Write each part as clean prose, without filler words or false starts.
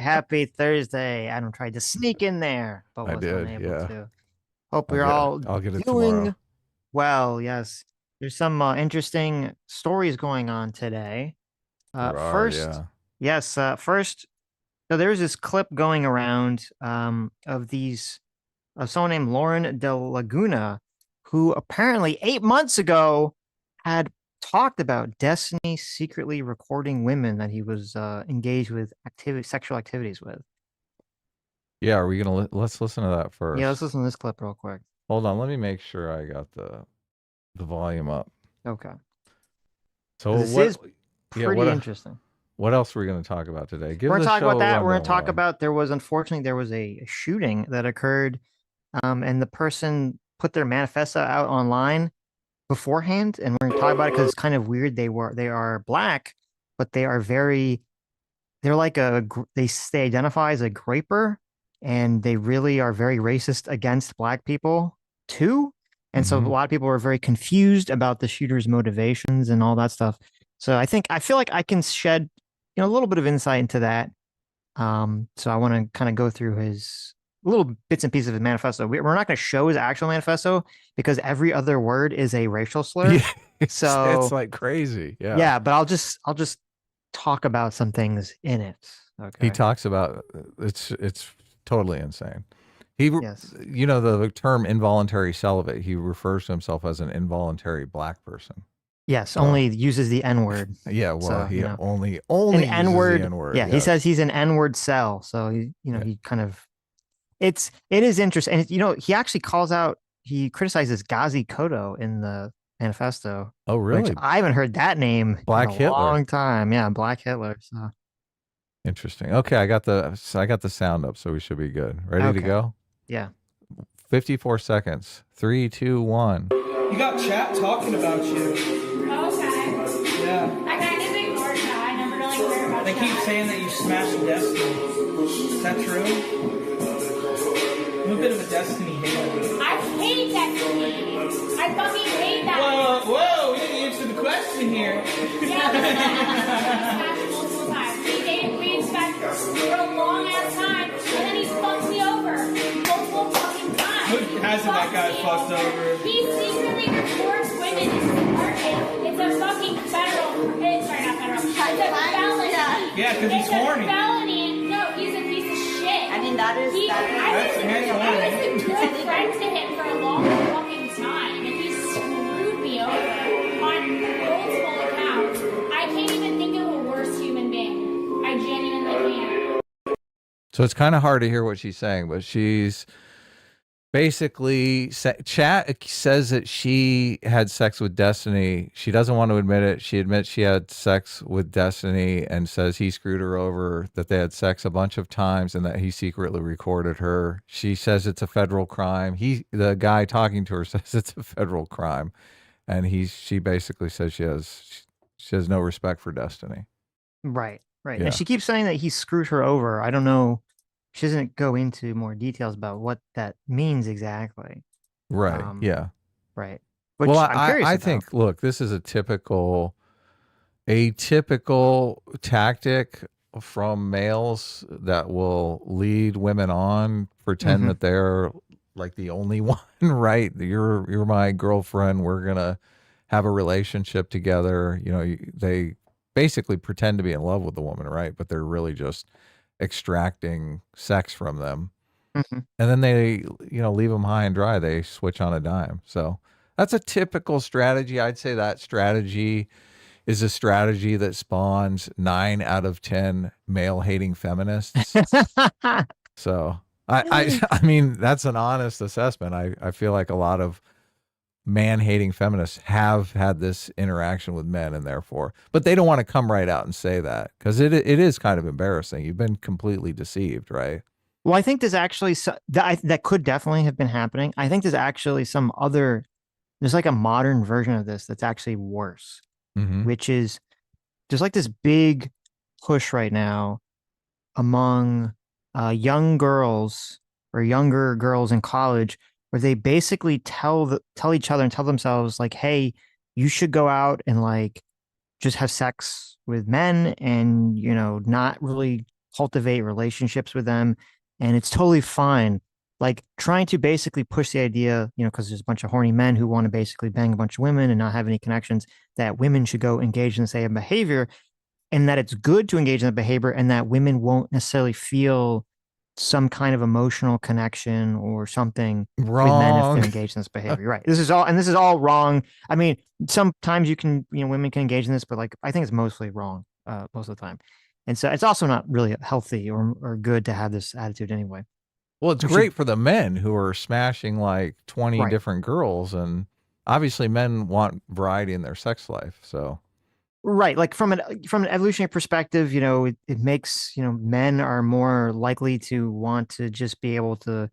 Happy Thursday. Adam tried to sneak in there, but I was did. unable Yeah. to. Hope we're all I'll get it tomorrow. doing well. Yes. There's some interesting stories going on today. There are, First, yeah. yes, first, so there's this clip going around of someone named Lauren De Laguna, who apparently 8 months ago had talked about Destiny secretly recording women that he was engaged with sexual activities with. Yeah, are we gonna let's listen to that Yeah, let's first. listen to this clip real quick. Hold on, let me make sure I got the volume up. Okay. So This is yeah, pretty interesting. what else are we gonna talk about today? We're Give going to the talk about show a that. We're going rundown, to talk Juan. about unfortunately, there was a shooting that occurred, and the person put their manifesto out online beforehand, and we're going to talk about it because it's kind of weird. They are black, but they're like they identify as a graper, and they really are very racist against black people too. And so a Mm-hmm. lot of people are very confused about the shooter's motivations and all that stuff. So I feel like I can shed, a little bit of insight into that. So I want to kind of go through his little bits and pieces of his manifesto. We're not going to show his actual manifesto because every other word is a racial slur. Yeah, it's So like crazy. Yeah. yeah, but I'll just talk about some things in it. He Okay. talks about it's totally insane. He Yes. you know the term involuntary celibate, he refers to himself as an involuntary black person. Yes. So Only uses the N word. yeah, well, So, he an only N uses the word. N word. Yeah. He says Yes. he's an N word cell. So Yeah. he kind of, it is interesting. And, he actually he criticizes Ghazi Koto in the manifesto, Oh, which really? I haven't heard that name in Black a Hitler. long time. Yeah. Black Hitler. So, Interesting. Okay, I got the sound up, so we should be good. Ready to okay. go? Yeah. 54 seconds. Three, two, one. You got chat talking about you. Okay. Yeah. I kind of ignored that. I never really cared about They keep that. saying that you smashed Destiny. Is that true? I'm a bit of a Destiny hater. I hate Destiny. I fucking hate that. Whoa, we didn't answer the question here. Yeah, we smashed multiple times. We smashed for a long ass time, and then he fucked me over multiple fucking times. Hasn't that guy fucked over? He secretly records women in his apartment. It's a fucking sorry, not federal. It's a felony. Yeah, because he's horny. It's a felony. No, he's a piece of shit. I mean, that is. I was That's a good friend to him for a long fucking time, and he screwed me over on multiple accounts. I can't even think of a worse human being. I genuinely can't. So it's kind of hard to hear what she's saying, but she's basically chat says that she had sex with Destiny. She doesn't want to admit it. She admits she had sex with Destiny and says he screwed her over, that they had sex a bunch of times and that he secretly recorded her. She says it's a federal crime. The guy talking to her says it's a federal crime. And she basically says she has no respect for Destiny. Right. Right. Yeah. And she keeps saying that he screwed her over. I don't know. She doesn't go into more details about what that means exactly. Right. Yeah. Right. Which Well, I'm curious I about. think, look, this is a typical tactic from males that will lead women on, pretend that they're like the only one, right? You're my girlfriend. We're gonna have a relationship together. They basically pretend to be in love with the woman, right? But they're really just extracting sex from them. Mhm. And then they, leave them high and dry. They switch on a dime. So that's a typical strategy. I'd say that strategy is a strategy that spawns 9 out of 10 male hating feminists. So I mean, that's an honest assessment. I feel like a lot of man hating feminists have had this interaction with men, and therefore, but they don't want to come right out and say that because it is kind of embarrassing. You've been completely deceived, right? Well, I think there's actually that could definitely have been happening. I think there's actually there's like a modern version of this that's actually worse, Mm-hmm. which is there's like this big push right now among young girls or younger girls in college where they basically tell each other and tell themselves like, hey, you should go out and like just have sex with men and not really cultivate relationships with them, and it's totally fine. Like trying to basically push the idea, because there's a bunch of horny men who want to basically bang a bunch of women and not have any connections, that women should go engage in the same behavior, and that it's good to engage in the behavior, and that women won't necessarily feel some kind of emotional connection or something with men if they're Wrong. engaged in this behavior. Right. This is all wrong. I mean, sometimes women can engage in this, but like I think it's mostly wrong most of the time. And so it's also not really healthy or good to have this attitude anyway. Well, it's great for the men who are smashing like 20 Right. different girls, and obviously men want variety in their sex life. So Right. Like from an evolutionary perspective, it makes, men are more likely to want to just be able to,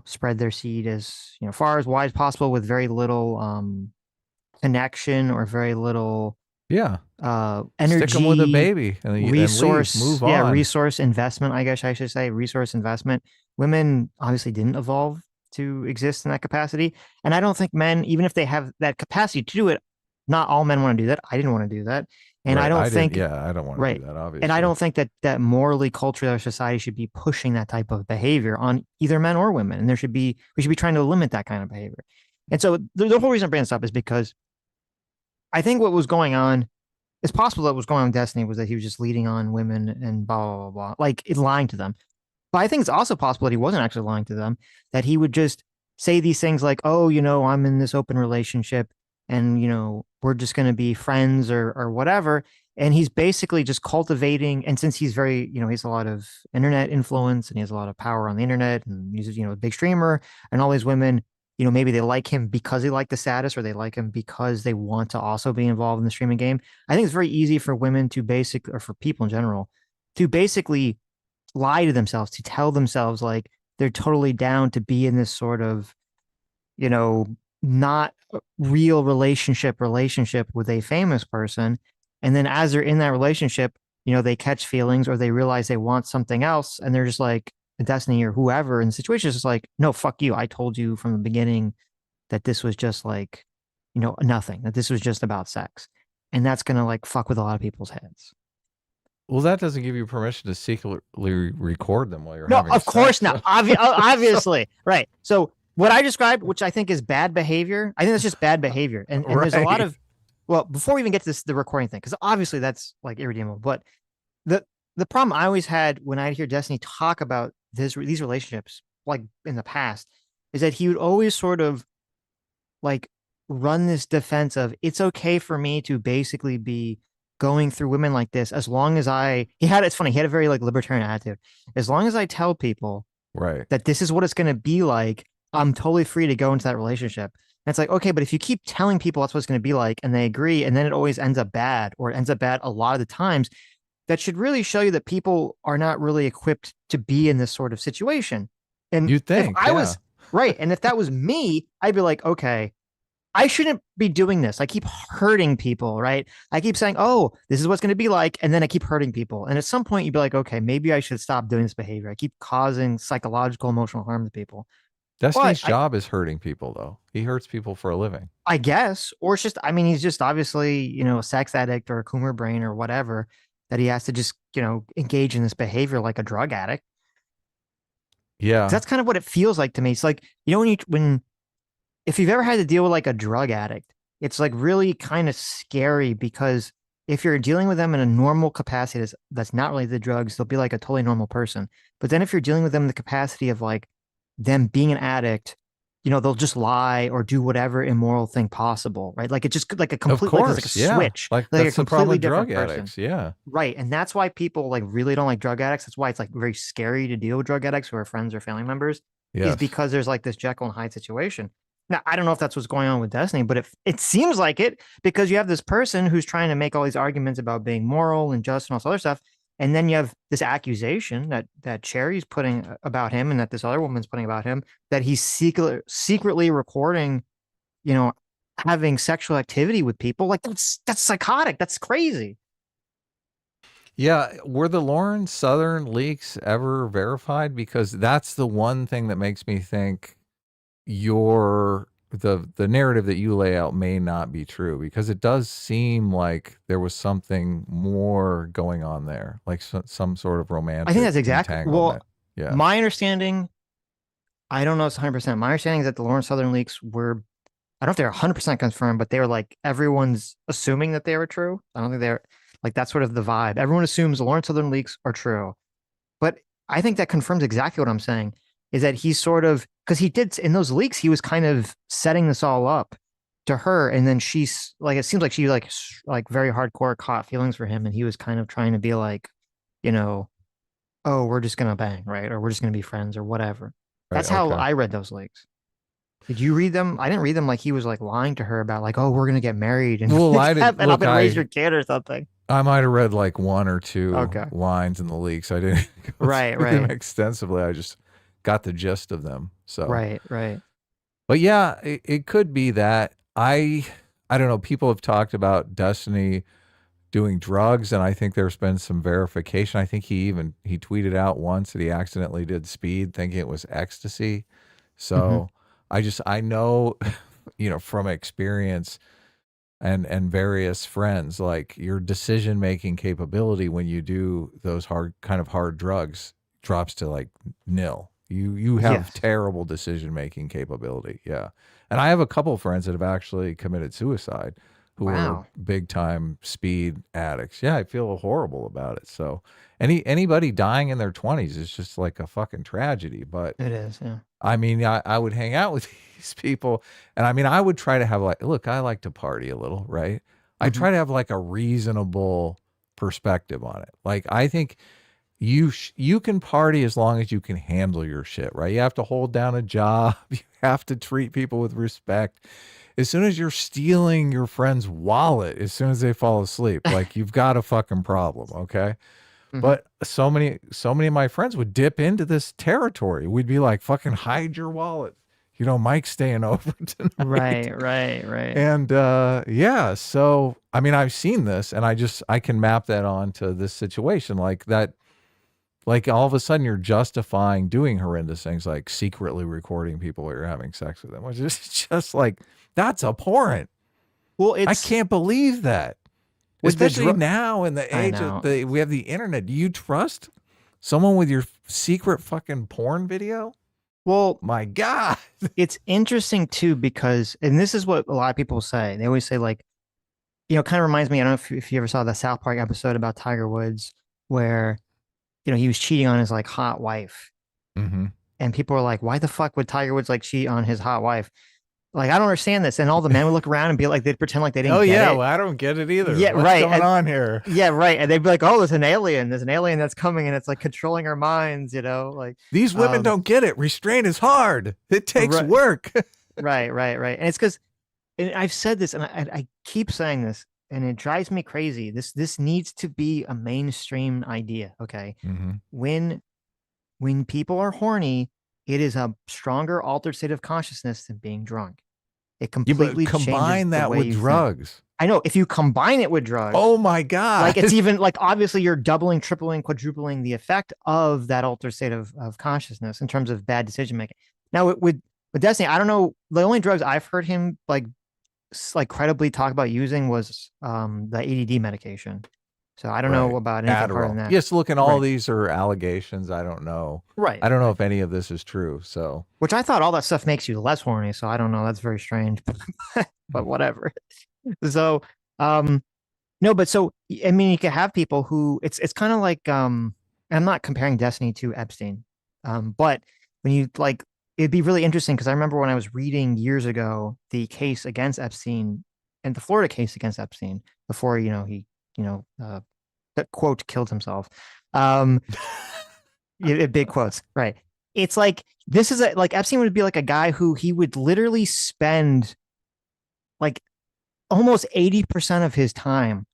spread their seed as, far as wide as possible with very little connection or very little yeah, energy, stick them with a baby and resource, leave, move on. resource investment, I guess I should say, resource investment. Women obviously didn't evolve to exist in that capacity. And I don't think men, even if they have that capacity to do it, not all men want to do that. I didn't want to do that. And Right. I don't think, I don't want to right. do that, obviously. And I don't think that morally, culturally, our society should be pushing that type of behavior on either men or women. And we should be trying to limit that kind of behavior. And so the whole reason I bring this up is because I think what was going on, it's possible that what was going on with Destiny was that he was just leading on women and blah, blah, blah, blah, like lying to them. But I think it's also possible that he wasn't actually lying to them, that he would just say these things like, oh, I'm in this open relationship and, we're just going to be friends or whatever. And he's basically just cultivating. And since he's very, he has a lot of internet influence and he has a lot of power on the internet and he's, a big streamer, and all these women, maybe they like him because they like the status or they like him because they want to also be involved in the streaming game. I think it's very easy for women to or for people in general, to basically lie to themselves, to tell themselves like they're totally down to be in this sort of, not real relationship with a famous person. And then as they're in that relationship, they catch feelings or they realize they want something else. And they're just like, Destiny or whoever in the situation is just like, no, fuck you. I told you from the beginning that this was just like, nothing, that this was just about sex. And that's going to like fuck with a lot of people's heads. Well, that doesn't give you permission to secretly record them while you're no, having of sex. course not. Obviously. Right. So what I described, which I think is bad behavior, I think that's just bad behavior. And there's a lot of, well, before we even get to the recording thing, because obviously that's like irredeemable, but the problem I always had when I'd hear Destiny talk about these relationships, like in the past, is that he would always sort of like run this defense of it's okay for me to basically be going through women like this as long as it's funny, he had a very like libertarian attitude. As long as I tell people right that this is what it's going to be like, I'm totally free to go into that relationship. And it's like, okay, but if you keep telling people that's what it's going to be like and they agree, and then it always ends up bad, or it ends up bad a lot of the times, that should really show you that people are not really equipped to be in this sort of situation. And you think if I was right, and if that was me, I'd be like, okay, I shouldn't be doing this. I keep hurting people, right? I keep saying, oh, this is what's going to be like. And then I keep hurting people. And at some point you'd be like, okay, maybe I should stop doing this behavior. I keep causing psychological, emotional harm to people. Destiny's job is hurting people, though. He hurts people for a living, I guess. Or it's just, I mean, he's just obviously, a sex addict or a Coomer brain or whatever, that he has to just, engage in this behavior like a drug addict. Yeah. That's kind of what it feels like to me. It's like, if you've ever had to deal with like a drug addict, it's like really kind of scary, because if you're dealing with them in a normal capacity that's not related to drugs, they'll be like a totally normal person. But then if you're dealing with them in the capacity of like them being an addict, they'll just lie or do whatever immoral thing possible, right? Like it's just like a complete, like, it's like a switch, like that's a completely different drug person. addicts. Yeah, right. And that's why people like really don't like drug addicts. That's why it's like very scary to deal with drug addicts who are friends or family members. Is because there's like this Jekyll and Hyde situation. Now, I don't know if that's what's going on with Destiny, but it seems like it, because you have this person who's trying to make all these arguments about being moral and just and all this other stuff. And then you have this accusation that Cherry's putting about him, and that this other woman's putting about him, that he's secretly recording, having sexual activity with people. Like that's psychotic. That's crazy. Yeah. Were the Lauren Southern leaks ever verified? Because that's the one thing that makes me think you're the narrative that you lay out may not be true, because it does seem like there was something more going on there, like some sort of I think romantic that's exactly entanglement. Yeah. my understanding. I don't know it's 100%. My understanding is that the Lawrence Southern leaks were, I don't know if they're 100% confirmed, but they were like, everyone's assuming that they were true. I don't think they're like, that's sort of the vibe. Everyone assumes the Lawrence Southern leaks are true. But I think that confirms exactly what I'm saying, is that he's sort of, because he did in those leaks, he was kind of setting this all up to her. And then she's like, it seems like she like very hardcore caught feelings for him. And he was kind of trying to be like, you know, oh, we're just going to bang, right? Or we're just going to be friends or whatever. Right. That's how Okay. I read those leaks. Did you read them? I didn't read them like he was like lying to her about like, oh, we're gonna get married and Well, I and didn't I'm look. gonna raise your kid or something. I might have read like one or two Okay. lines in the leaks. I didn't go Right, through them right. extensively. I just got the gist of them. So Right, right. But yeah, it could be that. I don't know. People have talked about Destiny doing drugs, and I think there's been some verification. I think he tweeted out once that he accidentally did speed, thinking it was ecstasy. So I know, from experience and various friends, like your decision making capability when you do those hard drugs drops to like nil. You have Yes. terrible decision making capability. Yeah. And I have a couple of friends that have actually committed suicide who Wow. are big time speed addicts. Yeah, I feel horrible about it. So anybody dying in their 20s is just like a fucking tragedy. But It is, yeah. I mean, I would hang out with these people, and I mean, I would try to have like, look, I like to party a little, right? I try to have like a reasonable perspective on it. Like, I think you can party as long as you can handle your shit, right? You have to hold down a job. You have to treat people with respect. As soon as you're stealing your friend's wallet, as soon as they fall asleep, like you've got a fucking problem, okay? But so many of my friends would dip into this territory. We'd be like, fucking hide your wallet. Mike's staying over tonight. Right. And yeah, so I mean, I've seen this, and I can map that onto this situation, like that. Like all of a sudden you're justifying doing horrendous things like secretly recording people while you're having sex with them, which is just like, that's abhorrent. Well, I can't believe that. With the Especially now in the I age know. of we have the internet. Do you trust someone with your secret fucking porn video? Well, My God. it's interesting too because, and this is what a lot of people say. They always say like, kind of reminds me. I don't know if you ever saw the South Park episode about Tiger Woods where he was cheating on his like hot wife, Mm-hmm. and people were like, "Why the fuck would Tiger Woods like cheat on his hot wife?" Like, I don't understand this. And all the men would look around and be like, they'd pretend like they didn't get it. Well, I don't get it either. Yeah, What's right. going And- on here? Yeah, right. And they'd be like, "Oh, there's an alien. There's an alien that's coming, and it's like controlling our minds." Like These women don't get it. Restraint is hard. It takes Right. work. right. And it's because, and I've said this, and I keep saying this, and it drives me crazy. This needs to be a mainstream idea. Okay, Mm-hmm. when people are horny, it is a stronger altered state of consciousness than being drunk. It completely changes combine the that way with you think. drugs. I know if you combine it with drugs. Oh my God. Like it's even like obviously you're doubling, tripling, quadrupling the effect of that altered state of consciousness in terms of bad decision making. Now with Destiny, I don't know. The only drugs I've heard him like credibly talk about using was the ADD medication. So I don't know about anything harder than that. Yes, look, and all Right. these are allegations. I don't know. Right. I don't know if any of this is true. So Which I thought all that stuff makes you less horny. So I don't know. That's very strange, but whatever. So, no, but so, I mean, you can have people who it's kind of like, I'm not comparing Destiny to Epstein. But when you like, it'd be really interesting because I remember when I was reading years ago, the case against Epstein and the Florida case against Epstein before, he, that quote killed himself. Big quotes, right? It's like this is like Epstein would be like a guy who he would literally spend like almost 80% of his time.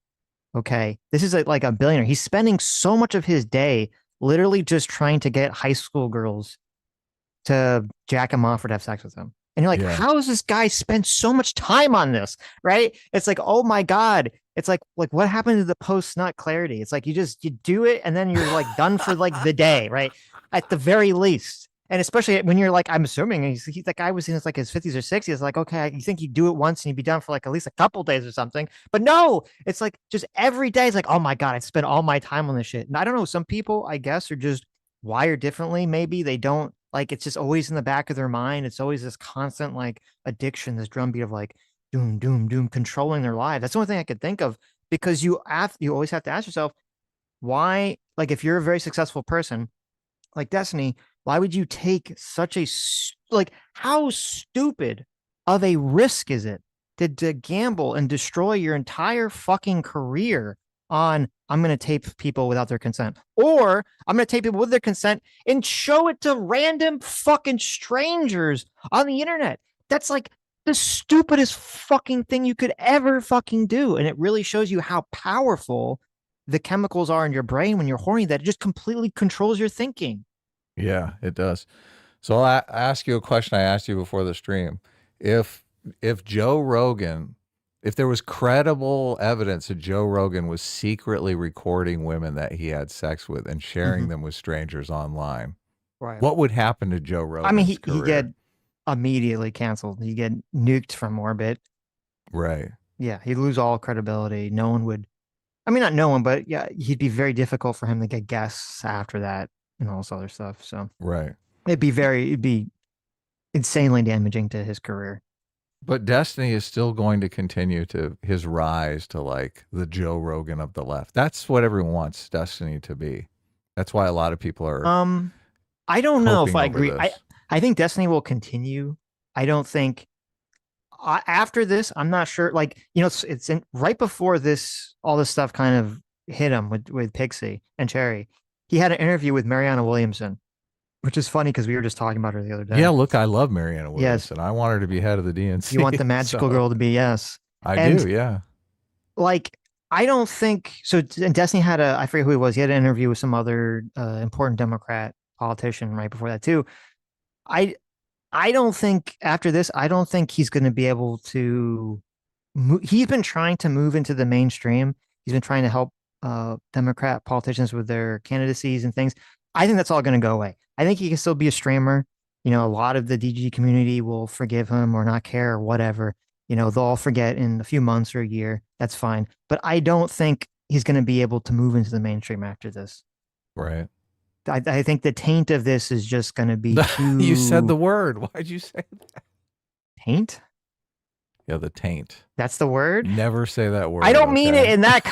Okay, this is like a billionaire. He's spending so much of his day literally just trying to get high school girls to jack him off or to have sex with him. And you're like, how does this guy spend so much time on this? Right? It's like, oh my God. It's like what happened to the post-nut clarity? It's like you do it and then you're like done for like the day, right? At the very least. And especially when you're like, I'm assuming he's that guy was in his like his 50s or 60s. Like, okay, you think he'd do it once and he'd be done for like at least a couple days or something. But no, it's like just every day. It's like, oh my God, I spent all my time on this shit. And I don't know. Some people, I guess, are just wired differently. Maybe they don't like it's just always in the back of their mind. It's always this constant like addiction, this drumbeat of like doom, doom, doom, controlling their life. That's the only thing I could think of because you always have to ask yourself, why, like if you're a very successful person like Destiny, why would you take such a like how stupid of a risk is it to gamble and destroy your entire fucking career on I'm going to tape people without their consent, or I'm going to tape people with their consent and show it to random fucking strangers on the internet? That's like the stupidest fucking thing you could ever fucking do. And it really shows you how powerful the chemicals are in your brain when you're horny, that it just completely controls your thinking. Yeah, it does. So I'll ask you a question I asked you before the stream. If Joe Rogan, if there was credible evidence that Joe Rogan was secretly recording women that he had sex with and sharing them with strangers online, Right. what would happen to Joe Rogan's I mean, he career? get immediately canceled. He get nuked from orbit. Right. Yeah, he'd lose all credibility. No one would. I mean, not no one, but yeah, he'd be very difficult for him to get guests after that and all this other stuff. So Right. it'd be insanely damaging to his career. But Destiny is still going to continue to his rise to like the Joe Rogan of the left. That's what everyone wants Destiny to be. That's why a lot of people are I don't know if I over agree. this. I think Destiny will continue. I don't think after this, I'm not sure. Like, you know, it's in, right before this, all this stuff kind of hit him with Pixie and Cherry. He had an interview with Mariana Williamson, which is funny because we were just talking about her the other day. Yeah, look, I love Mariana Yes. Williamson. I want her to be head of the DNC. You want the magical so girl to be, yes. I do, yeah. Like, I don't think so. And Destiny had I forget who he was. He had an interview with some other important Democrat politician right before that too. I don't think after this, I don't think he's going to be able to he's been trying to move into the mainstream. He's been trying to help Democrat politicians with their candidacies and things. I think that's all going to go away. I think he can still be a streamer. You know, a lot of the DG community will forgive him or not care or whatever. You know, they'll all forget in a few months or a year. That's fine. But I don't think he's going to be able to move into the mainstream after this. Right. I think the taint of this is just going to be too... You said the word. Why'd you say that? Taint? Yeah, the taint. That's the word? Never say that word. I don't mean it in that...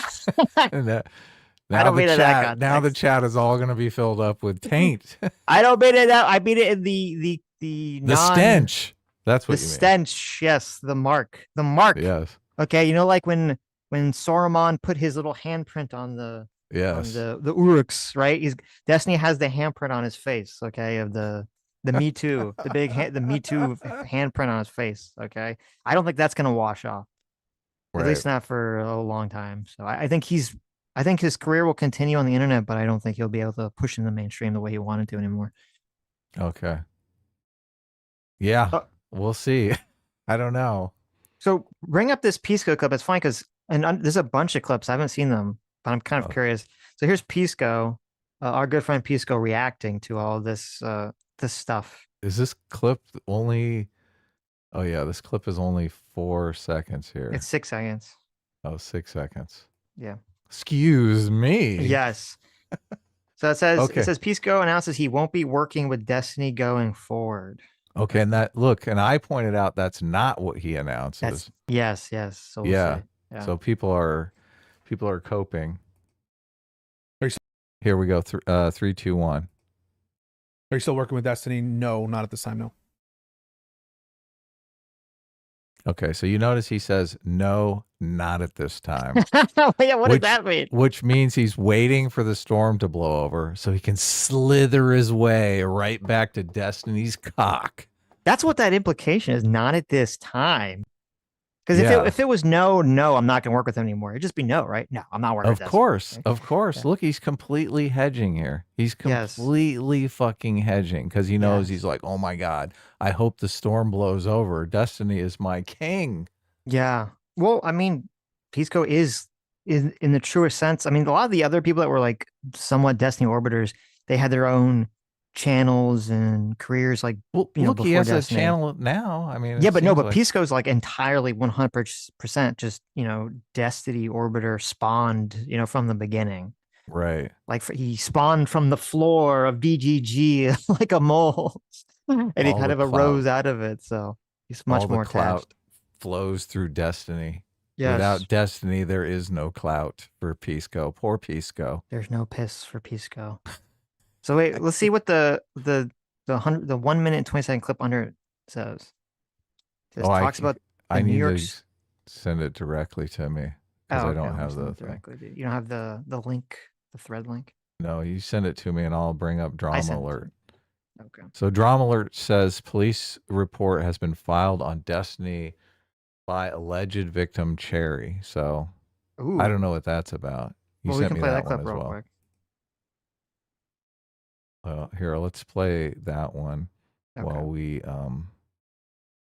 Now I don't mean it in that context. Now the chat is all going to be filled up with taint. I don't mean it that. I mean it in the stench. That's what the you mean. stench. Yes, the mark. The mark. Yes. Okay, you know, like when Saruman put his little handprint on the the Uruks, right? Destiny has the handprint on his face. Okay, of the Me Too, the Me Too handprint on his face. Okay, I don't think that's gonna wash off. Right. At least not for a long time. So I think I think his career will continue on the internet, but I don't think he'll be able to push in the mainstream the way he wanted to anymore. Okay. Yeah, we'll see. I don't know. So bring up this Pisco clip. It's fine because there's a bunch of clips. I haven't seen them, but I'm kind of curious. So here's Pisco, our good friend Pisco, reacting to all this this stuff. Is this clip only? Oh yeah, this clip is only 4 seconds here. It's 6 seconds. Oh, 6 seconds. Yeah. Excuse me. Yes. So it says Pisco announces he won't be working with Destiny going forward. Okay, and and I pointed out that's not what he announces. Yes. So we'll yeah. Yeah. So people are coping. Here we go. 3, 2, 1. Are you still working with Destiny? No, not at this time. No. Okay, so you notice he says no, not at this time. Yeah, what does that mean? Which means he's waiting for the storm to blow over so he can slither his way right back to Destiny's cock. That's what that implication is. Not at this time. Because if it was no, I'm not going to work with him anymore. It'd just be no, right? No, I'm not working with Destiny. Of course. Yeah. Look, he's completely hedging here. He's completely fucking hedging because he knows he's like, oh my God, I hope the storm blows over. Destiny is my king. Yeah. Well, I mean, Pisco is in the truest sense. I mean, a lot of the other people that were like somewhat Destiny orbiters, they had their own channels and careers like Well, you know look, he before has a Destiny. channel now. I mean, Yeah, it but no, seems but like Pisco's like entirely 100% just Destiny Orbiter spawned from the beginning. right. Like he spawned from the floor of DGG like a mole, and he All kind the of clout, arose out of it. So he's all much the more clout attached. flows through Destiny. Yes, Without Destiny, there is no clout for Pisco. Poor Pisco. there's no piss for Pisco. So wait, let's see what the 1 minute and 20-second clip under it says. This Oh, talks about the I New need to York's. send it directly to me because Oh, I okay. don't Let me have send the it thing. directly. You don't have the link, the thread link. No, you send it to me and I'll bring up I Drama sent it to Alert. you. Okay. So Drama Alert says police report has been filed on Destiny by alleged victim Cherry. So I don't Ooh. know what that's about. You Well, we sent can me play that that one clip as real well. quick. Here, let's play that one while Okay. we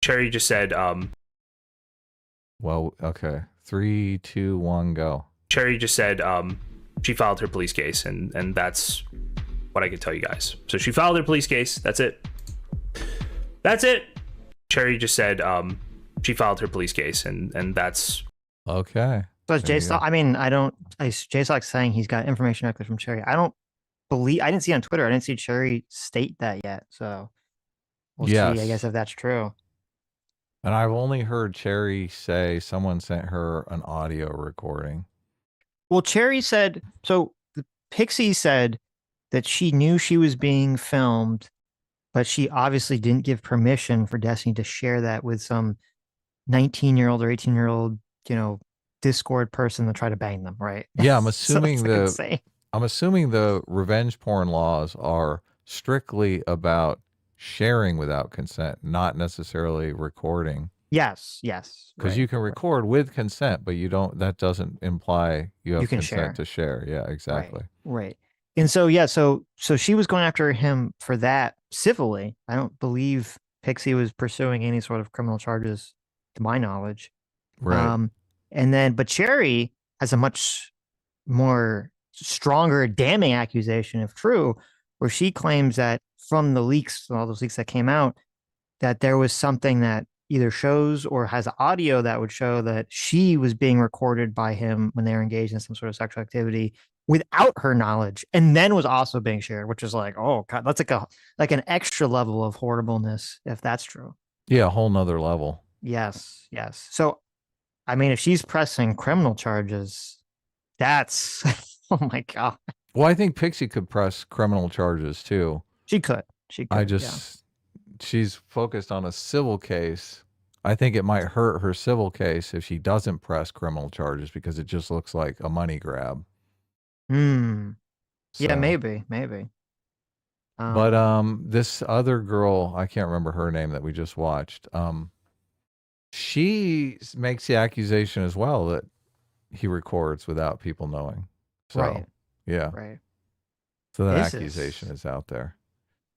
Cherry just said, okay. 3, 2, 1, go. Cherry just said she filed her police case, and that's what I can tell you guys. So she filed her police case. That's it. That's it. Cherry just said she filed her police case, and that's Okay. So it's There you JSOC. go. I mean, JSOC's saying he's got information directly from Cherry. I didn't see on Twitter. I didn't see Cherry state that yet. So we'll see, I guess, Yes. if that's true. And I've only heard Cherry say someone sent her an audio recording. Well, Cherry said, Pixie said that she knew she was being filmed, but she obviously didn't give permission for Destiny to share that with some 19-year-old or 18-year-old, Discord person to try to bang them, right? Yeah, I'm So assuming it's like insane. I'm assuming the revenge porn laws are strictly about sharing without consent, not necessarily recording. Yes, Because right. you can record with consent, but that doesn't imply you have You can consent share. to share. Yeah, exactly. Right. And so she was going after him for that civilly. I don't believe Pixie was pursuing any sort of criminal charges, to my knowledge. Right. But Cherry has a much more stronger damning accusation, if true, where she claims that from the leaks, all those leaks that came out, that there was something that either shows or has audio that would show that she was being recorded by him when they were engaged in some sort of sexual activity without her knowledge, and then was also being shared, which is like, oh God, that's like an extra level of horribleness if that's true. Yeah, a whole nother level. Yes. So, I mean, if she's pressing criminal charges, that's oh my God. Well, I think Pixie could press criminal charges too. She could. She's focused on a civil case. I think it might hurt her civil case if she doesn't press criminal charges because it just looks like a money grab. Yeah, So, maybe. But this other girl, I can't remember her name that we just watched. She makes the accusation as well that he records without people knowing. So, right. Yeah. Right. So that accusation is out there.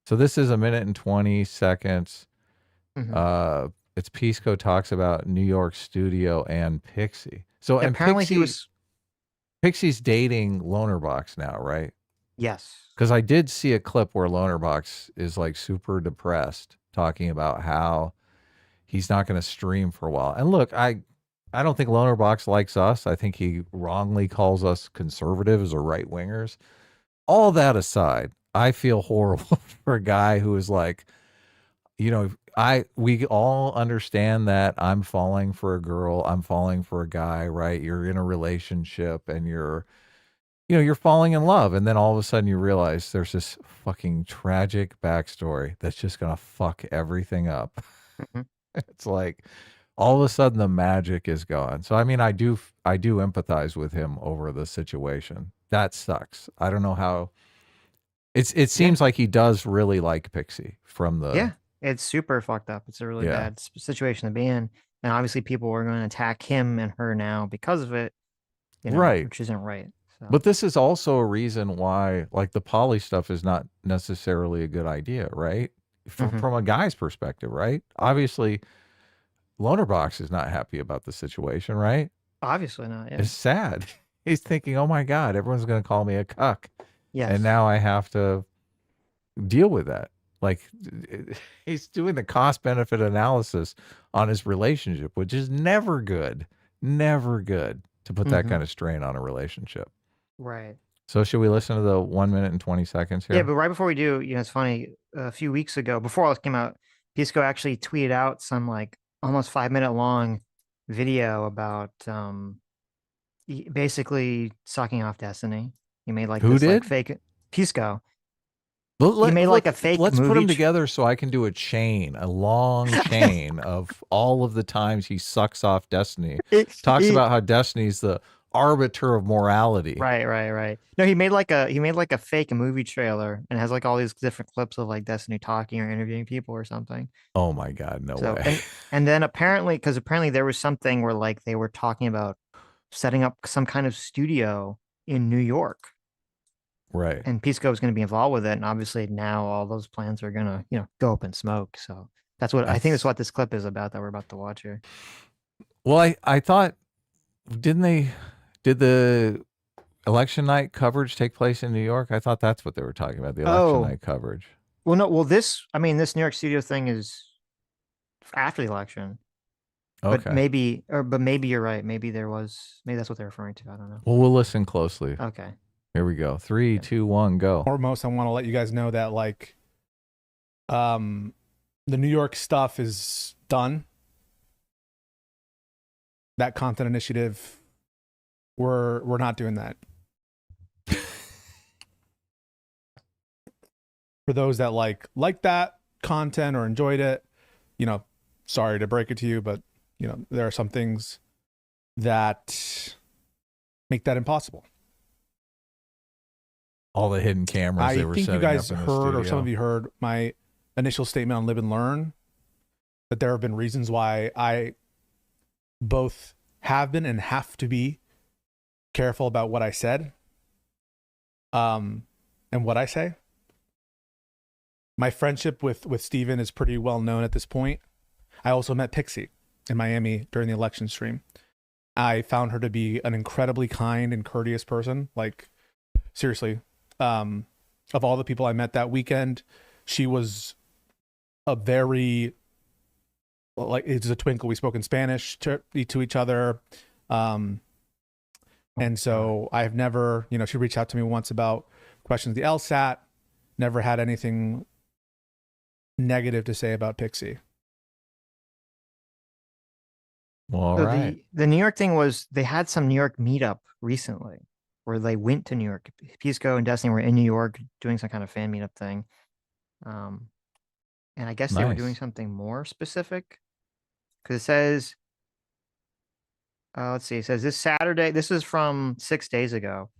So this is 1 minute and 20 seconds. Mhm. It's Pisco talks about New York studio and Pixie. So and Apparently Pixie's dating Lonerbox now, right? Yes. Because I did see a clip where Lonerbox is like super depressed, talking about how he's not going to stream for a while. And look, I don't think Lonerbox likes us. I think he wrongly calls us conservatives or right wingers. All that aside, I feel horrible for a guy who is like, we all understand that I'm falling for a girl, I'm falling for a guy, right? You're in a relationship and you're falling in love. And then all of a sudden you realize there's this fucking tragic backstory that's just going to fuck everything up. Mhm. It's like all of a sudden the magic is gone. So, I mean, I do empathize with him over the situation. That sucks. I don't know how it seems like he does really like Pixie from the. Yeah, it's super fucked up. It's a really bad situation to be in. And obviously people are going to attack him and her now because of it, Right. which isn't right. So. But this is also a reason why, like, the poly stuff is not necessarily a good idea, right? From a guy's perspective, right? Obviously, Lonerbox is not happy about the situation, right? Obviously not. Yeah. It's sad. He's thinking, oh my God, everyone's going to call me a cuck. Yes. And now I have to, deal with that. Like he's doing the cost benefit analysis on his relationship, which is never good. Never good to put that kind of strain on a relationship. Right. So should we listen to the 1 minute and 20 seconds here? Yeah, but right before we do, it's funny. A few weeks ago, before all this came out, Pisco actually tweeted out some like almost 5 minute long video about basically sucking off Destiny. He made like Who this did? like fake Pisco. He made like a fake let's put movie them together so I can do a long chain of all of the times he sucks off Destiny. Talks about how Destiny's the arbiter of morality. Right. No, he made like a fake movie trailer and has like all these different clips of like Destiny talking or interviewing people or something. Oh my God, no way. And then apparently there was something where like they were talking about setting up some kind of studio in New York. Right. And Pisco was going to be involved with it. And obviously now all those plans are going to, go up in smoke. So I think that's what this clip is about that we're about to watch here. Well, I thought, did the election night coverage take place in New York? I thought that's what they were talking about, the election night coverage. Well, no, this New York studio thing is after the election. Okay. But maybe you're right. Maybe that's what they're referring to. I don't know. Well, we'll listen closely. Okay. Here we go. 3, 2, 1, go. Foremost, I want to let you guys know that like, the New York stuff is done. That content initiative, we're not doing that. For those that like that content or enjoyed it, sorry to break it to you, but there are some things that make that impossible. All the hidden cameras they were setting up in the I think you guys heard, or some of you heard, my initial statement on Live and Learn, that there have been reasons why I both have been and have to be careful about what I said, and what I say. My friendship with Steven is pretty well known at this point. I also met Pixie in Miami during the election stream. I found her to be an incredibly kind and courteous person. Like, seriously, of all the people I met that weekend, she was a very, like, it's a twinkle. We spoke in Spanish to each other. And so I've never, she reached out to me once about questions of the LSAT, never had anything negative to say about Pixie. Well, all right. The New York thing was they had some New York meetup recently where they went to New York. Pisco and Destiny were in New York doing some kind of fan meetup thing. And I guess they were doing something more specific because it says, let's see, it says this Saturday, this is from 6 days ago.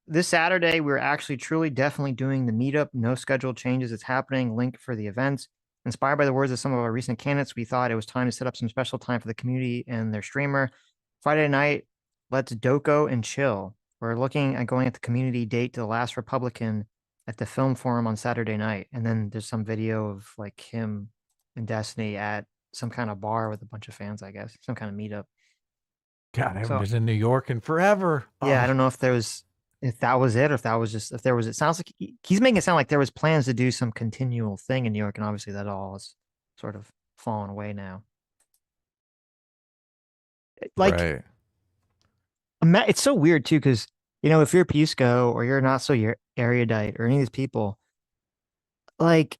This Saturday, we're actually truly definitely doing the meetup. No schedule changes. It's happening. Link for the events. Inspired by the words of some of our recent candidates, we thought it was time to set up some special time for the community and their streamer. Friday night, let's doko and chill. We're looking at going at the community date to the Last Republican at the film forum on Saturday night. And then there's some video of like him and Destiny at some kind of bar with a bunch of fans, I guess. Some kind of meetup. God, I haven't been in New York in forever. Yeah, I don't know if that was it, or it sounds like he's making it sound like there was plans to do some continual thing in New York, and obviously that all is sort of fallen away now. Like, right. It's so weird too, because if you're Pisco or you're not so erudite or any of these people, like,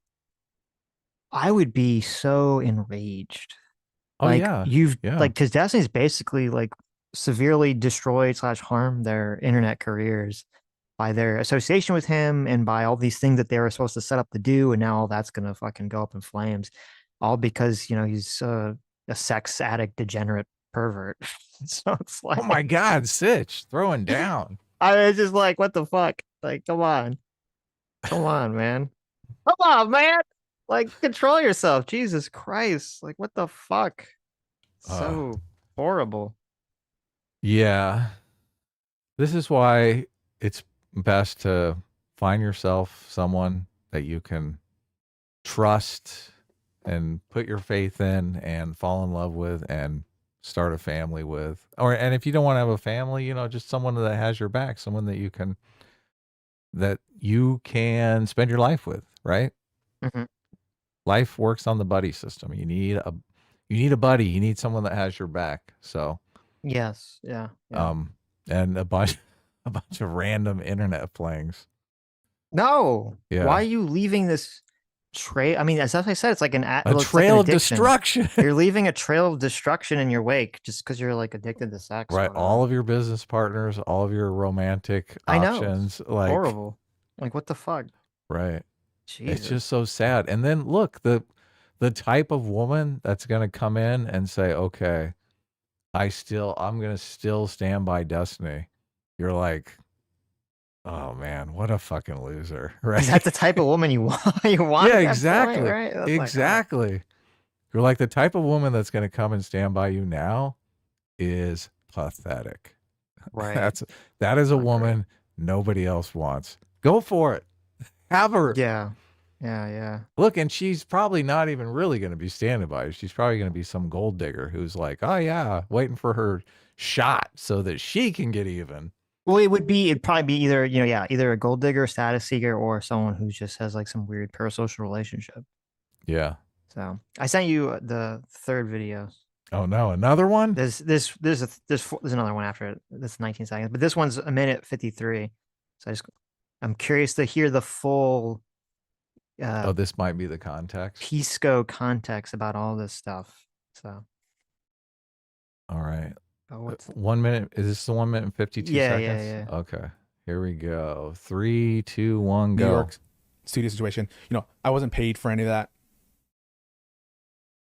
I would be so enraged. Oh, like, yeah. Like, because Destiny's basically like severely destroyed / harmed their internet careers by their association with him and by all these things that they were supposed to set up to do, and now all that's gonna fucking go up in flames, all because he's a sex addict, degenerate pervert. So it's like, oh my God, Sitch throwing down. I was just like, what the fuck? Like, come on, man, come on, man. Like, control yourself, Jesus Christ! Like, what the fuck? So horrible. Yeah. This is why it's best to find yourself someone that you can trust and put your faith in and fall in love with and start a family with. And if you don't want to have a family, just someone that has your back, someone that you can that you can spend your life with, right? Mm-hmm. Life works on the buddy system. You need a buddy. You need someone that has your back. So, Yes. Yeah. Yeah. and a bunch of random internet flings. No. Yeah. Why are you leaving this trail? I mean, as I said, it's like A it's like trail an of addiction. destruction. You're leaving a trail of destruction in your wake just because you're like addicted to sex. Right. All of your business partners, all of your romantic I know. options. It's Like horrible. Like what the fuck? right. Jesus. It's just so sad. And then look, the type of woman that's gonna come in and say, okay, I'm gonna still stand by Destiny. You're like, oh man, what a fucking loser. Right. Is that the type of woman you want? You want? Yeah, at that exactly. point, right? That's like, oh. Exactly. You're like the type of woman that's gonna come and stand by you now is pathetic. Right. That is a Not woman nobody else wants. Go for it. Have her. Yeah. Yeah. Yeah. Look, and she's probably not even really going to be standing by you. She's probably going to be some gold digger who's like, oh yeah, waiting for her shot so that she can get even. Well, it'd probably be either, either a gold digger, status seeker, or someone who just has like some weird parasocial relationship. Yeah. So I sent you the third video. Oh no, another one? There's another one after it. That's 19 seconds, but this one's a minute 53. So I'm curious to hear the full This might be the context. Pisco context about all this stuff. So all right. Oh, 1 minute. Is this the 1 minute and 52 seconds? Yeah. Okay. Here we go. 3, 2, 1, New go. York studio situation. I wasn't paid for any of that.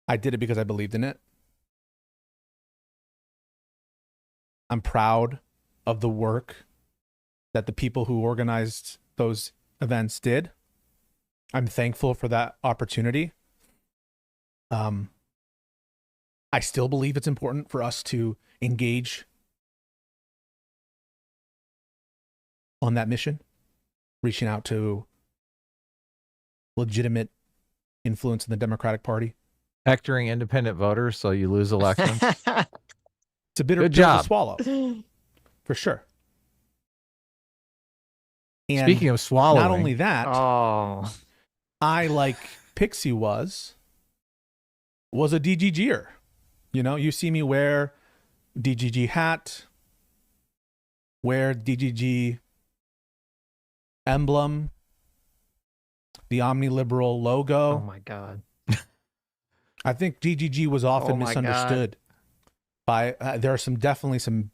I did it because I believed in it. I'm proud of the work that the people who organized those events did. I'm thankful for that opportunity. I still believe it's important for us to engage on that mission, reaching out to legitimate influence in the Democratic Party. Hectoring independent voters so you lose elections. It's a bitter Good pill job. to swallow, for sure. And Speaking of swallowing, not only that, I, like Pixie was a DGGer. You see me wear DGG hat, wear DGG emblem, the omniliberal logo. Oh my God. I think DGG was often Oh my misunderstood by, there are definitely some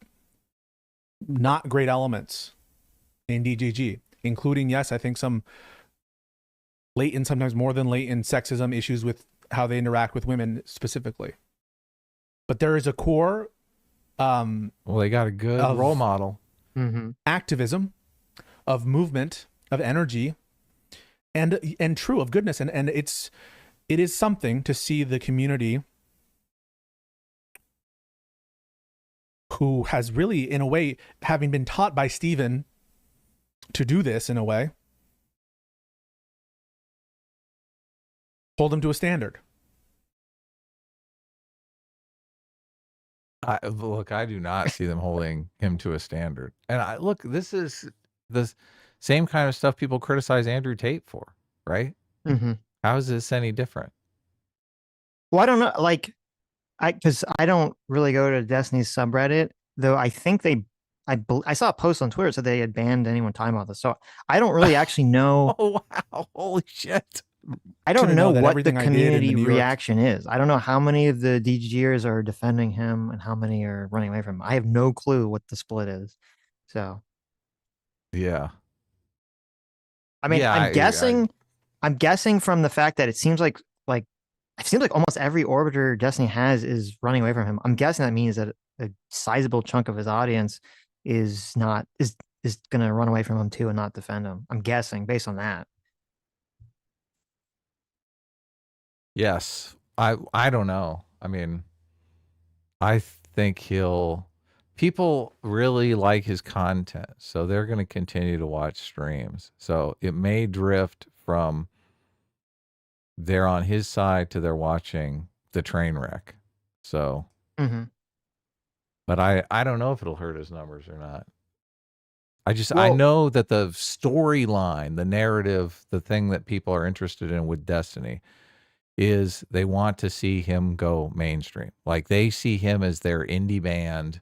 not great elements in DGG, including, yes, I think some latent, sometimes more than latent sexism issues with how they interact with women specifically. But there is a core well, they got a good role model. Activism, of movement, of energy, and true, of goodness. And it is something to see the community who has really, in a way, having been taught by Stephen to do this in a way, hold him to a standard. I do not see them holding him to a standard. And this is the same kind of stuff people criticize Andrew Tate for, right? How is this any different? Well, I don't know. Because I don't really go to Destiny's subreddit, though. I think I saw a post on Twitter that said they had banned anyone talking about this. So I don't really actually know. Oh wow! Holy shit! I don't know what the everything I did in community the New York- reaction is. I don't know how many of the DGers are defending him and how many are running away from him. I have no clue what the split is. So Yeah. I mean, Yeah, I'm guessing from the fact that it seems like almost every orbiter Destiny has is running away from him. I'm guessing that means that a sizable chunk of his audience is gonna run away from him too and not defend him. I'm guessing based on that. Yes. I don't know. I mean, I think people really like his content, so they're going to continue to watch streams. So it may drift from they're on his side to they're watching the train wreck. So, but I don't know if it'll hurt his numbers or not. I know that the storyline, the narrative, the thing that people are interested in with Destiny is they want to see him go mainstream. Like they see him as their indie band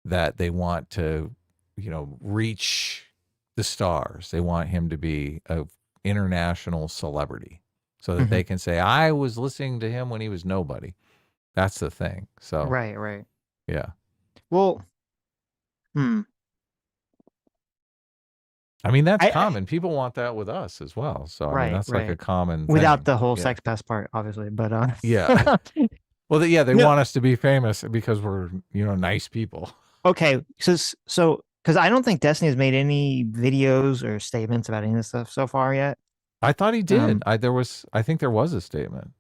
that they want to, reach the stars. They want him to be a international celebrity so that they can say, I was listening to him when he was nobody. That's the thing. So, Right. yeah. Well, I mean, that's common. People want that with us as well. So, I mean, that's like a common thing. Without the whole sex pest part, obviously. But yeah. Well, they No. want us to be famous because we're, nice people. Okay, so because I don't think Destiny has made any videos or statements about any of this stuff so far yet. I thought he did. I think there was a statement.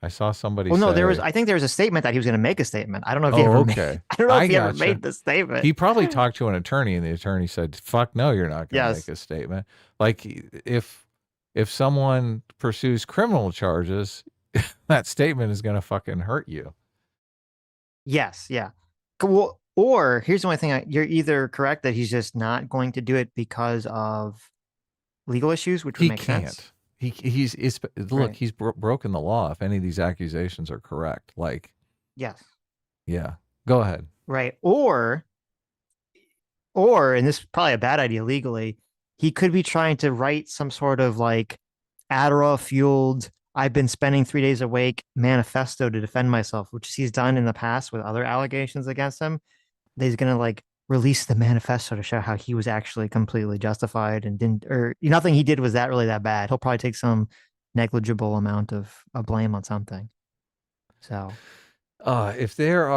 I saw somebody Well, no, say, I think there was a statement that he was going to make a statement. I don't know if he ever okay. I don't know if he ever gotcha. made the statement. He probably talked to an attorney and the attorney said, fuck no, you're not going to Yes. make a statement. Like if someone pursues criminal charges, that statement is going to fucking hurt you. Yes, yeah. Well, or here's the only thing: you're either correct that he's just not going to do it because of legal issues, which would He make can't. sense. He's look, Right. he's broken the law if any of these accusations are correct. Like, Yes. yeah, go ahead. Right. Or, and this is probably a bad idea legally, he could be trying to write some sort of like Adderall fueled, I've been spending 3 days awake manifesto to defend myself, which he's done in the past with other allegations against him. He's going to like release the manifesto to show how he was actually completely justified and nothing he did was really that bad. He'll probably take some negligible amount of blame on something. So, if there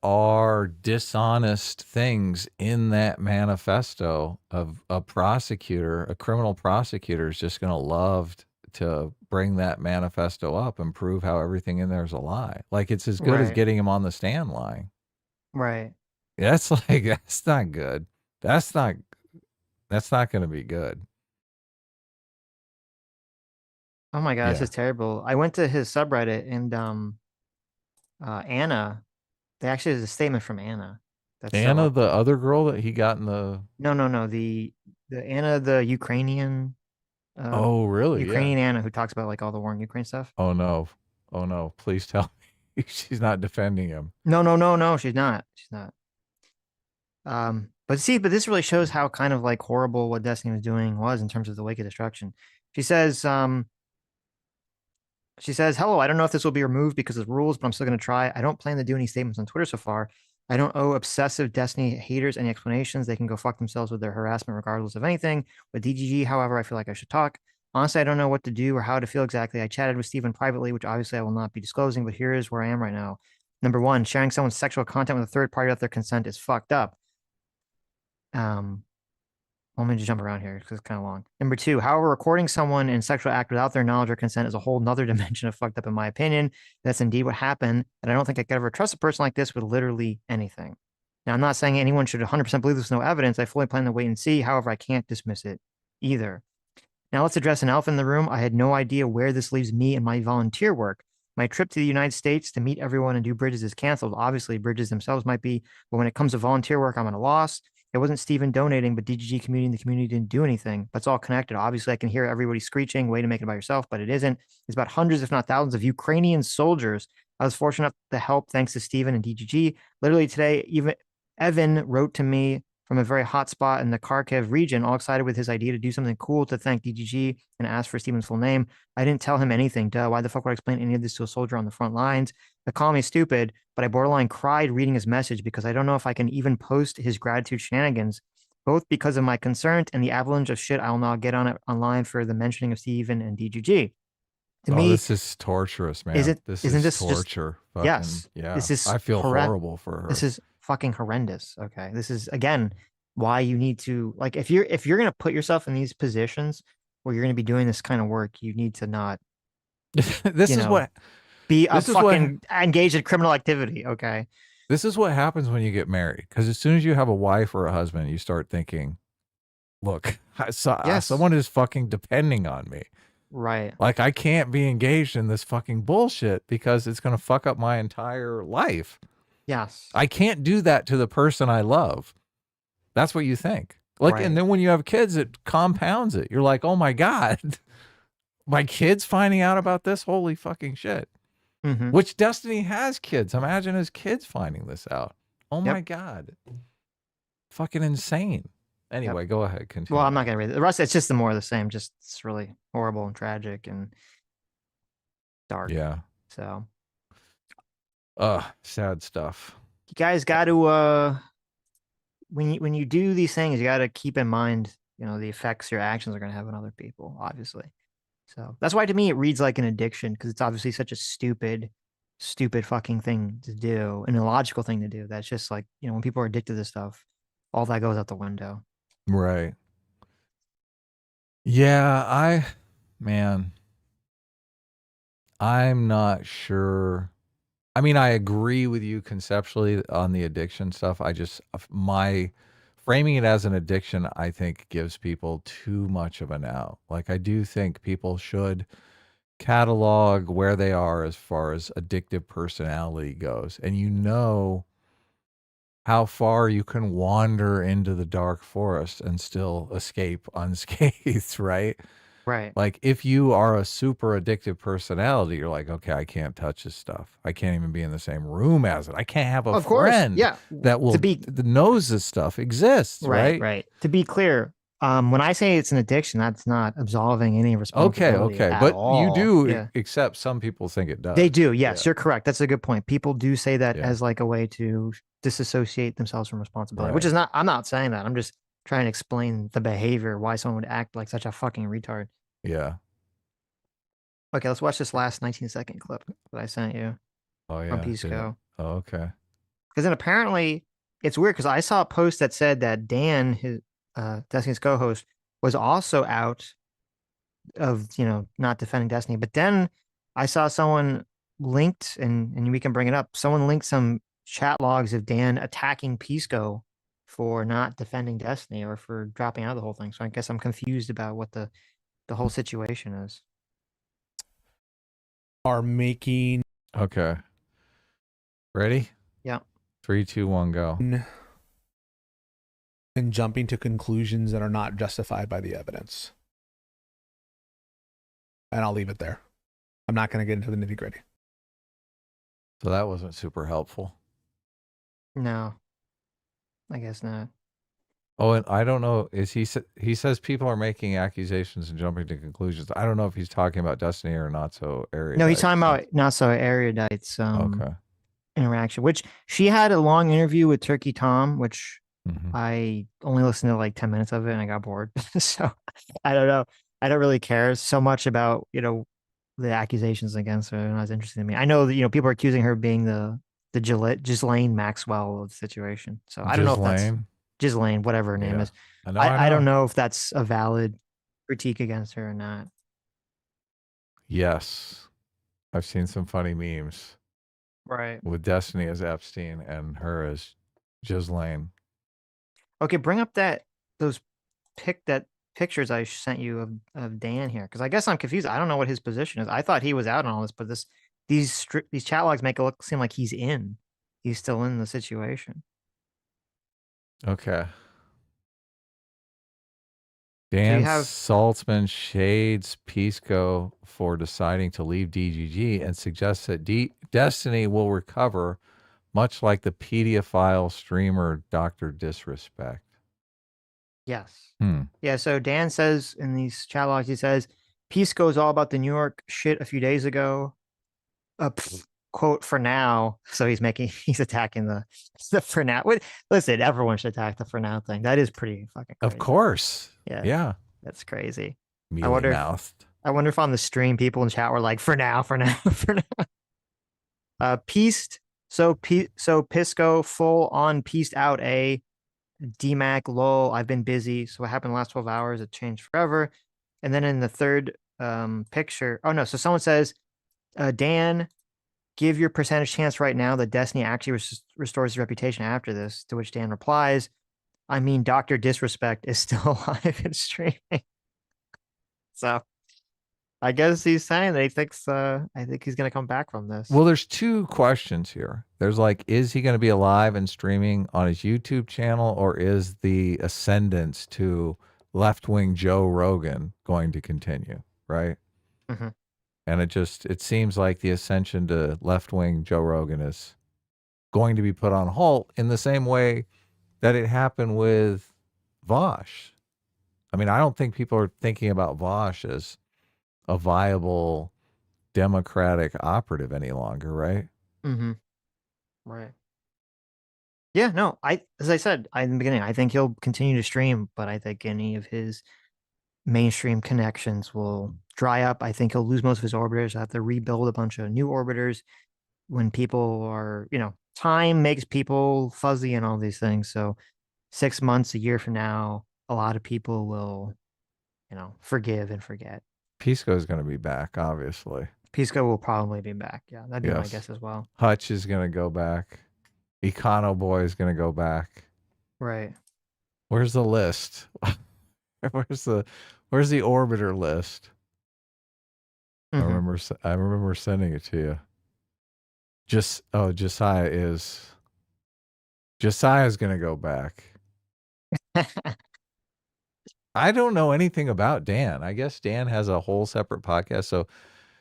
are dishonest things in that manifesto, of a criminal prosecutor is just going to love to bring that manifesto up and prove how everything in there is a lie. Like it's as good as getting him on the stand lying. Right. That's like, that's not good. That's not going to be good. Oh my God, This is terrible. I went to his subreddit and Anna, they actually has a statement from Anna. That's Anna, the other girl that he got in the No, the Anna, the Ukrainian oh really? Ukrainian Anna who talks about like all the war in Ukraine stuff. Oh no, please tell me she's not defending him. No, she's not. But this really shows how kind of like horrible what Destiny was doing was in terms of the wake of destruction. She says, hello, I don't know if this will be removed because of rules, but I'm still going to try. I don't plan to do any statements on Twitter so far. I don't owe obsessive Destiny haters any explanations. They can go fuck themselves with their harassment regardless of anything. With DGG, however, I feel like I should talk. Honestly, I don't know what to do or how to feel exactly. I chatted with Steven privately, which obviously I will not be disclosing, but here is where I am right now. Number one, sharing someone's sexual content with a third party without their consent is fucked up. Let me just jump around here because it's kind of long. Number two, however, recording someone in sexual act without their knowledge or consent is a whole nother dimension of fucked up, in my opinion. That's indeed what happened. And I don't think I could ever trust a person like this with literally anything. Now, I'm not saying anyone should 100% believe there's no evidence. I fully plan to wait and see. However, I can't dismiss it either. Now, let's address an elephant in the room. I had no idea where this leaves me and my volunteer work. My trip to the United States to meet everyone and do bridges is canceled. Obviously, bridges themselves might be, but when it comes to volunteer work, I'm at a loss. It wasn't Steven donating, but DGG community and the community didn't do anything. But it's all connected. Obviously, I can hear everybody screeching, way to make it by yourself, but it isn't. It's about hundreds, if not thousands, of Ukrainian soldiers. I was fortunate enough to help thanks to Steven and DGG. Literally today, even Evan wrote to me from a very hot spot in the Kharkiv region, all excited with his idea to do something cool to thank DGG and ask for Steven's full name. I didn't tell him anything. Duh, why the fuck would I explain any of this to a soldier on the front lines? They call me stupid, but I borderline cried reading his message because I don't know if I can even post his gratitude shenanigans, both because of my concern and the avalanche of shit I'll now get on it online for the mentioning of Steven and DGG. To me, this is torturous, man. Isn't this torture? Just, yes. Yeah. This is I feel horrible for her. This is fucking horrendous. Okay. This is again why you need to, like, if you're gonna put yourself in these positions where you're gonna be doing this kind of work, you need to not engaged in criminal activity. Okay. This is what happens when you get married. Because as soon as you have a wife or a husband, you start thinking, look, someone is fucking depending on me. Right. Like I can't be engaged in this fucking bullshit because it's going to fuck up my entire life. Yes. I can't do that to the person I love. That's what you think. Like, Right. and then when you have kids, it compounds it. You're like, oh my God, my kid's finding out about this? Holy fucking shit. Mm-hmm. Which Destiny has kids. Imagine his kids finding this out. Oh my Yep. God. Fucking insane. Anyway, go ahead. Continue. Well, I'm not gonna read it. The rest, it's just the more of the same. Just it's really horrible and tragic and dark. Yeah. So Sad stuff. you guys got to when you do these things, you got to keep in mind, the effects your actions are gonna have on other people. Obviously, so that's why to me it reads like an addiction because it's obviously such a stupid fucking thing to do, an illogical thing to do. That's just like when people are addicted to this stuff, all that goes out the window. Right. Yeah, man, I'm not sure. I mean, I agree with you conceptually on the addiction stuff. My framing it as an addiction, I think gives people too much of an out. Like, I do think people should catalog where they are as far as addictive personality goes. And how far you can wander into the dark forest and still escape unscathed, right? Right. Like, if you are a super addictive personality, you're like, okay, I can't touch this stuff. I can't even be in the same room as it. I can't have a Of course, friend yeah. that that knows this stuff exists, right? Right. To be clear, when I say it's an addiction, that's not absolving any responsibility Okay. at But all. you do Yeah. accept some people think it does. They do. Yes, Yeah. you're correct. That's a good point. People do say that Yeah. as like a way to disassociate themselves from responsibility, Right. which is not, I'm not saying that. I'm just trying to explain the behavior, why someone would act like such a fucking retard. Yeah. Okay, let's watch this last 19-second clip that I sent you Oh, yeah. from Pisco. Oh, okay. Because then apparently it's weird because I saw a post that said that Dan, his Destiny's co-host, was also out of not defending Destiny. But then I saw someone linked, and we can bring it up. Someone linked some chat logs of Dan attacking Pisco for not defending Destiny or for dropping out of the whole thing. So I guess I'm confused about what the whole situation is. Are making Okay. Ready? Yeah. 3, 2, 1, go. and jumping to conclusions that are not justified by the evidence. And I'll leave it there. I'm not going to get into the nitty gritty. So that wasn't super helpful. No, I guess not. Oh, and I don't know. He says people are making accusations and jumping to conclusions. I don't know if he's talking about Destiny or not so area. No, he's talking about not so erudite's okay. interaction, which she had a long interview with Turkey Tom, which Mhm. I only listened to like 10 minutes of it and I got bored. So I don't know. I don't really care so much about, the accusations against her. Not as interesting to me. I know that, people are accusing her of being the Ghislaine Maxwell of the situation. So I don't know if that's Ghislaine, whatever her name is. I don't know if that's a valid critique against her or not. Yes. I've seen some funny memes. Right. With Destiny as Epstein and her as Ghislaine. Okay, bring up those pictures I sent you of Dan here, because I guess I'm confused. I don't know what his position is. I thought he was out on all this, but these chat logs make it seem like he's still in the situation. Okay. Dan Saltzman shades Pisco for deciding to leave DGG and suggests that Destiny will recover, much like the pedophile streamer Dr. Disrespect. Yes. Yeah, so Dan says in these chat logs, he says, Pisco is all about the New York shit a few days ago. Quote, for now. So he's attacking the for now. Listen, everyone should attack the for now thing. That is pretty fucking crazy. Of course. Yeah. That's crazy. I wonder if on the stream people in chat were like, for now. Pieced. So Pisco full on pieced out a DMAC lol. I've been busy. So what happened the last 12 hours? It changed forever. And then in the third picture, oh no. So someone says, Dan, give your percentage chance right now that Destiny actually restores his reputation after this. To which Dan replies, I mean, Dr. Disrespect is still alive and streaming. So I guess he's saying that he thinks I think he's gonna come back from this. Well, there's two questions here. There's like, is he going to be alive and streaming on his YouTube channel, or is the ascendance to left wing Joe Rogan going to continue? Right. Mhm. And it seems like the ascension to left wing Joe Rogan is going to be put on halt in the same way that it happened with Vosh. I mean, I don't think people are thinking about Vosh as a viable Democratic operative any longer, right? Mm-hmm. Right. Yeah, no, as I said in the beginning, I think he'll continue to stream, but I think any of his mainstream connections will dry up. I think he'll lose most of his orbiters, have to rebuild a bunch of new orbiters when people are, time makes people fuzzy and all these things. So 6 months, a year from now, a lot of people will, forgive and forget. Pisco is going to be back, obviously. Pisco will probably be back. Yeah, that'd be my Yes. guess as well. Hutch is going to go back. Econo Boy is going to go back. Right. Where's the list? where's the orbiter list? Mhm. I remember sending it to you. Josiah's going to go back. I don't know anything about Dan. I guess Dan has a whole separate podcast.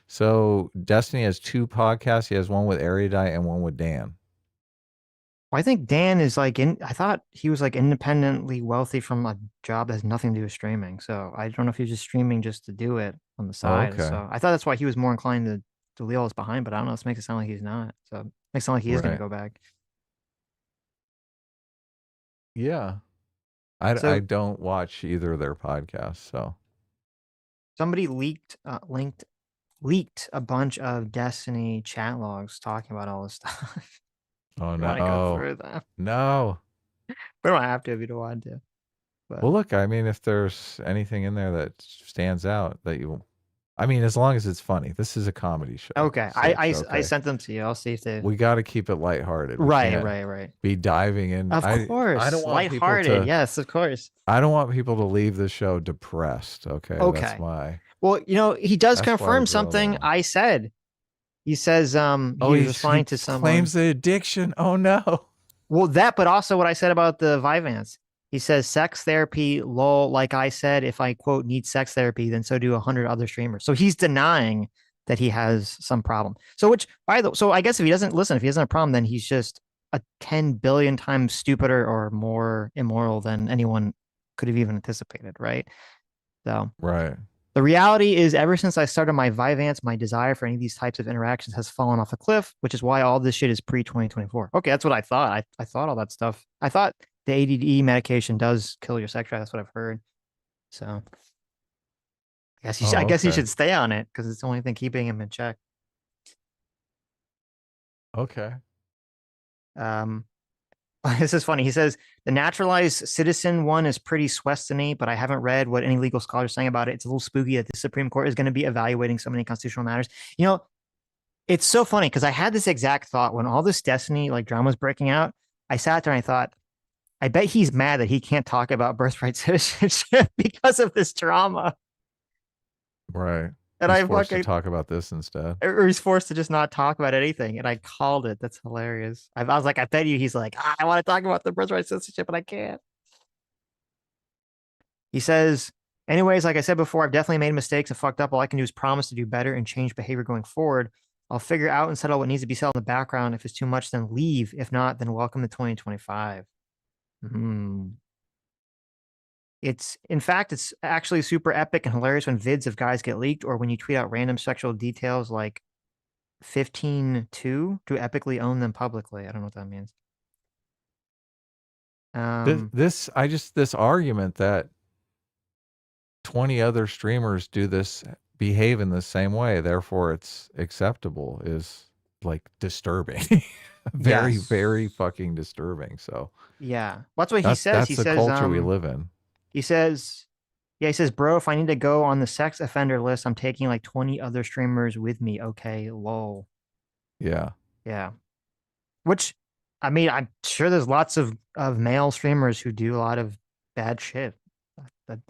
So Destiny has two podcasts. He has one with Erudite and one with Dan. Well, I think Dan is I thought he was independently wealthy from a job that has nothing to do with streaming. So I don't know if he was just streaming just to do it on the side. Okay. So I thought that's why he was more inclined to leave all this behind, but I don't know. This makes it sound like he's not. So it makes it sound like he is going Right. to go back. Yeah. So- I don't watch either of their podcasts, so Somebody leaked a bunch of Destiny chat logs talking about all this stuff. oh You wanna go no. through them? No. We don't have to if you don't want to. But Well, look, I mean, if there's anything in there that stands out that as long as it's funny. This is a comedy show. okay, Sitch, I okay? sent them to you. I'll see if they. We got to keep it lighthearted. We Right, can't right. Be diving in. Of course, I don't want people lighthearted. to. Yes, of course. I don't want people to leave the show depressed. Okay. Okay. That's my. Well, he does That's why I confirm wrote something it. I said. He says he was responding to someone. Claims the addiction. Oh no. Well, but also what I said about the Vyvanse. He says sex therapy, lol, like I said, if I quote need sex therapy, then so do 100 other streamers. So he's denying that he has some problem. So I guess if he doesn't listen, if he doesn't have a problem, then he's just a 10 billion times stupider or more immoral than anyone could have even anticipated, right? So Right. the reality is, ever since I started my Vyvanse, my desire for any of these types of interactions has fallen off a cliff, which is why all this shit is pre-2024. Okay, that's what I thought. I thought all that stuff. I thought the ADD medication does kill your sex drive. That's what I've heard. So I guess he should stay on it because it's the only thing keeping him in check. Okay. This is funny. He says the naturalized citizen one is pretty Swestony, but I haven't read what any legal scholars are saying about it. It's a little spooky that the Supreme Court is going to be evaluating so many constitutional matters. It's so funny because I had this exact thought when all this Destiny drama was breaking out. I sat there and I thought, I bet he's mad that he can't talk about birthright citizenship because of this drama. Right. And He's I forced to fucking talk about this instead. or he's forced to just not talk about anything. And I called it. That's hilarious. I was like, I bet you he's like, I want to talk about the birthright citizenship, but I can't. He says, anyways, like I said before, I've definitely made mistakes and fucked up. All I can do is promise to do better and change behavior going forward. I'll figure out and settle what needs to be settled in the background. If it's too much, then leave. If not, then welcome to 2025. In fact, it's actually super epic and hilarious when vids of guys get leaked or when you tweet out random sexual details like 15-2 to epically own them publicly. I don't know what that means. This argument that 20 other streamers behave in the same way, therefore it's acceptable, is disturbing. Very, Yes. very fucking disturbing. So yeah, that's what he says. That's He the says, culture we live in. He says, bro, if I need to go on the sex offender list, I'm taking 20 other streamers with me. Okay, lol. Yeah. Yeah. Which, I'm sure there's lots of male streamers who do a lot of bad shit. But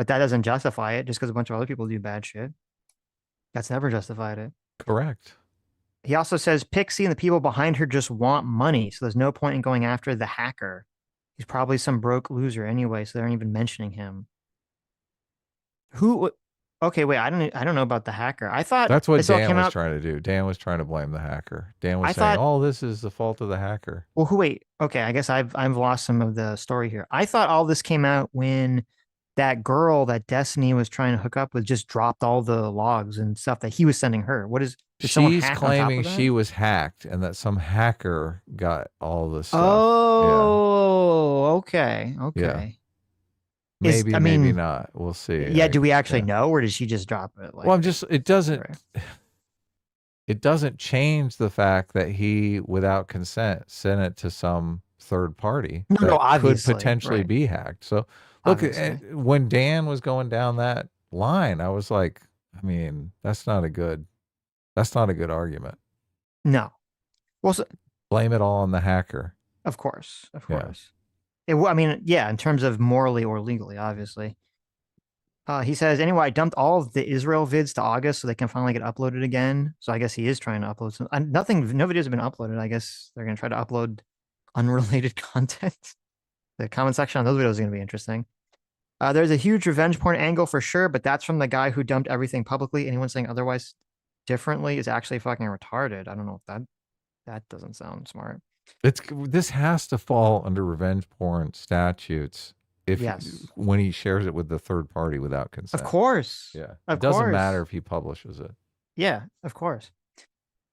that doesn't justify it just because a bunch of other people do bad shit. That's never justified it. Correct. He also says Pixie and the people behind her just want money, so there's no point in going after the hacker. He's probably some broke loser anyway, so they aren't even mentioning him. Who? Okay, wait. I don't know about the hacker. I thought That's what this all Dan came was out. trying to do. Dan was trying to blame the hacker. Dan was I saying, thought. "Oh, this is the fault of the hacker." Well, who? Wait. Okay, I guess I've lost some of the story here. I thought all this came out when that girl that Destiny was trying to hook up with just dropped all the logs and stuff that he was sending her. What is? Did someone She's hack on top claiming of that? she was hacked and that some hacker got all the stuff. Oh, okay, Yeah. okay. Maybe, I maybe mean, not. We'll see. yeah. Do we actually yeah. know, or did she just drop it? Like, Well, I'm just. It doesn't. right. It doesn't change the fact that he, without consent, sent it to some third party No, that no, could obviously, potentially right. be hacked. So, look, Obviously. when Dan was going down that line, I was like, I mean, that's not a good argument. No. Well, so, Blame it all on the hacker. of course, of Yeah. course. I mean, yeah, in terms of morally or legally, obviously. He says, anyway, I dumped all of the Israel vids to August so they can finally get uploaded again. So I guess he is trying to upload some. No videos have been uploaded. I guess they're going to try to upload unrelated content. The comment section on those videos is going to be interesting. There's a huge revenge porn angle for sure, but that's from the guy who dumped everything publicly. Anyone saying otherwise differently is actually fucking retarded. I don't know if that doesn't sound smart. This has to fall under revenge porn statutes Yes. when he shares it with the third party without consent. Of course. Yeah. Of It doesn't course. matter if he publishes it. Yeah, of course.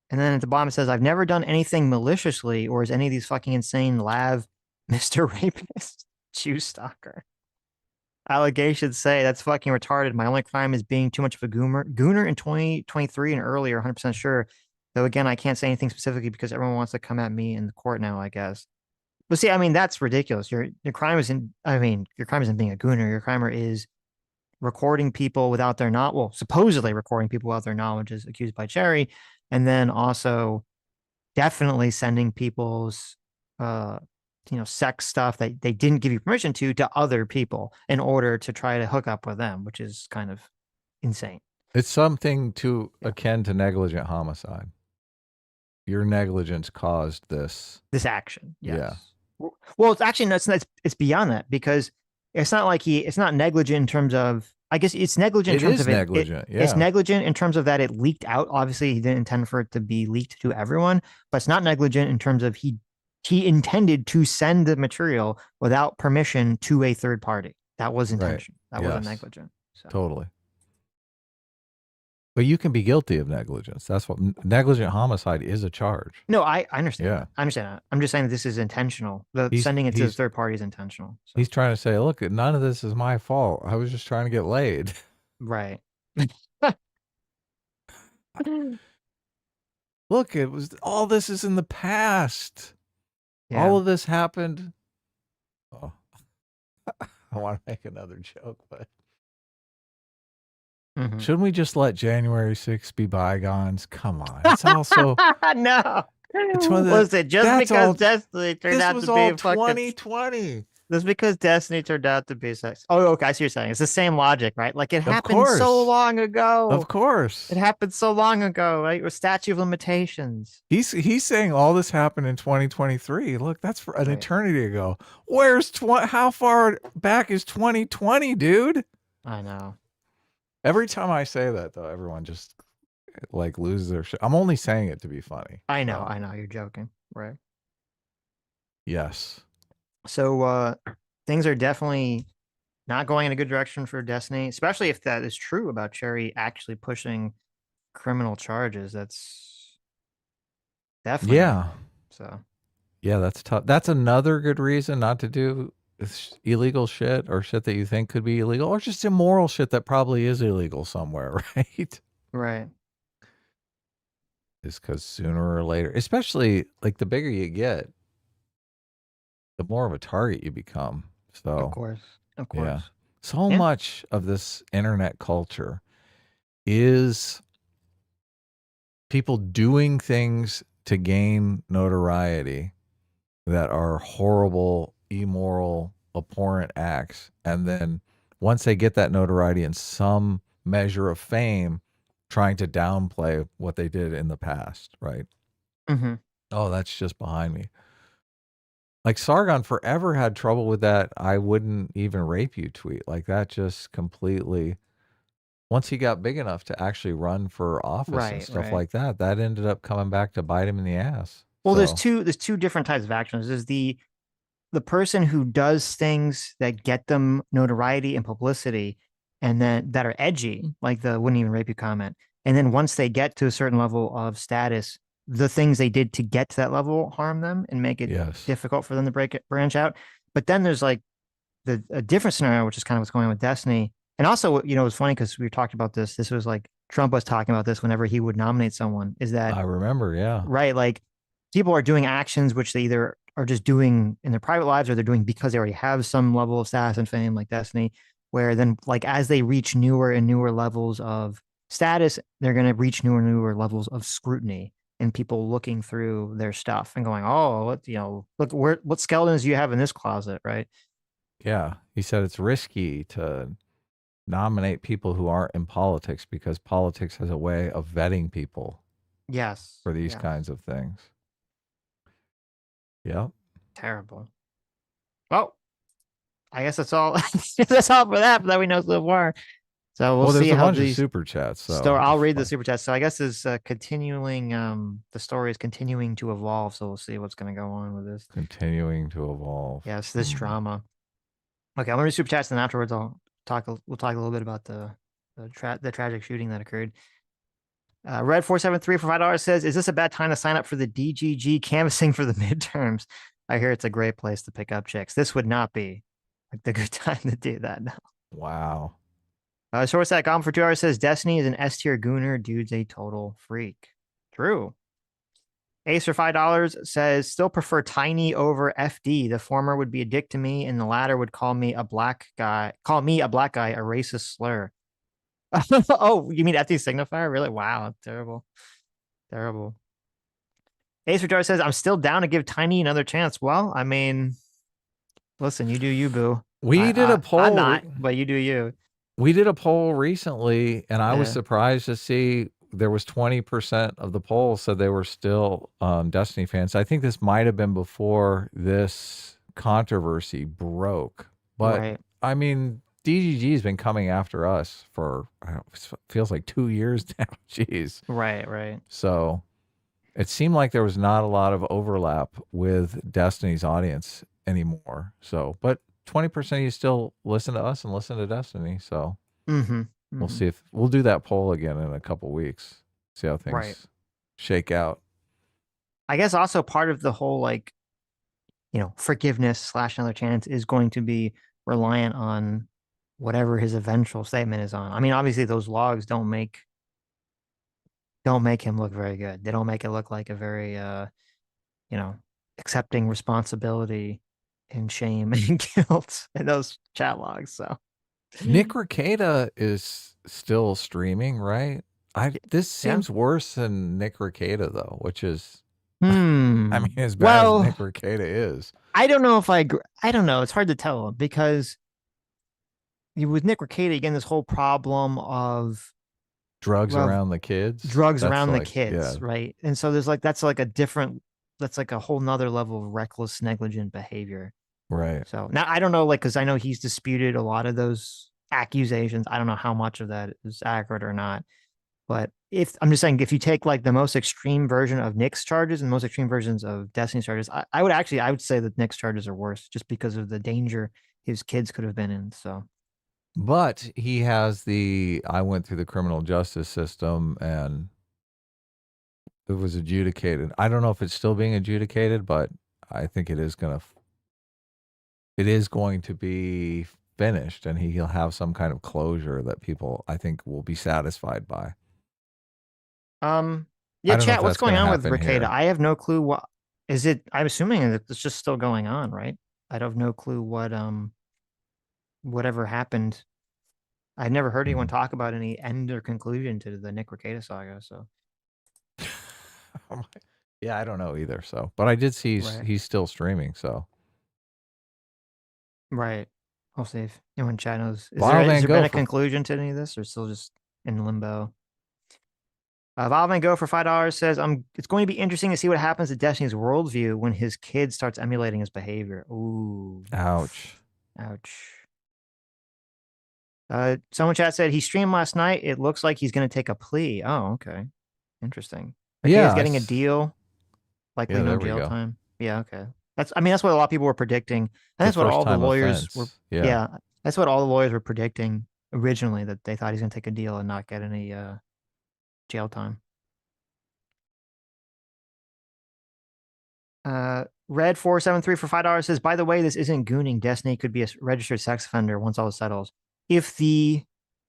And then at the bottom it says, I've never done anything maliciously, or is any of these fucking insane Lav Mr. Rapist Jew stalker allegations say that's fucking retarded. My only crime is being too much of a gooner in 2023 and earlier, 100% sure. Though again, I can't say anything specifically because everyone wants to come at me in the court now, I guess. But see, I mean, that's ridiculous. Your crime isn't, I mean, your crime isn't being a gooner. Your crime is recording people without their supposedly recording people without their knowledge is accused by Cherry. And then also definitely sending people's sex stuff that they didn't give you permission to other people in order to try to hook up with them, which is kind of insane. It's something akin to negligent homicide. Your negligence caused this action. Yes. Yeah. Well, it's actually it's beyond that, because it's not like it's not negligent in terms of, I guess it's negligent in terms of negligent. It's negligent in terms of that it leaked out. Obviously, he didn't intend for it to be leaked to everyone, but it's not negligent in terms of he intended to send the material without permission to a third party. That was intention. That wasn't negligent. So. Totally. But you can be guilty of negligence. That's what negligent homicide is a charge. No, I understand. Yeah. I understand that. I'm just saying that this is intentional. Sending it to the third party is intentional. So. He's trying to say, look, none of this is my fault. I was just trying to get laid. Right. Look, all this is in the past. Yeah. All of this happened. Oh, I want to make another joke, but shouldn't we just let January 6th be bygones? Come on. It's also no. Listen, just because Destiny turned out to be all fucking 2020. Just because Destiny turned out to be sex. Oh, okay. I see what you're saying. It's the same logic, right? Like it happened so long ago. Of course. It happened so long ago, right? With statute of limitations. He's saying all this happened in 2023. Look, that's for an eternity ago. Where's how far back is 2020, dude? I know. Every time I say that, though, everyone just like loses their shit. I'm only saying it to be funny. I know. I know. You're joking, right? Yes. So things are definitely not going in a good direction for Destiny, especially if that is true about Cherry actually pushing criminal charges. That's definitely so. Yeah, that's tough. That's another good reason not to do illegal shit or shit that you think could be illegal, or just immoral shit that probably is illegal somewhere, right? Right. Is because sooner or later, especially like the bigger you get, the more of a target you become. So of course. Yeah. So much of this internet culture is people doing things to gain notoriety that are horrible, immoral, abhorrent acts. And then once they get that notoriety and some measure of fame, trying to downplay what they did in the past, right? Mm-hmm. Oh, that's just behind me. Like Sargon forever had trouble with that "I wouldn't even rape you" tweet. Like that just completely, once he got big enough to actually run for office and Right, stuff right. like that, that ended up coming back to bite him in the ass. Well, So there's two different types of actions. There's the person who does things that get them notoriety and publicity and then that are edgy, like the "wouldn't even rape you" comment. And then once they get to a certain level of status, the things they did to get to that level harm them and make it yes, difficult for them to branch out. But then there's like a different scenario, which is kind of what's going on with Destiny. And also, you know, it's funny because we talked about this. This was like Trump was talking about this whenever he would nominate someone, is that I remember. Yeah, right? Like people are doing actions which they either are just doing in their private lives or they're doing because they already have some level of status and fame, like Destiny, where then like as they reach newer and newer levels of status, they're going to reach newer and newer levels of scrutiny and people looking through their stuff and going, oh, what, you know, look, what skeletons do you have in this closet, right? yeah. He said it's risky to nominate people who aren't in politics because politics has a way of vetting people Yes. for these Yes. kinds of things. Yep. Terrible. Well, I guess that's all. That's all for that. That we know so far. So we'll Well, there's see a how bunch of these super chats. So story. I'll read the super chat. So I guess is continuing. The story is continuing to evolve. So we'll see what's going to go on with this. continuing to evolve. Yes, this drama. Okay, I'm gonna read super chats, and afterwards we'll talk a little bit about the tragic shooting that occurred. Red 473 for $5 says, "Is this a bad time to sign up for the DGG canvassing for the midterms? I hear it's a great place to pick up chicks. This would not be like the good time to do that." No. Wow. Source that Gom for $2 says, "Destiny is an S tier gooner. Dude's a total freak." True. Ace for $5 says, "Still prefer Tiny over FD. The former would be a dick to me, and the latter would call me a black guy, a racist slur." Oh, you mean FD signifier? Really? Wow, terrible. Terrible. Ace for says, "I'm still down to give Tiny another chance." Well, I mean, listen, you do you, boo. We did a poll. I'm not, but you do you. We did a poll recently, and I was Yeah. surprised to see there was 20% of the poll said they were still Destiny fans. I think this might have been before this controversy broke. But Right. I mean, DGG has been coming after us for it feels like 2 years now. Jeez. Right, right. So it seemed like there was not a lot of overlap with Destiny's audience anymore. So, but 20% of you still listen to us and listen to Destiny. So Mm-hmm. we'll see if we'll do that poll again in a couple weeks. See how things Right. shake out. I guess also part of the whole like, you know, forgiveness / another chance is going to be reliant on whatever his eventual statement is on. I mean, obviously those logs don't make him look very good. They don't make it look like a very you know, accepting responsibility and shame and guilt in those chat logs. So Nick Rekieta is still streaming, right? This seems worse than Nick Rekieta though, which is I mean, as bad as Nick Rekieta is. I don't know if I agree. I don't know. It's hard to tell because with Nick Rekieta, again, this whole problem of drugs around the kids. Drugs around the kids, right? And so there's like that's like a whole nother level of reckless, negligent behavior. Right. So now I don't know, like, because I know he's disputed a lot of those accusations. I don't know how much of that is accurate or not. But if I'm just saying, if you take like the most extreme version of Nick's charges and most extreme versions of Destiny's charges, I would say that Nick's charges are worse just because of the danger his kids could have been in. So, but he has I went through the criminal justice system and it was adjudicated. I don't know if it's still being adjudicated, but I think it is going to be finished and he'll have some kind of closure that people I think will be satisfied by. yeah, chat, what's going on with Rekieta? Here. I have no clue what is it. I'm assuming that it's just still going on, right? I have no clue what whatever happened. I've never heard anyone talk about any end or conclusion to the Nick Rekieta saga. So, yeah, I don't know either. So, but I did see he's still streaming. So, right. We'll see if anyone in chat knows. Has there been a conclusion to any of this, or still just in limbo? Valve and Go for $5 says, it's going to be interesting to see what happens to Destiny's worldview when his kid starts emulating his behavior. Ooh. Ouch. Ouch. Someone chat said he streamed last night. It looks like he's going to take a plea. Oh, okay. Interesting. Okay, Yeah, he's getting a deal. Likely Yeah, no there we jail go. time. Yeah, okay. That's what a lot of people were predicting. And that's The what all first the time lawyers offense. were. Yeah. Yeah, that's what all the lawyers were predicting originally, that they thought he's going to take a deal and not get any jail time. Red 473 for $5 says, by the way, this isn't gooning. Destiny could be a registered sex offender once all this settles. If the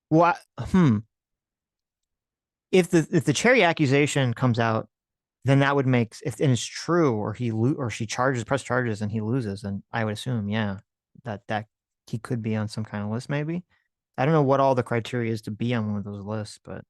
what if the Cherry accusation comes out, then that would make, if and it's true, or she press charges and he loses, then I would assume, yeah, that he could be on some kind of list. Maybe, I don't know what all the criteria is to be on one of those lists, but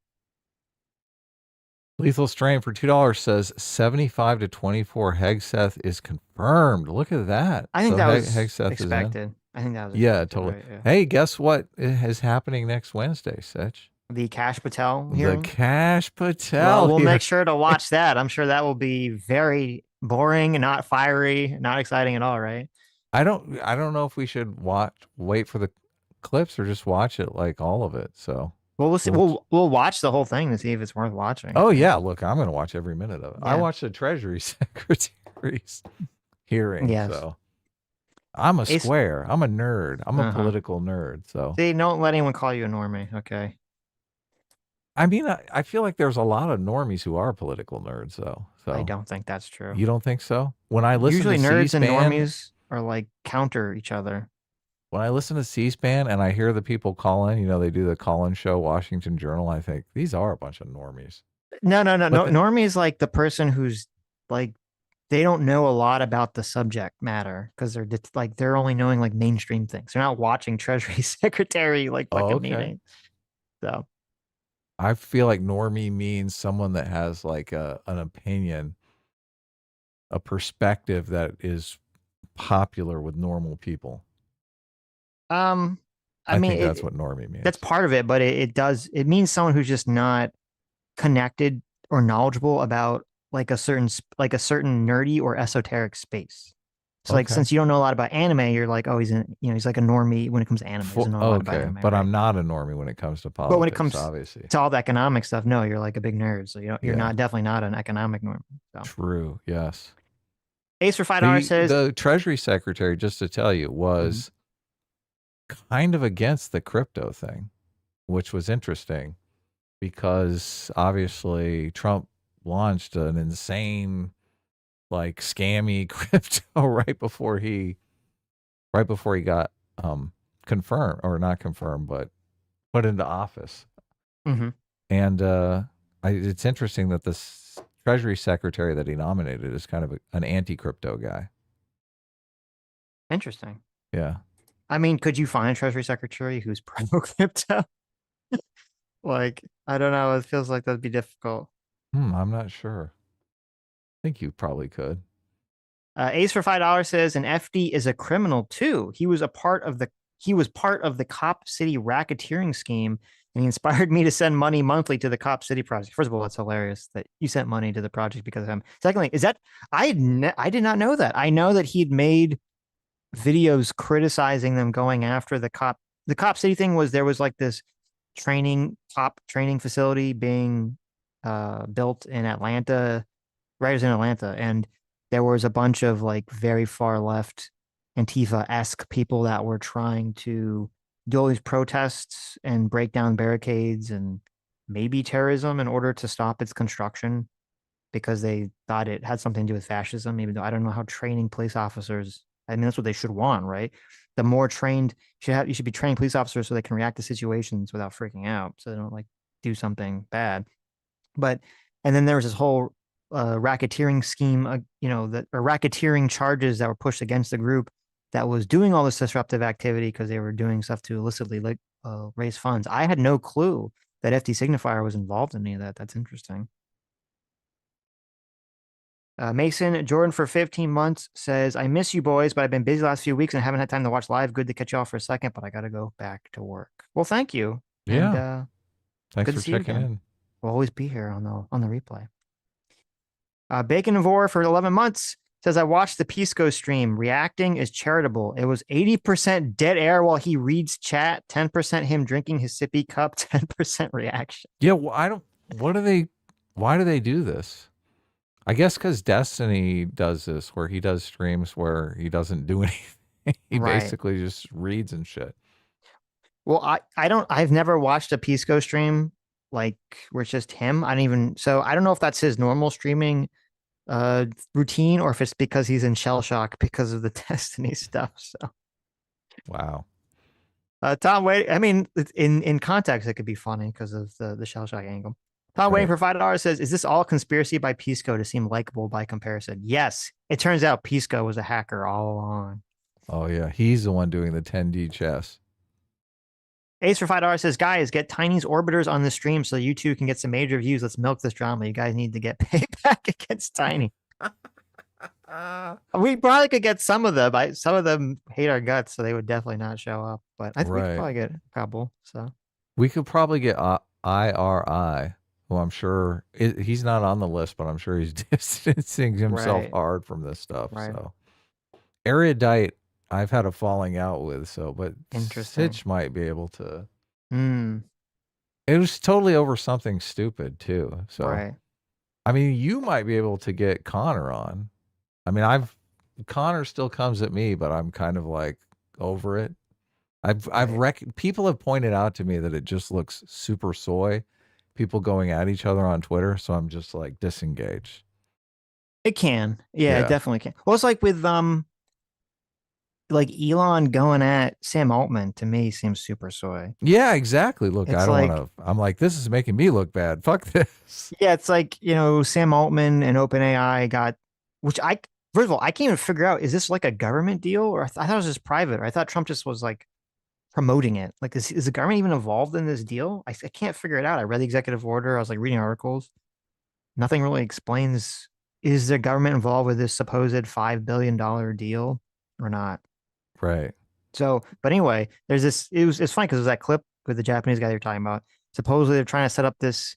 Lethal Strain for $2 says 75 to 24 Hegseth is confirmed. Look at that. I think that was Hegseth expected. I think that was Yeah, expected, totally. right? Yeah. Hey, guess what is happening next Wednesday, Sitch? The Cash Patel hearing. The Cash Patel. Well, we'll hearing. make sure to watch that. I'm sure that will be very boring, not fiery, not exciting at all, right? I don't know if we should wait for the clips or just watch it, like all of it. So well, we'll see. We'll watch the whole thing to see if it's worth watching. Oh yeah, look, I'm going to watch every minute of it. Yeah. I watched the Treasury Secretary's hearing. Yes. So I'm a square. I'm a nerd. I'm a political nerd. So see, don't let anyone call you a normie. Okay. I mean, I feel like there's a lot of normies who are political nerds, though. So I don't think that's true. You don't think so? When I listen usually to nerds C-SPAN, and normies are like counter each other. When I listen to C-SPAN and I hear the people call in, they do the call-in show, Washington Journal, I think these are a bunch of normies. No. Normie is like the person who's like, they don't know a lot about the subject matter because they're only knowing like mainstream things. They're not watching Treasury Secretary like fucking meeting. So I feel like normie means someone that has like an opinion, a perspective that is popular with normal people. I mean, think that's what normie means. That's part of it, but it means someone who's just not connected or knowledgeable about like a certain nerdy or esoteric space. So like, since you don't know a lot about anime, you're like, oh, he's like a normie when it comes to anime. He doesn't know a lot about anime, but right? I'm not a normie when it comes to politics. But when it comes obviously to all the economic stuff, no, you're like a big nerd. So you're definitely not an economic normie. So. True. Yes. Ace for $5 says the Treasury Secretary, just to tell you, was kind of against the crypto thing, which was interesting because obviously Trump launched an insane, like, scammy crypto right before he got confirmed, or not confirmed, but put into office. Mm-hmm. And it's interesting that this Treasury Secretary that he nominated is kind of an anti-crypto guy. Interesting. Yeah. I mean, could you find a Treasury Secretary who's pro crypto? Like, I don't know. It feels like that'd be difficult. I'm not sure. I think you probably could. Ace for $5 says an FD is a criminal too. He was part of the Cop City racketeering scheme, and he inspired me to send money monthly to the Cop City project. First of all, that's hilarious that you sent money to the project because of him. Secondly, I did not know that. I know that he'd made videos criticizing them going after the Cop City thing. There was like this top training facility being built in Atlanta, right? It was in Atlanta, and there was a bunch of like very far left Antifa-esque people that were trying to do all these protests and break down barricades and maybe terrorism in order to stop its construction because they thought it had something to do with fascism, even though I don't know how training police officers, I mean, that's what they should want, right? The more trained you should be training police officers so they can react to situations without freaking out, so they don't like do something bad. And then there was this whole racketeering scheme, racketeering charges that were pushed against the group that was doing all this disruptive activity because they were doing stuff to illicitly raise funds. I had no clue that FD Signifier was involved in any of that. That's interesting. Mason Jordan for 15 months says, I miss you boys, but I've been busy the last few weeks and haven't had time to watch live. Good to catch y'all for a second, but I got to go back to work. Well, thank you. Yeah. And, thanks good for checking in. will always be here on the replay. Baconivore for 11 months says, I watched the Pisco stream. Reacting is charitable. It was 80% dead air while he reads chat, 10% him drinking his sippy cup, 10% reaction. Yeah, well, why do they do this? I guess because Destiny does this, where he does streams where he doesn't do anything. He Right. basically just reads and shit. Well, I've never watched a Pisco stream like where it's just him. I don't know if that's his normal streaming routine or if it's because he's in shell shock because of the Destiny stuff. So Wow. Tom wait, I mean in context it could be funny because of the shell shock angle. Tom waiting for $5 says, is this all conspiracy by Pisco to seem likable by comparison? Yes. It turns out Pisco was a hacker all along. Oh yeah, he's the one doing the 10D chess. Ace for $5 says, guys, get Tiny's orbiters on the stream so you two can get some major views. Let's milk this drama. You guys need to get payback against Tiny. We probably could get some of them. Some of them hate our guts, so they would definitely not show up. But I think we could probably get a couple. So we could probably get IRI, who I'm sure he's not on the list, but I'm sure he's distancing himself hard from this stuff. Right. So Erudite, I've had a falling out with, but Sitch might be able to. It was totally over something stupid too. So I mean, you might be able to get Connor on. I mean, Connor still comes at me, but I'm kind of like over it. People have pointed out to me that it just looks super soy. People going at each other on Twitter, so I'm just like disengaged. It can, yeah, it definitely can. Well, it's like with like Elon going at Sam Altman, to me seems super soy. Yeah, exactly. Look, it's I don't want to. I'm like, this is making me look bad. Fuck this. Yeah, it's like, Sam Altman and OpenAI got, which first of all, I can't even figure out, is this like a government deal or I thought it was just private, or I thought Trump just was like promoting it. Like, is the government even involved in this deal? I can't figure it out. I read the executive order. I was like reading articles. Nothing really explains, is the government involved with this supposed $5 billion deal or not? Right. So, but anyway, there's this, it's funny because there's that clip with the Japanese guy you're talking about. Supposedly they're trying to set up this,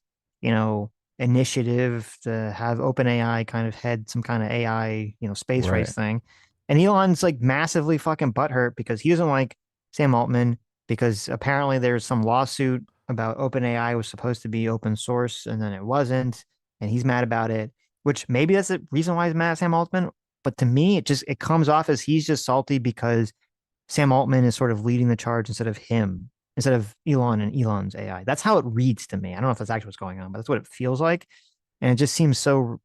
initiative to have OpenAI kind of head some kind of AI, space race thing. And Elon's like massively fucking butthurt because he doesn't like Sam Altman because apparently there's some lawsuit about OpenAI was supposed to be open source and then it wasn't. And he's mad about it, which maybe that's the reason why he's mad at Sam Altman. But to me, it comes off as he's just salty because Sam Altman is sort of leading the charge instead of Elon and Elon's AI. That's how it reads to me. I don't know if that's actually what's going on, but that's what it feels like. And it just seems so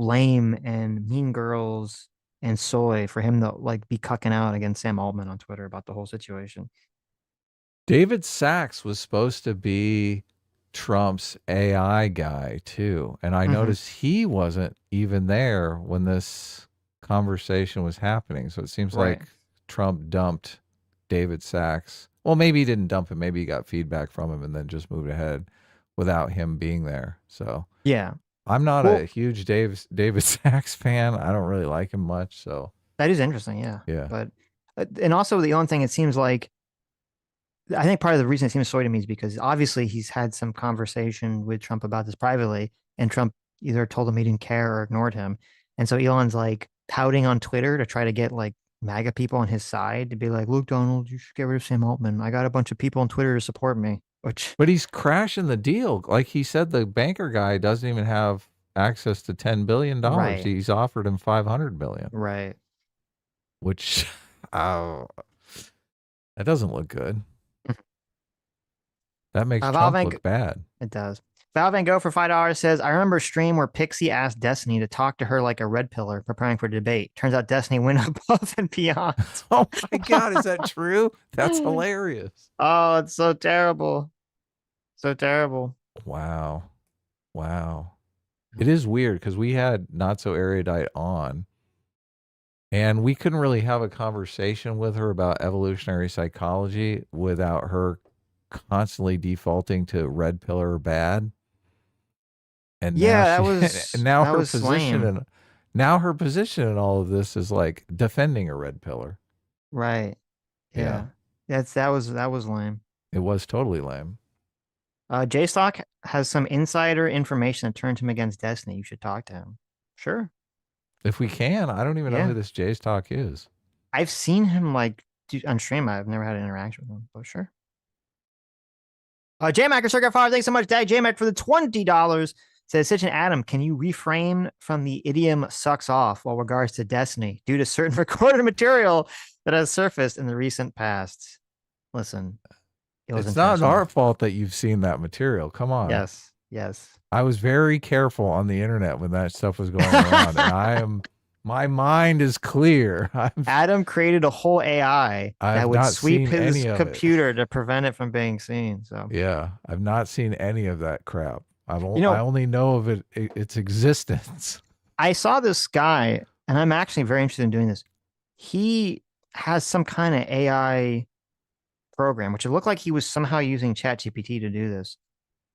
lame and mean girls and soy for him to like be cucking out against Sam Altman on Twitter about the whole situation. David Sachs was supposed to be Trump's AI guy too. And I noticed he wasn't even there when this conversation was happening. So it seems like Trump dumped David Sachs. Well, maybe he didn't dump him. Maybe he got feedback from him and then just moved ahead without him being there. So yeah, I'm not a huge David Sachs fan. I don't really like him much. So that is interesting. Yeah. Yeah. But, and also the only thing, it seems like, I think part of the reason it seems soy to me is because obviously he's had some conversation with Trump about this privately, and Trump either told him he didn't care or ignored him. And so Elon's like touting on Twitter to try to get like MAGA people on his side to be like, look, Donald, you should get rid of Sam Altman. I got a bunch of people on Twitter to support me. But he's crashing the deal. Like he said, the banker guy doesn't even have access to $10 billion. He's offered him $500 billion. Right. Which, that doesn't look good. That makes Trump look bad. It does. Val Van Gogh for $5 says, I remember a stream where Pixie asked Destiny to talk to her like a red pillar preparing for debate. Turns out Destiny went above and beyond. Oh my God, is that true? That's hilarious. Oh, it's so terrible. So terrible. Wow. It is weird because we had Not So Erudite on and we couldn't really have a conversation with her about evolutionary psychology without her constantly defaulting to red pillar or bad. And yeah, now her position in all of this is like defending a red pillar. Right. Yeah. That was lame. It was totally lame. J-Stock has some insider information that turned him against Destiny. You should talk to him. Sure. If we can, I don't even know Yeah. who this Jay's Talk is. I've seen him like on stream. I've never had an interaction with him, but sure. JMac or Circuit 5, thanks so much, Dad. JMac for the $20. Says, Sitch and Adam, can you refrain from the idiom sucks off while regards to Destiny due to certain recorded material that has surfaced in the recent past? Listen, It's not intentional. our fault that you've seen that material. Come on. Yes, yes. I was very careful on the internet when that stuff was going around, and my mind is clear. Adam created a whole AI that would sweep his computer to prevent it from being seen. So yeah, I've not seen any of that crap. I only know of its existence. I saw this guy, and I'm actually very interested in doing this. He has some kind of AI program, which it looked like he was somehow using ChatGPT to do this,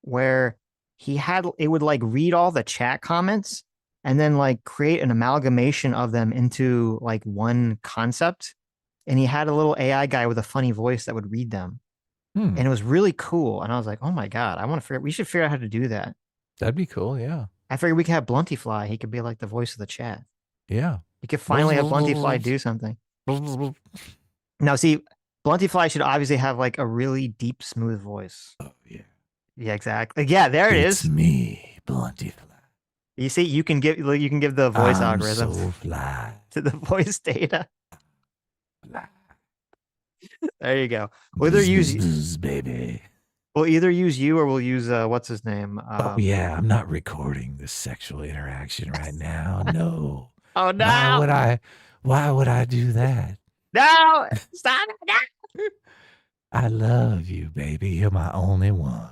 where it would like read all the chat comments and then like create an amalgamation of them into like one concept. And he had a little AI guy with a funny voice that would read them. And it was really cool. And I was like, oh my God, we should figure out how to do that. That'd be cool. Yeah. I figured we could have Bluntyfly. He could be like the voice of the chat. Yeah. We could finally have Bluntyfly do something. Now, see, Bluntyfly should obviously have like a really deep, smooth voice. Oh, yeah. Yeah, exactly. Yeah, there it is. It's me, Bluntyfly. You see, you can give the voice algorithm so fly. to the voice data. There you go. We'll either use baby. We'll either use you or we'll use what's his name? Oh yeah, I'm not recording this sexual interaction right now. No. Oh no! Why would I do that? No! Stop it! No! I love you, baby. You're my only one.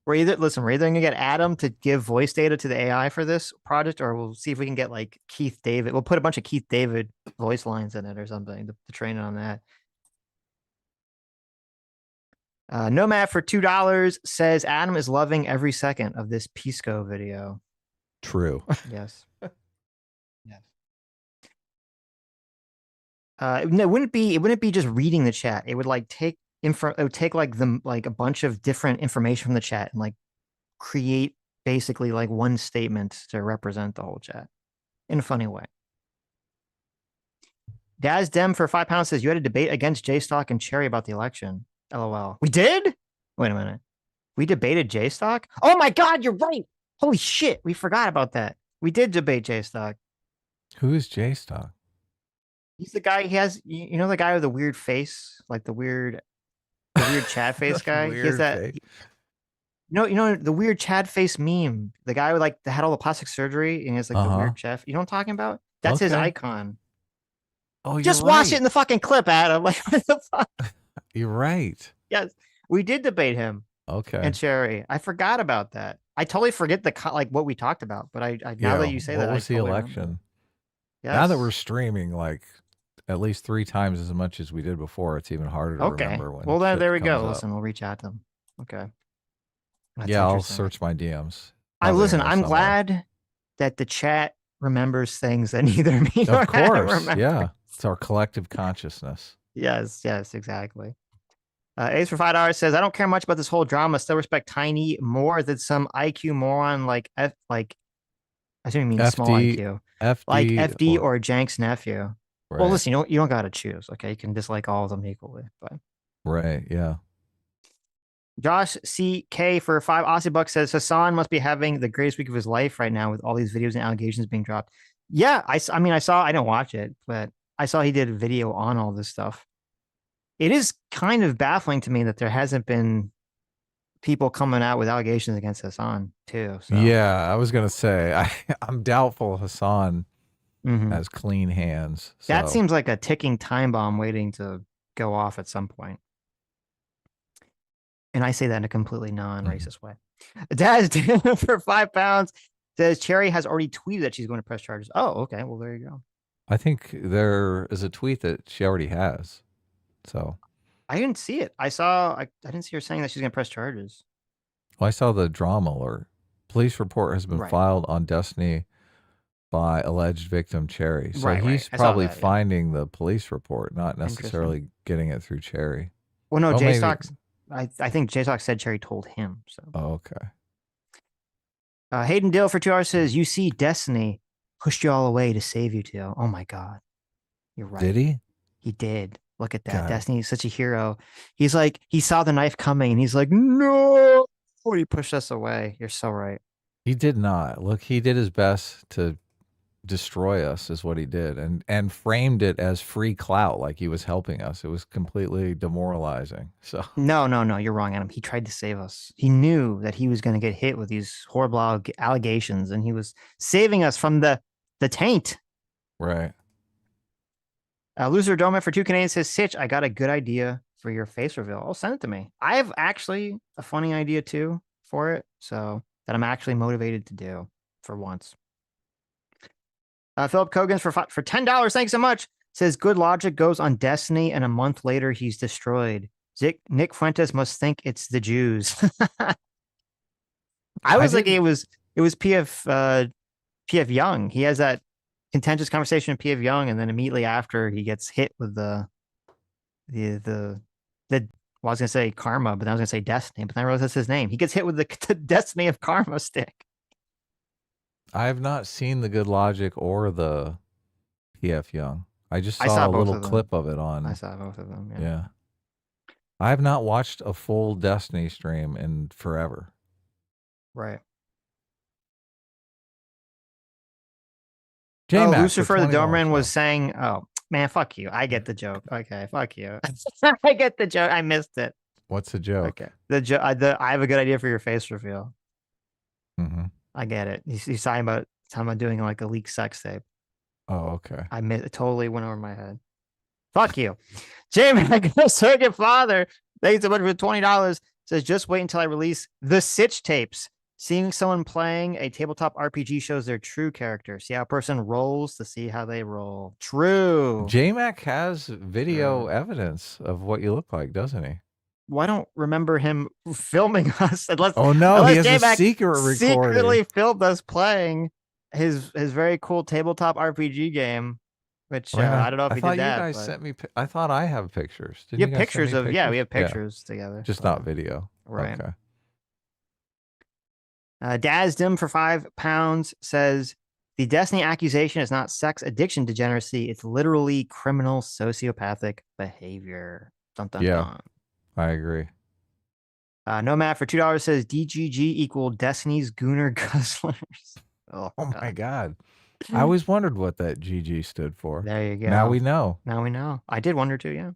We're either gonna get Adam to give voice data to the AI for this project, or we'll see if we can get like Keith David. We'll put a bunch of Keith David voice lines in it or something to train it on that. Nomad for $2 says Adam is loving every second of this Pisco video. True. Yes. Yes. No, it wouldn't be just reading the chat. It would like take like a bunch of different information from the chat and like create basically like one statement to represent the whole chat in a funny way. Daz Dem for £5 says you had a debate against J-Stock and Cherry about the election. LOL. We did? Wait a minute. We debated J-Stock? Oh my God, you're right. Holy shit. We forgot about that. We did debate J-Stock. Who is J-Stock? He's the guy, he has, you know, the guy with the weird face, like the weird Chad face guy. He has that. Face. You know, the weird Chad face meme. The guy with like that had all the plastic surgery and he has like the weird chef. You know what I'm talking about? That's his icon. Oh, you're just watch it in the fucking clip, Adam. Like, what the fuck? You're right. Yes, we did debate him. Okay. And Cherry. I forgot about that. I totally forget like what we talked about, but I now that you say that, what was the totally election? Yes. Now that we're streaming like at least 3 times as much as we did before, it's even harder to remember when. Well, then there we go. up. Listen, we'll reach out to them. Okay. That's yeah, I'll search my DMs. I'm glad that the chat remembers things that neither me nor Adam remember. Yeah. It's our collective consciousnness. Yes, exactly. Ace for $5 says, I don't care much about this whole drama. Still respect Tiny more than some IQ moron like I assume you mean small IQ. FD, like FD or Jank's nephew. Right. Well, listen, you don't got to choose. Okay, you can dislike all of them equally. But right, yeah. Josh CK for $5 says Hassan must be having the greatest week of his life right now with all these videos and allegations being dropped. Yeah, I didn't watch it, but I saw he did a video on all this stuff. It is kind of baffling to me that there hasn't been people coming out with allegations against Hassan too. So. Yeah, I was gonna say I'm doubtful Hassan has clean hands. So. That seems like a ticking time bomb waiting to go off at some point. And I say that in a completely non-racist way. Daz for £5 says Cherry has already tweeted that she's going to press charges. Oh, okay. Well, there you go. I think there is a tweet that she already has. So I didn't see it. I didn't see her saying that she's going to press charges. Well, I saw the drama alert. Police report has been filed on Destiny by alleged victim Cherry. So he's probably finding the police report, not necessarily getting it through Cherry. Well, no, J-Stock. I think JSOC said Cherry told him. So Oh, okay. Hayden Dill for 2 hours says, "You see, Destiny pushed you all away to save you two." Oh my God, you're right. Did he? He did. Look at that. God. Destiny is such a hero. He's like, he saw the knife coming and he's like, no. He pushed us away. You're so right. He did not. Look, he did his best to destroy us is what he did, and framed it as free clout, like he was helping us. It was completely demoralizing. So No, you're wrong, Adam. He tried to save us. He knew that he was going to get hit with these horrible allegations, and he was saving us from the taint. right. Loser Doma for 2 Canadians says, Sitch, I got a good idea for your face reveal. Oh, send it to me. I have actually a funny idea too for it, so that I'm actually motivated to do for once. Philip Cogans for $10. Thanks so much. Says good logic goes on Destiny, and a month later he's destroyed. Nick Fuentes must think it's the Jews. I was like, it was PF Young. He has that contentious conversation with PF Young, and then immediately after he gets hit with the well, I was gonna say karma, but then I was gonna say Destiny, but then I realized that's his name. He gets hit with the Destiny of Karma stick. I have not seen the good logic or the PF Young. I just I saw saw a both little of them. clip of it on. I saw both of them. Yeah. I have not watched a full Destiny stream in forever. Right. J-Mac Lucifer for the Doberman $20, was saying, "Oh man, fuck you. I get the joke. Okay, fuck you. I get the joke. I missed it. What's the joke? Okay, I have a good idea for your face reveal. Mm-hmm. I get it. He's talking about doing like a leaked sex tape. Oh, okay. It totally went over my head. Fuck you, Jamie. I got a surrogate father. Thanks so much for $20. Says just wait until I release the Sitch tapes. Seeing someone playing a tabletop RPG shows their true character. See how a person rolls to see how they roll. True. J-Mac has video evidence of what you look like, doesn't he? Well, I don't remember him filming us. Oh no, he has J-Mac a secret recording. secretly filmed us playing his very cool tabletop RPG game, which I don't know if he did that. You guys sent me. I thought I have pictures. Didn't You you have guys pictures send me of we have pictures together. Just not video. Right. Okay. Dazdim for £5 says the Destiny accusation is not sex addiction degeneracy. It's literally criminal sociopathic behavior. Dun, dun, Yeah. dun. I agree. Nomad for $2 says DGG equal Destiny's Gooner Guzzlers. Oh my God. I always wondered what that GG stood for. There you go. Now we know. Now we know. I did wonder too, yeah.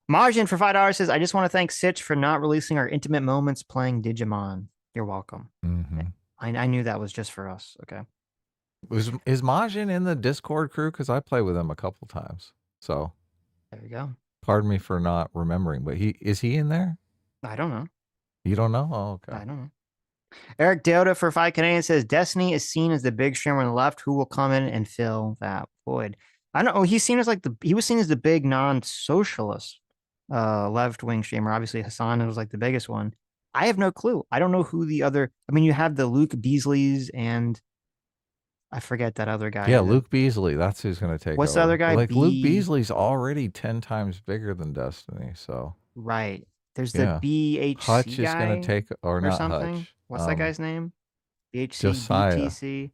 Margin for $5 says, I just want to thank Sitch for not releasing our intimate moments playing Digimon. You're welcome. Mm-hmm. I knew that was just for us. Okay. Is Majin in the Discord crew? Because I play with him a couple times. So There you go. pardon me for not remembering, but is he in there? I don't know. You don't know? Oh, okay. I don't know. Eric Deoda for 5 Canadian says Destiny is seen as the big streamer on the left who will come in and fill that void. I don't know. He's seen as he was seen as the big non-socialist left-wing streamer. Obviously, Hassan was like the biggest one. I have no clue. I don't know who the other. I mean, you have the Luke Beasleys and I forget that other guy. Yeah, Luke Beasley. That's who's going to take What's over. the other guy? Like Luke Beasley's already 10 times bigger than Destiny. So right. There's the BHC Hutch guy is going to take or not something. Hutch. What's that guy's name? BHC, Josiah. BTC.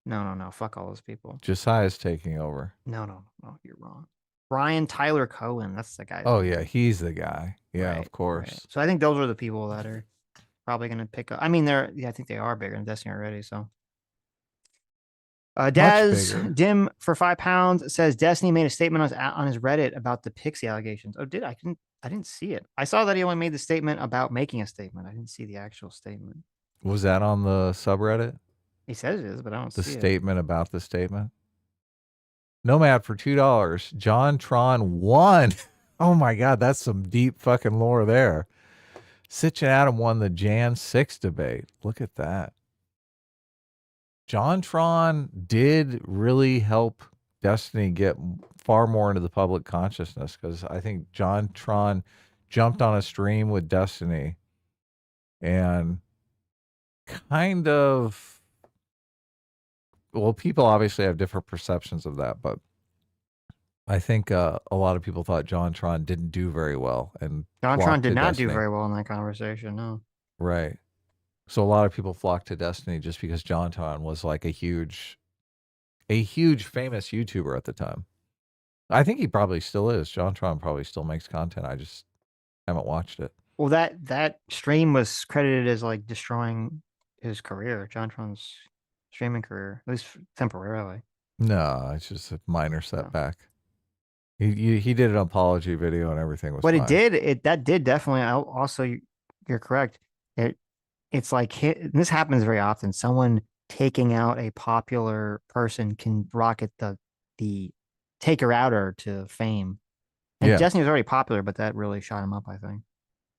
No. Fuck all those people. Josiah's taking over. No. You're wrong. Brian Tyler Cohen. That's the guy. Oh, yeah. He's the guy. Yeah, Right, of course. right. So I think those are the people that are probably going to pick up. I mean, I think they are bigger than Destiny already. So Daz bigger. Dim for £5 says Destiny made a statement on his Reddit about the Pixie allegations. Oh, I didn't see it. I saw that he only made the statement about making a statement. I didn't see the actual statement. Was that on the subreddit? He says it is, but I don't The see statement about the statement? Nomad for $2. John Tron won. Oh my God, that's some deep fucking lore there. Sitch and Adam won the Jan 6 debate. Look at that. John Tron did really help Destiny get far more into the public consciousness, because I think John Tron jumped on a stream with Destiny and kind of, well, people obviously have different perceptions of that, but I think a lot of people thought JonTron didn't do very well and JonTron flocked did to not do Destiny. very well in that conversation. No. Right. So a lot of people flocked to Destiny just because JonTron was like a huge famous YouTuber at the time. I think he probably still is. JonTron probably still makes content. I just haven't watched it. Well, that stream was credited as like destroying his career, JonTron's streaming career, at least temporarily. No, it's just a minor So. setback. He did an apology video and everything was But fine. that did definitely. Also, you're correct. It's like this happens very often. Someone taking out a popular person can rocket the taker outer to fame. And Yeah. Destiny was already popular, but that really shot him up, I think.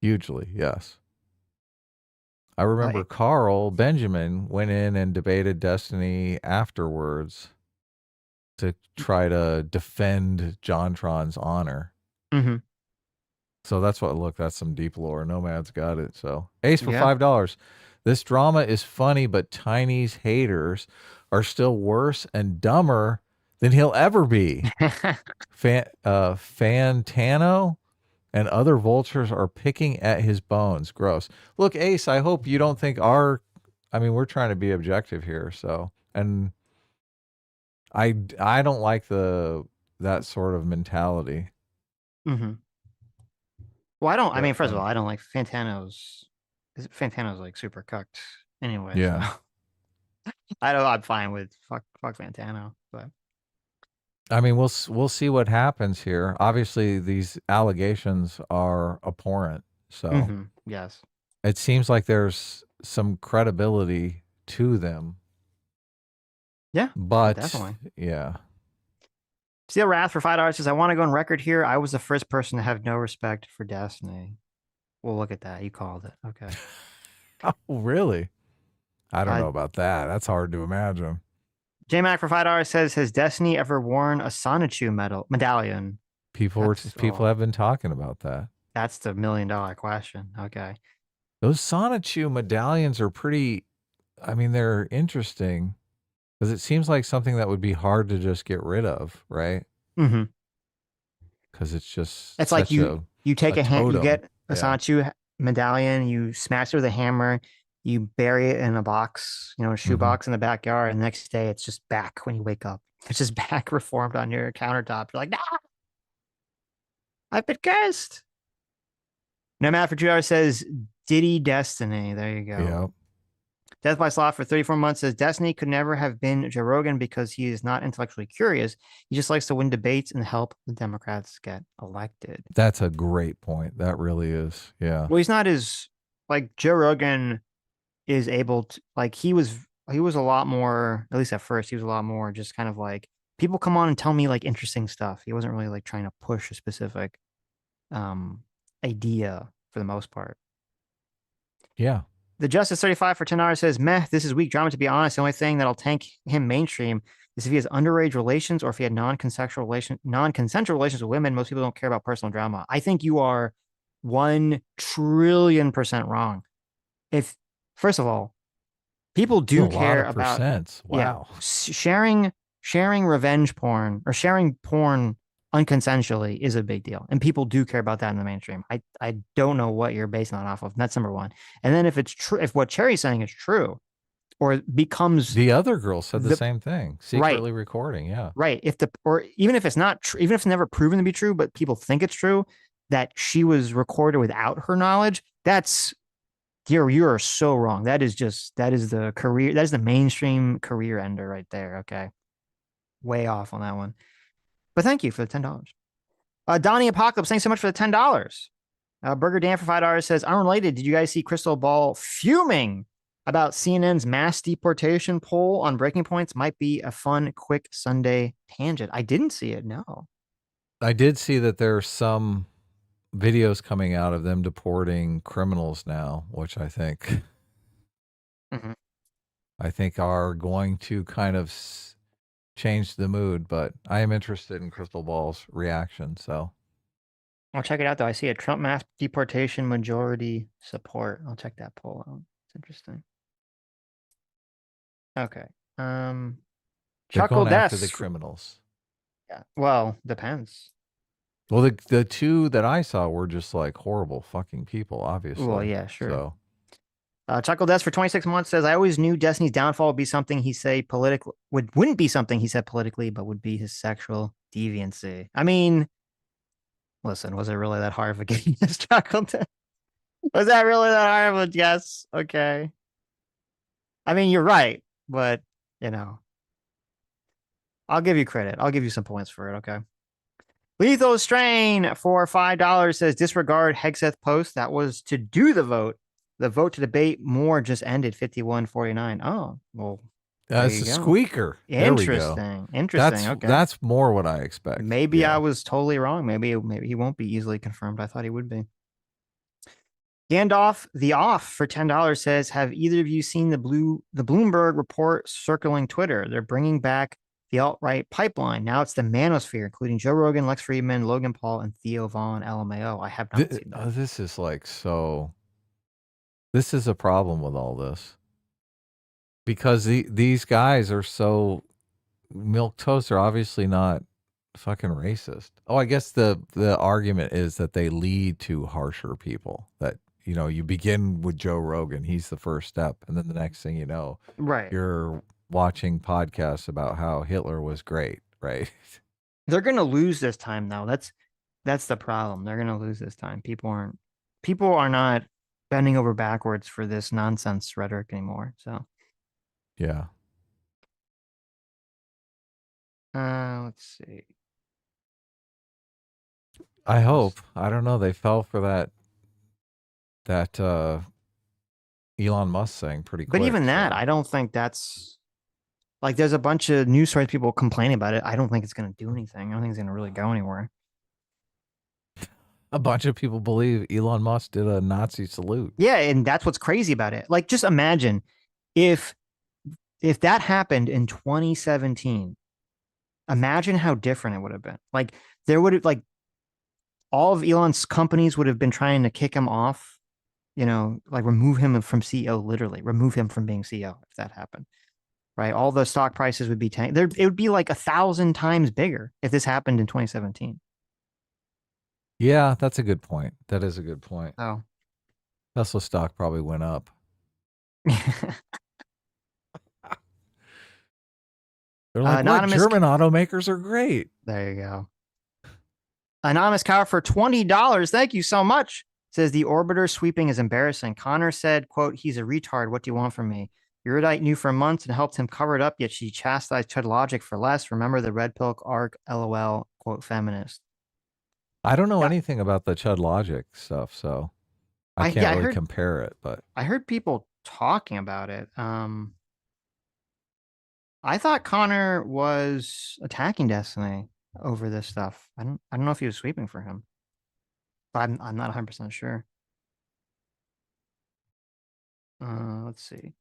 Hugely, yes. I remember Carl Benjamin went in and debated Destiny afterwards to try to defend JonTron's honor. Mm-hmm. So that's that's some deep lore. Nomad's got it. So Ace for Yeah. $5. This drama is funny, but Tiny's haters are still worse and dumber than he'll ever be. Fantano and other vultures are picking at his bones. Gross. Look, Ace, I hope you don't think we're trying to be objective here. So, and I don't like that sort of mentality. Mm-hmm. Well, I don't. I But, mean, first of all, I don't like Fantano's like super cucked anyway. Yeah. So. I'm fine with fuck Fantano, but I mean, we'll see what happens here. Obviously, these allegations are abhorrent. So yes, it seems like there's some credibility to them. Yeah, but definitely. Yeah. Steel Wrath for $5 says, I want to go on record here. I was the first person to have no respect for Destiny. Well, look at that. You called it. Okay. Oh, really? I don't know about that. That's hard to imagine. J-Mac for $5 says, has Destiny ever worn a Sonichu medallion? People have been talking about that. That's the $1 million question. Okay. Those Sonichu medallions are pretty, they're interesting because it seems like something that would be hard to just get rid of, right? Mm-hmm. Because it's like you take a hand, you get a Sonichu medallion, you smash it with a hammer, you bury it in a box, a shoebox in the backyard, and the next day it's just back when you wake up. It's just back reformed on your countertop. You're like, nah, I've been cursed. No Matter for $2 says, Diddy Destiny. There you go. Yep. Death by Sloth for 34 months says, Destiny could never have been Joe Rogan because he is not intellectually curious. He just likes to win debates and help the Democrats get elected. That's a great point. That really is. Yeah. Well, he's not as, like, Joe Rogan is able to, like, he was a lot more, at least at first, he was a lot more just kind of like, people come on and tell me like interesting stuff. He wasn't really like trying to push a specific idea for the most part. Yeah. The Justice 35 for $10 says, meh, this is weak drama. To be honest, the only thing that'll tank him mainstream is if he has underage relations or if he had non-consensual relations with women. Most people don't care about personal drama. I think you are 1 trillion% wrong. If, first of all, people do care about wow. sharing revenge porn or sharing porn unconsensually is a big deal, and people do care about that in the mainstream. I don't know what you're basing that off of. That's number one. And then if it's true, if what Cherry's saying is true, or it becomes, the other girl said the same thing, secretly recording, right. Or even if it's not true, even if it's never proven to be true, but people think it's true, that she was recorded without her knowledge, that's you are so wrong. That is the mainstream career ender right there. Okay. Way off on that one. But thank you for the $10. Donnie Apocalypse, thanks so much for the $10. Burger Dan for $5 says, unrelated, did you guys see Crystal Ball fuming about CNN's mass deportation poll on Breaking Points? Might be a fun, quick Sunday tangent. I didn't see it, no. I did see that there's some videos coming out of them deporting criminals now, which I think are going to kind of change the mood, but I am interested in Crystal Ball's reaction. So I'll check it out though. I see a Trump mass deportation majority support. I'll check that poll out. It's interesting. Okay. They're Chuckle going after Desk. the criminals. Yeah. Well, depends. Well, the two that I saw were just like horrible fucking people, obviously. Well, yeah, sure. So Chuckle Desk for 26 months says, I always knew Destiny's downfall would be something he say politically wouldn't be something he said politically, but would be his sexual deviancy. I mean, listen, was it really that hard of a guess, Chuckle Desk? Was that really that hard of a guess? Okay. I mean, you're right, but you know, I'll give you credit. I'll give you some points for it. Okay. Lethal Strain for $5 says disregard Hegseth post. That was to do the vote. The vote to debate more just ended 51-49. Oh, well. it's a squeaker. There we go. Interesting. Interesting. Okay. That's more what I expect. Maybe I was totally wrong. Maybe he won't be easily confirmed. I thought he would be. Gandalf the Off for $10 says, have either of you seen the Bloomberg report circling Twitter? They're bringing back the alt-right pipeline. Now it's the manosphere, including Joe Rogan, Lex Friedman, Logan Paul, and Theo Von LMAO. I have not seen that. This is like so. This is a problem with all this because these guys are so milquetoast. They're obviously not fucking racist. Oh, I guess the argument is that they lead to harsher people. That you begin with Joe Rogan. He's the first step, and then the next thing you know, right, you're watching podcasts about how Hitler was great, right? They're gonna lose this time, though. That's the problem. They're gonna lose this time. People are not bending over backwards for this nonsense rhetoric anymore. So, yeah. Let's see. I hope. I don't know. They fell for that Elon Musk thing pretty quick. But even that, I don't think that's like there's a bunch of news stories, people complaining about it. I don't think it's going to do anything. I don't think it's going to really go anywhere. A bunch of people believe Elon Musk did a Nazi salute. Yeah, and that's what's crazy about it. Like, just imagine if that happened in 2017. Imagine how different it would have been. Like, there would have all of Elon's companies would have been trying to kick him off, like remove him from CEO, literally remove him from being CEO if that happened, right? All the stock prices would be tanked. It would be like 1,000 times bigger if this happened in 2017. Yeah, that's a good point. That is a good point. Oh. Tesla stock probably went up. They're like, what? German automakers are great. There you go. Anonymous Cow for $20. Thank you so much. Says the orbiter sweeping is embarrassing. Connor said, quote, he's a retard. What do you want from me? Erudite knew for months and helped him cover it up, yet she chastised Chud Logic for less. Remember the red pill arc, LOL, quote, feminist. I don't know anything about the Chud Logic stuff, so I can't really compare it. But I heard people talking about it. I thought Connor was attacking Destiny over this stuff. I don't know if he was sweeping for him, but I'm not 100% sure. Let's see.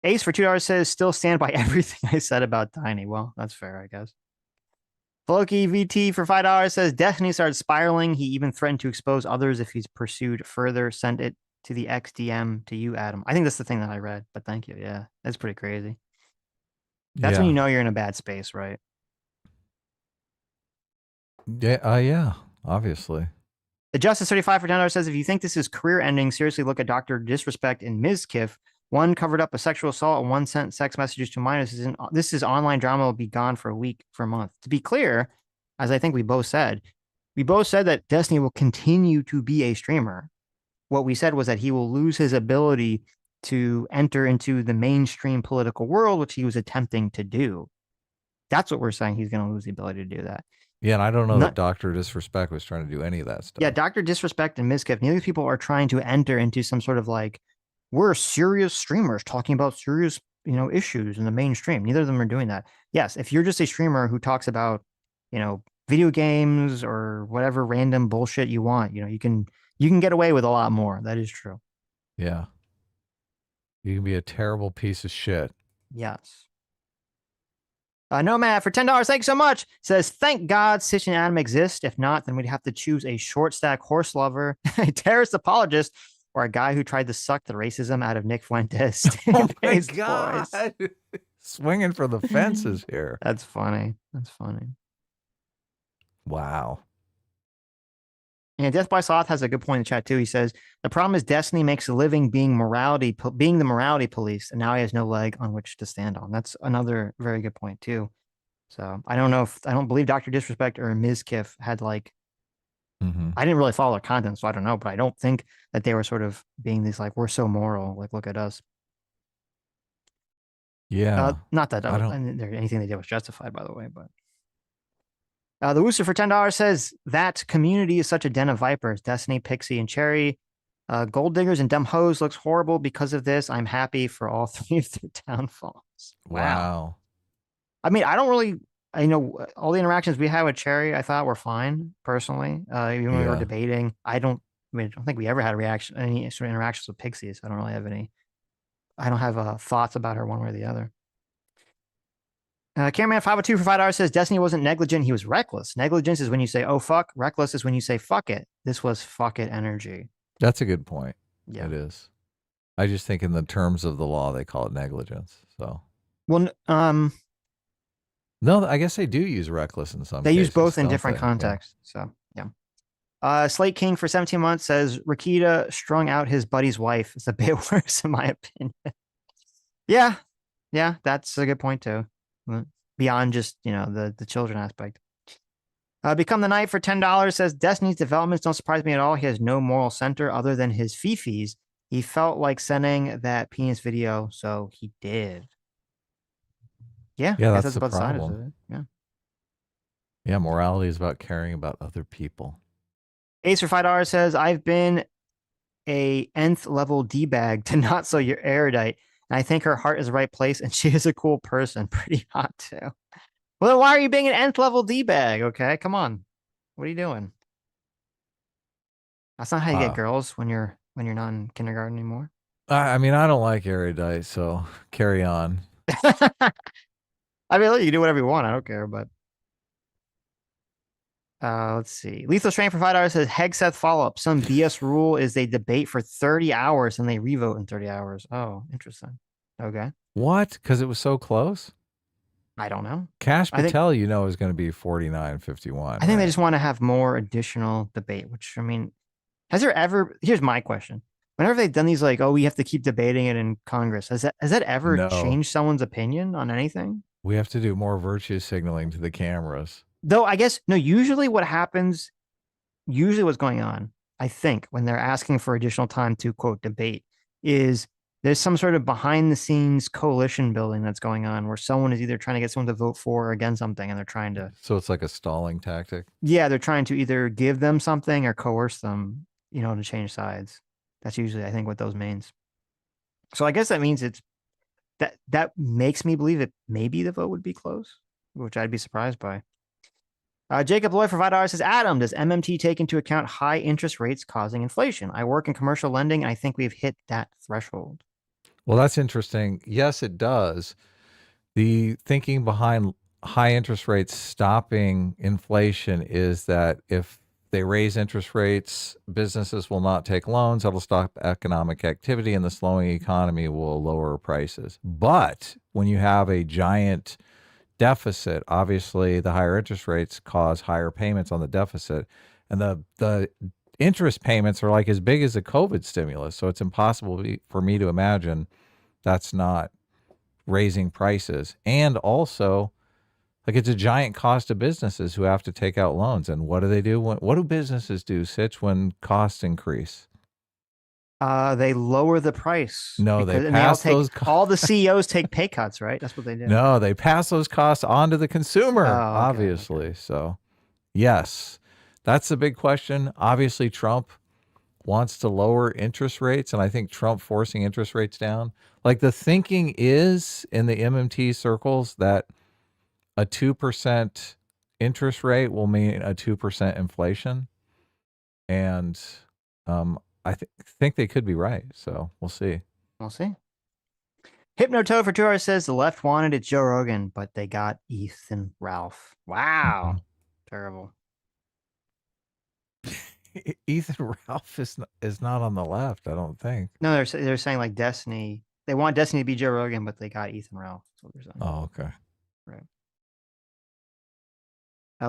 Ace for $2 says, still stand by everything I said about Tiny. Well, that's fair, I guess. Floki VT for $5 says, Destiny started spiraling. He even threatened to expose others if he's pursued further. Send it to the XDM to you, Adam. I think that's the thing that I read, but thank you. Yeah, that's pretty crazy. That's when you know you're in a bad space, right? Yeah, yeah, obviously. The Justice 35 for $10 says, if you think this is career ending, seriously look at Dr. Disrespect and Ms. Kiff. One covered up a sexual assault and one sent sex messages to minors. This is online drama will be gone for a week, for a month. To be clear, as I think we both said that Destiny will continue to be a streamer. What we said was that he will lose his ability to enter into the mainstream political world, which he was attempting to do. That's what we're saying. He's going to lose the ability to do that. Yeah, and I don't know that Dr. Disrespect was trying to do any of that stuff. Yeah, Dr. Disrespect and Miskiff, neither people are trying to enter into some sort of like, we're serious streamers talking about serious, issues in the mainstream. Neither of them are doing that. Yes, if you're just a streamer who talks about, video games or whatever random bullshit you want, you can get away with a lot more. That is true. Yeah. You can be a terrible piece of shit. Yes. Nomad for $10, thanks so much. Says, thank God Sitch and Adam exist. If not, then we'd have to choose a short stack horse lover, a terrorist apologist, or a guy who tried to suck the racism out of Nick Fuentes. Oh my God. Swinging for the fences here. That's funny. That's funny. Wow. And Death by Sloth has a good point in the chat too. He says the problem is Destiny makes a living being the morality police, and now he has no leg on which to stand on. That's another very good point too. So I don't know if I don't believe Dr. Disrespect or Ms. Kiff had like Mm-hmm. I didn't really follow their content, so I don't know, but I don't think that they were sort of being these like we're so moral, like look at us. Yeah. Not that I don't. anything they did was justified, by the way, but. The Wooster for $10 says that community is such a den of vipers. Destiny, Pixie, and Cherry. Gold Diggers and Dumb Hoes looks horrible because of this. I'm happy for all three of their downfalls. Wow. I mean, I don't really, I know all the interactions we had with Cherry, I thought were fine personally. Even when we were Yeah. debating, I don't think we ever had any sort of interactions with Pixie. So I don't really have I don't have thoughts about her one way or the other. Cameraman 502 for $5 says Destiny wasn't negligent. He was reckless. Negligence is when you say, oh, fuck. Reckless is when you say, fuck it. This was fuck it energy. That's a good point. Yeah. It is. I just think in the terms of the law, they call it negligence. So. Well, no, I guess they do use reckless in some they cases. use both in don't different they? contexts. So, yeah. Slate King for 17 months says Rakita strung out his buddy's wife. It's a bit worse, in my opinion. Yeah. Yeah. That's a good point, too. Beyond just, the children aspect. Become the Knight for $10 says Destiny's developments don't surprise me at all. He has no moral center other than his fifis. He felt like sending that penis video, so he did. Yeah, Yeah, I guess that's the about the side of problem. it. Yeah. Yeah, morality is about caring about other people. Ace for $5 says I've been a nth level D-bag to not so you're erudite. And I think her heart is the right place, and she is a cool person. Pretty hot too. Well, then why are you being an nth level D-bag? Okay, come on. What are you doing? That's not how you get girls when you're not in kindergarten anymore. I mean, I don't like erudite, so carry on. I mean, you can do whatever you want. I don't care, but let's see. Lethal Strain for $5 says Hegseth follow-up. Some BS rule is they debate for 30 hours and they revote in 30 hours. Oh, interesting. Okay. What? Because it was so close? I don't know. Cash Patel, is going to be 49-51. I think they just want to have more additional debate, which, I mean, here's my question. Whenever they've done these, like, oh, we have to keep debating it in Congress, has that ever changed someone's opinion on anything? We have to do more virtue signaling to the cameras. Though, I guess, no, usually what's going on, I think, when they're asking for additional time to, quote, debate, is there's some sort of behind the scenes coalition building that's going on where someone is either trying to get someone to vote for or against something, and they're trying to. So it's like a stalling tactic. Yeah, they're trying to either give them something or coerce them, to change sides. That's usually, I think, what those means. So I guess that means that makes me believe that maybe the vote would be close, which I'd be surprised by. Jacob Lloyd for $5 says, Adam, does MMT take into account high interest rates causing inflation? I work in commercial lending, and I think we've hit that threshold. Well, that's interesting. Yes, it does. The thinking behind high interest rates stopping inflation is that if they raise interest rates, businesses will not take loans. That'll stop economic activity, and the slowing economy will lower prices. But when you have a giant deficit, obviously the higher interest rates cause higher payments on the deficit, and the interest payments are like as big as a COVID stimulus. So it's impossible for me to imagine that's not raising prices. And also, like, it's a giant cost to businesses who have to take out loans. And what do they do? What do businesses do, Sitch, when costs increase? They lower the price. No, they pass those. All the CEOs take pay cuts, right? That's what they do. No, they pass those costs on to the consumer, okay, obviously. Okay. So, yes, that's the big question. Obviously, Trump wants to lower interest rates, and I think Trump forcing interest rates down. Like, the thinking is in the MMT circles that a 2% interest rate will mean a 2% inflation, and I think they could be right. So we'll see. We'll see. Hypnotoad for $2 says the left wanted it Joe Rogan, but they got Ethan Ralph. Wow. Terrible. Ethan Ralph is not on the left, I don't think. No, they're saying like Destiny. They want Destiny to be Joe Rogan, but they got Ethan Ralph. That's what they're saying. Oh, okay. Right.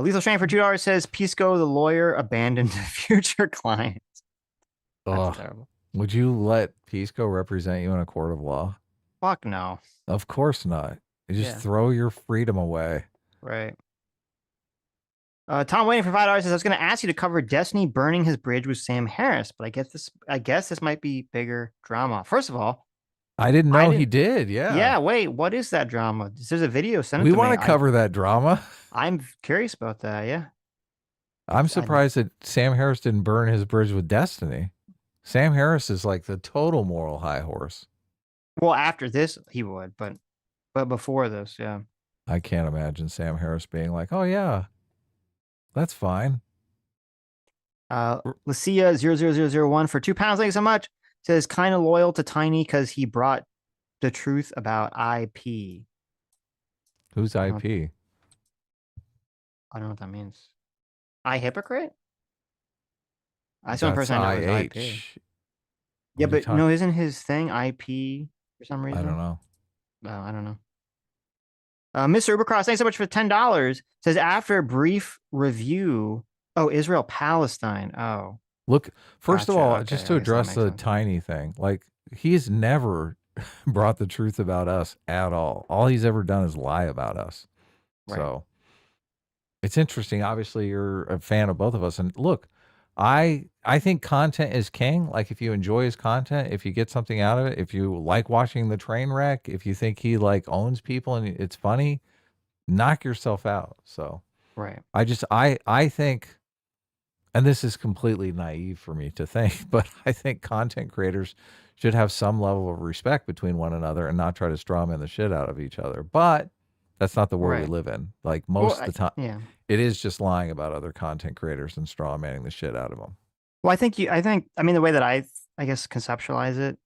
Lethal Strain for $2 says Pisco, the lawyer, abandoned future clients. That's Ugh. terrible. Would you let Pisco represent you in a court of law? Fuck no. Of course not. You just Yeah. throw your freedom away. Right. Tom waiting for $5 says I was going to ask you to cover Destiny burning his bridge with Sam Harris, but I guess this might be bigger drama. First of all, I didn't know he did. Yeah. Yeah. Wait. What is that drama? There's a video. Send it We to me. want to cover that drama. I'm curious about that. Yeah. I'm surprised that Sam Harris didn't burn his bridge with Destiny. Sam Harris is like the total moral high horse. Well, after this, he would, but before this, yeah. I can't imagine Sam Harris being like, "Oh yeah, that's fine." Lucia00001 for £2. Thank you so much. Says kind of loyal to Tiny because he brought the truth about IP. Who's IP? I don't know what that means. I hypocrite? That's the only person I know is IP. Yeah, but no, isn't his thing IP for some reason? I don't know. No, I don't know. Mr. Ubercross, thanks so much for $10. Says after a brief review. Oh, Israel, Palestine. Oh. Look, first of all, Okay, just to address the Tiny thing, like he's never brought the truth about us at all. All he's ever done is lie about us. Right. So it's interesting. Obviously, you're a fan of both of us. And look, I think content is king. Like if you enjoy his content, if you get something out of it, if you like watching the train wreck, if you think he like owns people and it's funny, knock yourself out. So right. I think, and this is completely naive for me to think, but I think content creators should have some level of respect between one another and not try to straw man the shit out of each other. But that's not the world we live in. Like most of the time, it is just lying about other content creators and straw manning the shit out of them. Well, I mean, the way that I guess conceptualize it,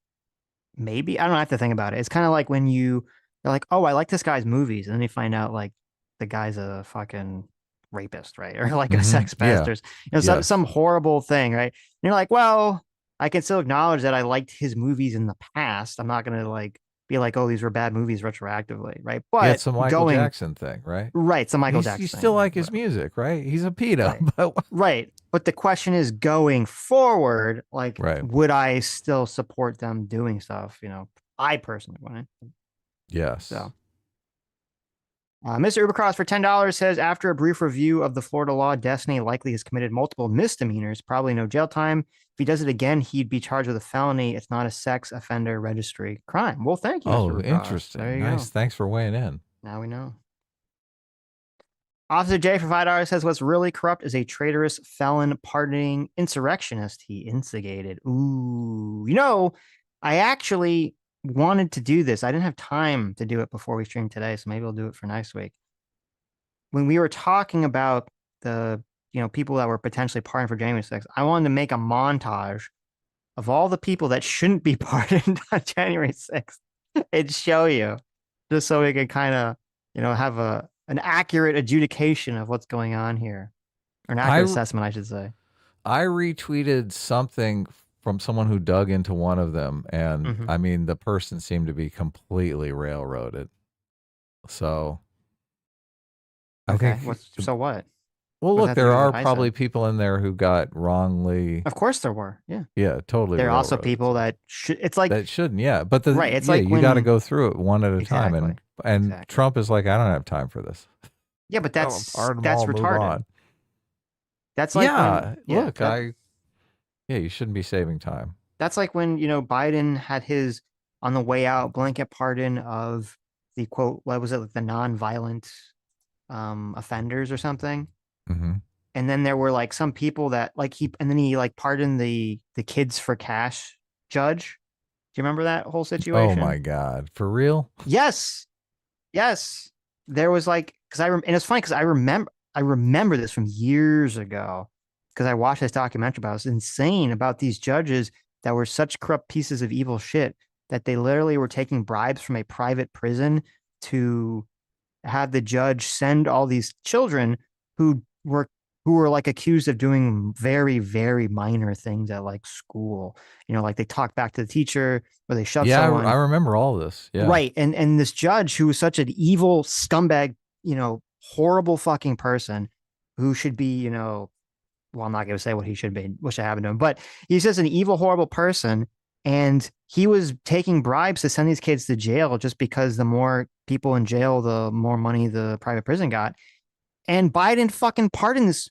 maybe I don't have to think about it. It's kind of like when you're like, oh, I like this guy's movies, and then you find out like the guy's a fucking rapist, right? Or like a sex pest, or some horrible thing, right? And you're like, well, I can still acknowledge that I liked his movies in the past. I'm not gonna like be like, oh, these were bad movies retroactively, right? But it's a Michael Jackson thing, right? Right, it's a Michael Jackson. You still like his music, right? He's a pedo, right. Right. But the question is, going forward, like, would I still support them doing stuff? You know, I personally wouldn't. Yes. So, Mr. Ubercross for $10 says after a brief review of the Florida law, Destiny likely has committed multiple misdemeanors, probably no jail time. If he does it again, he'd be charged with a felony. It's not a sex offender registry crime. Well, thank you. Oh, interesting. There you go. Thanks for weighing in. Now we know. Officer J for $5 says what's really corrupt is a traitorous felon pardoning insurrectionist he instigated. Ooh, you know, I actually wanted to do this. I didn't have time to do it before we streamed today, so maybe I'll do it for next week. When we were talking about the, people that were potentially pardoned for January 6th, I wanted to make a montage of all the people that shouldn't be pardoned on January 6th and show you, just so we could kind of, have an accurate adjudication of what's going on here, or an accurate assessment, I should say. I retweeted something from someone who dug into one of them, and I mean, the person seemed to be completely railroaded. So, okay, so what? Well, look, there are probably people in there who got wrongly. Of course, there were. Yeah, totally. There are also people that it's like that shouldn't. Yeah, but it's like you got to go through it one at a time, and exactly. Trump is like, I don't have time for this. Yeah, but that's retarded. That's like look, you shouldn't be saving time. That's like when, Biden had his on the way out blanket pardon of the quote, what was it, like the non-violent offenders or something. And then there were like some people that like he like pardoned the kids for cash judge. Do you remember that whole situation? Oh my God. For real? Yes. There was like, and it's funny because I remember this from years ago because I watched this documentary about it. It was insane about these judges that were such corrupt pieces of evil shit that they literally were taking bribes from a private prison to have the judge send all these children who were like accused of doing very, very minor things at like school, like they talked back to the teacher or they shoved someone. I remember all this. Yeah. Right. And this judge who was such an evil scumbag, horrible fucking person, who should be, well, I'm not going to say what he should be, what should happen to him, but he's just an evil, horrible person. And he was taking bribes to send these kids to jail just because the more people in jail, the more money the private prison got. And Biden fucking pardoned this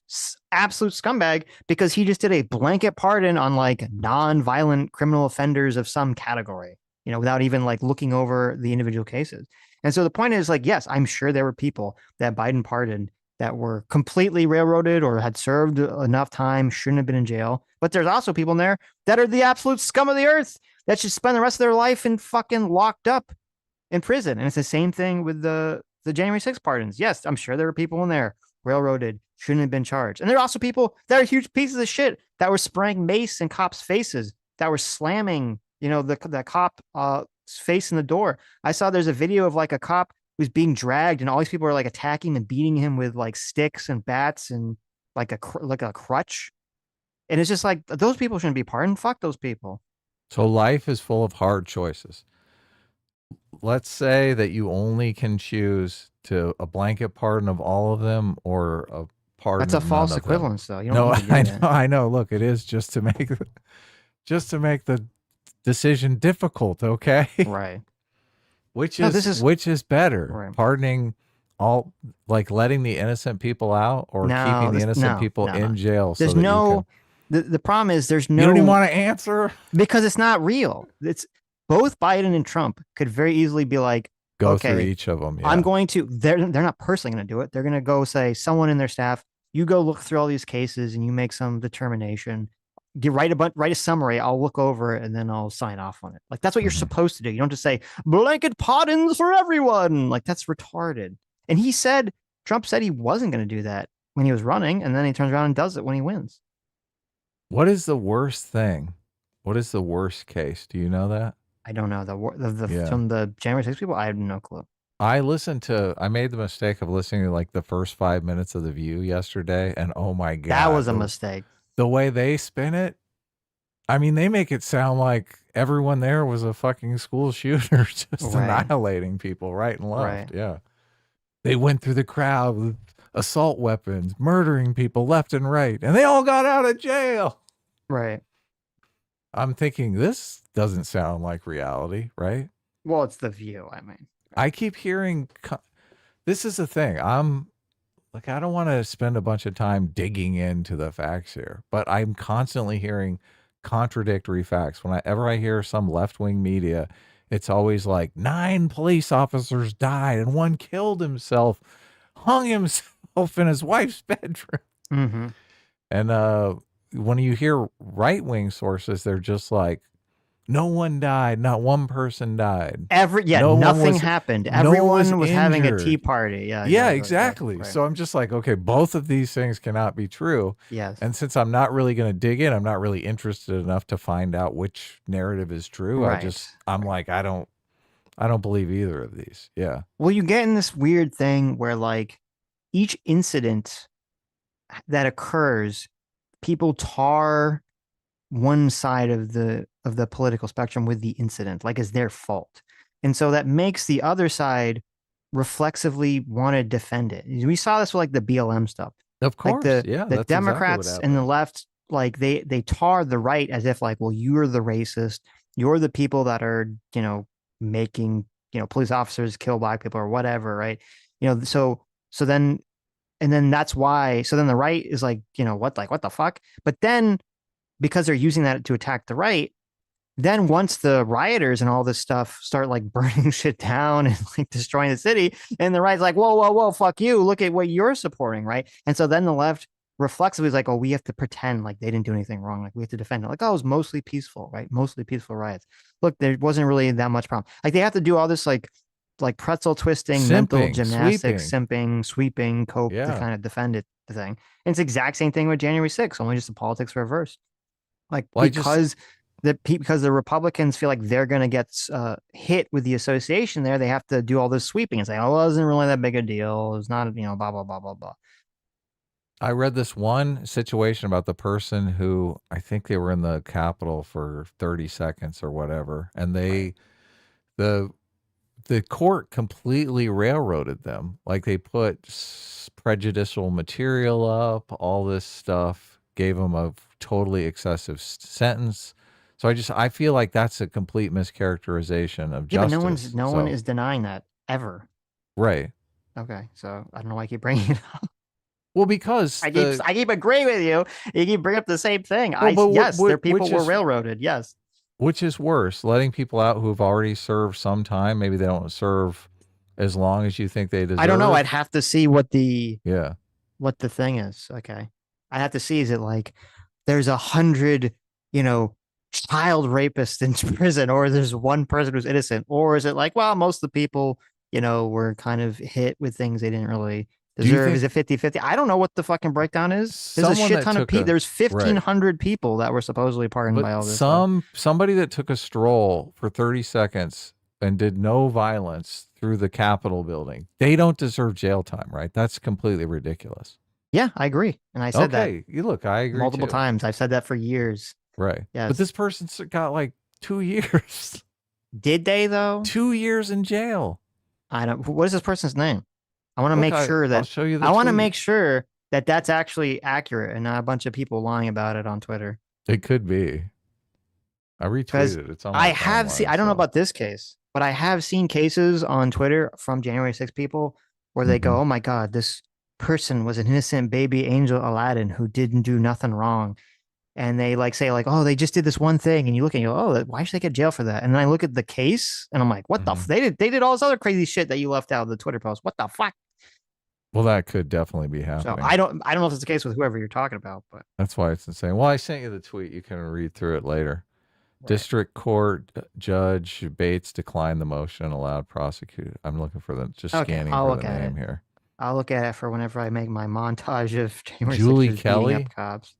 absolute scumbag because he just did a blanket pardon on like non-violent criminal offenders of some category, without even like looking over the individual cases. And so the point is like, yes, I'm sure there were people that Biden pardoned that were completely railroaded or had served enough time, shouldn't have been in jail. But there's also people in there that are the absolute scum of the earth that should spend the rest of their life in fucking locked up in prison. And it's the same thing with the January 6th pardons. Yes, I'm sure there were people in there railroaded, shouldn't have been charged. And there are also people that are huge pieces of shit that were spraying mace in cops' faces, that were slamming, the cop face in the door. I saw there's a video of like a cop who's being dragged and all these people are like attacking and beating him with like sticks and bats and like a crutch. And it's just like, those people shouldn't be pardoned. Fuck those people. So life is full of hard choices. Let's say that you only can choose to a blanket pardon of all of them or a pardon. That's a of false none of equivalence, them. though. You No, don't need to do I know. Look, it is just to make the decision difficult. Okay, right. Which No, which is better, right. Pardoning all, like letting the innocent people out, or keeping the innocent people in jail? There's so no. The problem is there's no. You don't even want to answer because it's not real. It's both Biden and Trump could very easily be like, go okay, through each of them. Yeah. I'm going to. They're not personally going to do it. They're going to go say someone in their staff. You go look through all these cases and you make some determination. Write a summary. I'll look over it and then I'll sign off on it. Like that's what you're supposed to do. You don't just say blanket pardons for everyone. Like that's retarded. And Trump said he wasn't going to do that when he was running, and then he turns around and does it when he wins. What is the worst thing? What is the worst case? Do you know that? I don't know. From the January 6th people, I have no clue. I made the mistake of listening to like the first 5 minutes of The View yesterday, and oh my God. That was a mistake. The way they spin it, I mean, they make it sound like everyone there was a fucking school shooter just annihilating people right and left. Right. Yeah. They went through the crowd with assault weapons, murdering people left and right, and they all got out of jail. Right. I'm thinking, this doesn't sound like reality, right? Well, it's The View. I mean, I keep hearing, this is the thing. I don't want to spend a bunch of time digging into the facts here, but I'm constantly hearing contradictory facts. Whenever I hear some left-wing media, it's always like 9 police officers died and 1 killed himself, hung himself in his wife's bedroom. Mm-hmm. And when you hear right-wing sources, they're just like, no one died, not one person died. Nothing happened. Everyone was having a tea party. Yeah, exactly. Right. So I'm just like, okay, both of these things cannot be true. Yes. And since I'm not really going to dig in, I'm not really interested enough to find out which narrative is true. Right. I'm like, I don't believe either of these. Yeah. Well, you get in this weird thing where like each incident that occurs, people tar one side of the political spectrum with the incident, like it's their fault. And so that makes the other side reflexively want to defend it. We saw this with like the BLM stuff. Of course. Like the Democrats exactly and the left, like they tar the right as if like, well, you're the racist. You're the people that are, making, police officers kill black people or whatever. Right. So then that's why, so then the right is like, what the fuck? But then because they're using that to attack the right, then once the rioters and all this stuff start like burning shit down and like destroying the city, and the right's like, whoa, fuck you, look at what you're supporting, right? And so then the left reflexively is like, oh, we have to pretend like they didn't do anything wrong, like we have to defend it, like, oh, it was mostly peaceful, right? Mostly peaceful riots. Look, there wasn't really that much problem. Like they have to do all this like pretzel twisting, mental gymnastics, sweeping, cope to kind of defend it, the thing. And it's the exact same thing with January 6th, only just the politics reversed. Like because the Republicans feel like they're going to get hit with the association there, they have to do all this sweeping and say, oh, it wasn't really that big a deal. It was not, blah, blah, blah, blah, blah. I read this one situation about the person who, I think they were in the Capitol for 30 seconds or whatever. And the the court completely railroaded them. Like they put prejudicial material up, all this stuff, gave them a totally excessive sentence. So I feel like that's a complete mischaracterization of Yeah, justice. but no one is denying that ever. Right. Okay, so I don't know why I keep bringing it up. Well, because I keep agreeing with you. You keep bringing up the same thing. Well, Yes, their people were railroaded. Yes. Which is worse, letting people out who have already served some time? Maybe they don't serve as long as you think they deserve. I don't know. I'd have to see what the Yeah. what the thing is. Okay, I have to see. Is it like there's 100, child rapists in prison, or there's one person who's innocent, or is it like, well, most of the people, were kind of hit with things they didn't really deserve? Is it 50-50? I don't know what the fucking breakdown is. There's a shit ton of people. There's 1,500 people that were supposedly pardoned by all this. Somebody that took a stroll for 30 seconds and did no violence through the Capitol building, they don't deserve jail time, right? That's completely ridiculous. Yeah, I agree. And I said that. You look, I agree multiple times. I've said that for years. Right. Yes. But this person's got like 2 years. Did they though? 2 years in jail. I don't. What is this person's name? I want to make sure that I'll show you. I want to make sure that that's actually accurate and not a bunch of people lying about it on Twitter. It could be. I retweeted it. It's on. I have seen. I don't know about this case, but I have seen cases on Twitter from January 6 people where they go, "Oh my God, this person was an innocent baby angel Aladdin who didn't do nothing wrong." And they say, oh, they just did this one thing. And you look and you go, oh, why should they get jail for that? And then I look at the case and I'm like, what the they did all this other crazy shit that you left out of the Twitter post. What the fuck? Well, that could definitely be happening. So I don't know if it's the case with whoever you're talking about, but that's why it's insane. Well, I sent you the tweet. You can read through it later. Right. District Court Judge Bates declined the motion and allowed prosecutor. I'm looking for scanning for the name here. I'll look at it for whenever I make my montage of January Julie 6th Kelly beating up cops.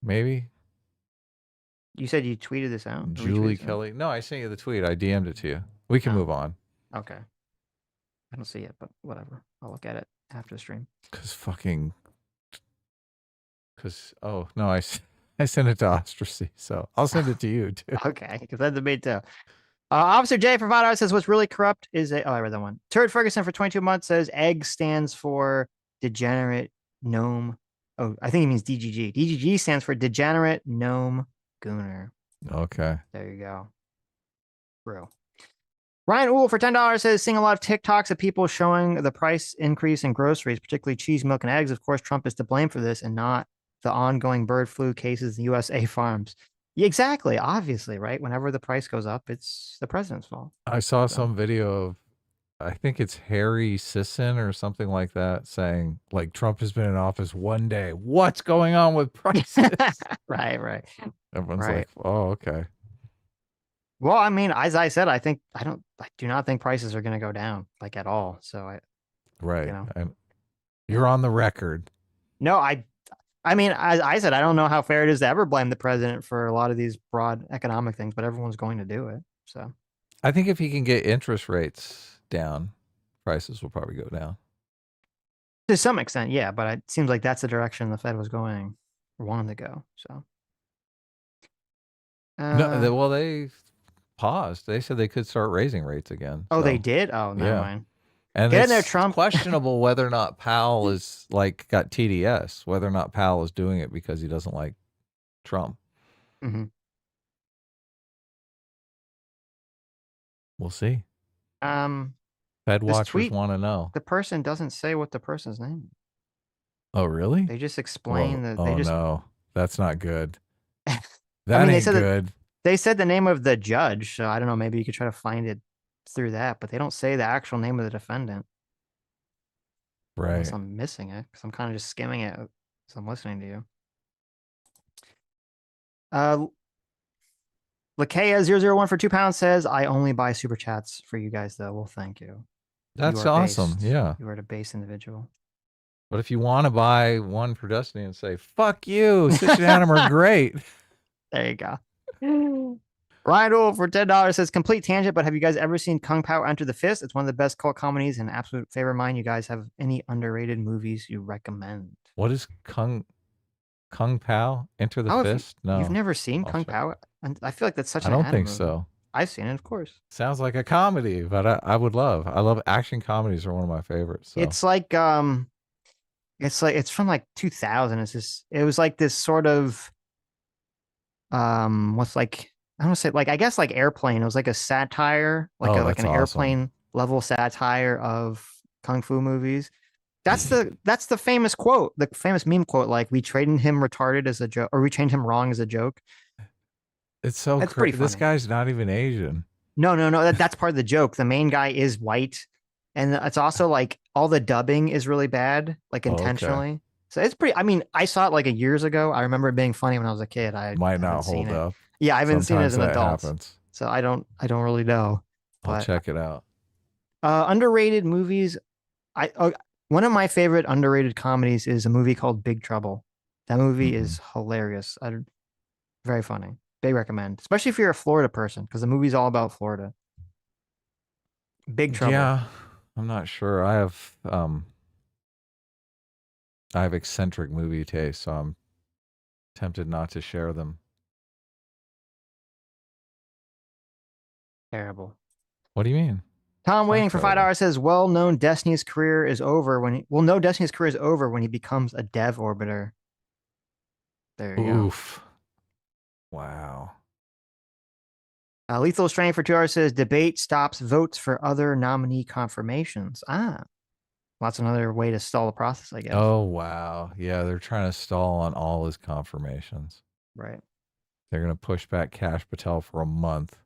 Maybe. You said you tweeted this out? Julie Kelly. No, I sent you the tweet. I DM'd it to you. We can move on. Okay. I don't see it, but whatever. I'll look at it after the stream. Oh, no, I sent it to Ostracy, so I'll send it to you, too. Okay, because that's the bait, too. Officer J for $5 says, what's really corrupt is I read that one. Turd Ferguson for 22 months says, egg stands for degenerate gnome. Oh, I think he means DGG. DGG stands for Degenerate Gnome Gooner. Okay. There you go. Bro. Ryan Uhl for $10 says, seeing a lot of TikToks of people showing the price increase in groceries, particularly cheese, milk, and eggs. Of course, Trump is to blame for this and not the ongoing bird flu cases in USA farms. Yeah, exactly. Obviously, right? Whenever the price goes up, it's the president's fault. I saw some video of, I think it's Harry Sisson or something like that, saying like Trump has been in office one day. What's going on with prices? Right. Everyone's like, oh, okay. Well, I mean, as I said, I do not think prices are going to go down at all. So you're on the record. No, I mean, as I said, I don't know how fair it is to ever blame the president for a lot of these broad economic things, but everyone's going to do it. So I think if he can get interest rates down, prices will probably go down. To some extent, yeah, but it seems like that's the direction the Fed was going or wanted to go. So no, they paused. They said they could start raising rates again. Oh, they did? Oh, never mind. And get in there, Trump. Questionable whether or not Powell is got TDS, whether or not Powell is doing it because he doesn't like Trump. Mm-hmm. We'll see. Fed watchers want to know. The person doesn't say what the person's name is. Oh, really? They just explain that. No, that's not good. That ain't good. They said the name of the judge, so I don't know. Maybe you could try to find it through that, but they don't say the actual name of the defendant. Right. Unless I'm missing it because I'm kind of just skimming it as I'm listening to you. Lakea001 for £2 says, I only buy super chats for you guys, though. Well, thank you. That's awesome. Yeah. You are a base individual. But if you want to buy one for Destiny and say, fuck you, Sitch and Adam are great. There you go. Ryan Rule for $10 says, complete tangent, but have you guys ever seen Kung Pao Enter the Fist? It's one of the best cult comedies and absolute favorite of mine. You guys have any underrated movies you recommend? What is Kung Pao Enter the Fist? No. You've never seen Kung Pao? I feel like that's such an I don't anime think movie. so. I've seen it, of course. Sounds like a comedy, but I would love. I love action comedies are one of my favorites. So. It's like it's from like 2000. It was like this sort of what's like I don't say like I guess like Airplane. It was like a satire, like Oh, like that's an awesome. airplane level satire of kung fu movies. That's the famous quote, the famous meme quote, like we traded him retarded as a joke, or we trained him wrong as a joke. It's so That's pretty crazy. This funny. guy's not even Asian. No. That's part of the joke. The main guy is white, and it's also like all the dubbing is really bad, like Oh, okay. intentionally. So it's pretty. I mean, I saw it like years ago. I remember it being funny when I was a kid. I Might haven't not seen hold it. up. Yeah, I haven't seen it as Sometimes an that adult, happens. so I don't really know. I'll But check it out. underrated movies. One of my favorite underrated comedies is a movie called Big Trouble. That movie is hilarious. Very funny. Big recommend, especially if you're a Florida person, because the movie's all about Florida. Big Trouble. Yeah, I'm not sure. I have eccentric movie taste, so I'm tempted not to share them. Terrible. What do you mean? Tom It's waiting not for terrible. $5 says, Destiny's career is over when Destiny's career is over when he becomes a dev orbiter. There you Oof. Wow. go. Lethal Strain for 2 hours says debate stops votes for other nominee confirmations. Well, that's another way to stall the process, I guess. Oh, wow. Yeah, they're trying to stall on all his confirmations. Right. They're going to push back Kash Patel for a month.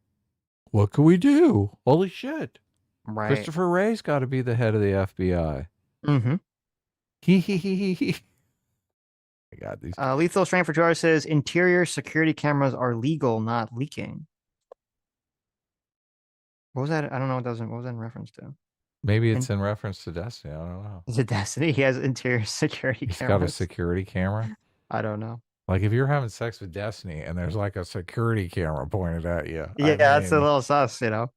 What can we do? Holy shit. Right. Christopher Wray's got to be the head of the FBI. Mm-hmm. He. I got these. Lethal Strain for 2 hours says interior security cameras are legal, not leaking. What was that? I don't know. What was that in reference to? Maybe it's in reference to Destiny. I don't know. Is it Destiny? He has interior security He's cameras. got a security camera. I don't know. Like if you're having sex with Destiny and there's like a security camera pointed at you. Yeah, that's a little sus, you know.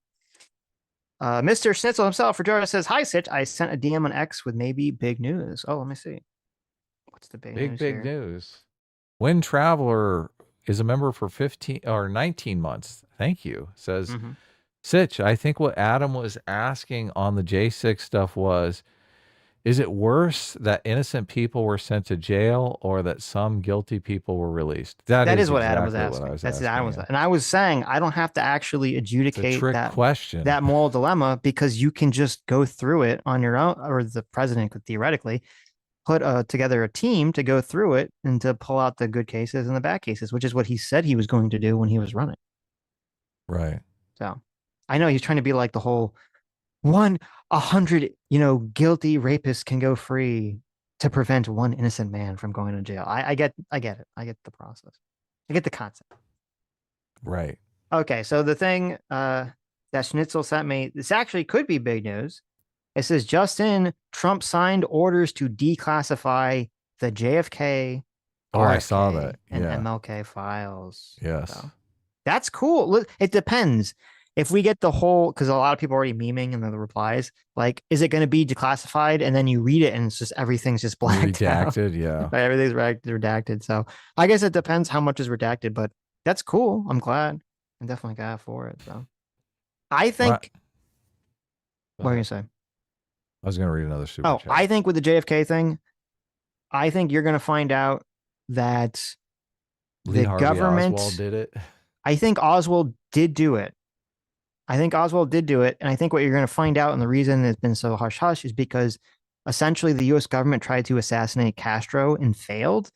Mr. Schnitzel himself for Jordan says, "Hi, Sitch. I sent a DM on X with maybe big news." Oh, let me see. What's the big news big here? news. Wind Traveler is a member for 15 or 19 months. Thank you. Says Sitch, I think what Adam was asking on the J6 stuff was, is it worse that innocent people were sent to jail or that some guilty people were released? That is what exactly Adam was what asking. I was That's asking, Adam was, yeah. and I was saying I don't have to actually adjudicate Trick question. that moral dilemma because you can just go through it on your own, or the president could theoretically put together a team to go through it and to pull out the good cases and the bad cases, which is what he said he was going to do when he was running. Right. So I know he's trying to be like the whole 100, guilty rapists can go free to prevent one innocent man from going to jail. I get it. I get the process. I get the concept. Right. Okay, so the thing that Schnitzel sent me, this actually could be big news. It says just in, Trump signed orders to declassify the JFK, I saw RFK, that. and Yeah. MLK files. Yes. So that's cool. It depends. If we get the whole, because a lot of people are already memeing in the replies, like, is it going to be declassified? And then you read it and it's just everything's just blacked out. Redacted, yeah. Right, everything's redacted. So I guess it depends how much is redacted, but that's cool. I'm glad. I'm definitely glad for it. So I think. What are you going to say? I was going to read another super chat. I think with the JFK thing, I think you're going to find out that Lee the Harvey government Oswald did it. I think Oswald did do it. And I think what you're going to find out, and the reason it's been so hush hush, is because essentially the U.S. government tried to assassinate Castro and failed,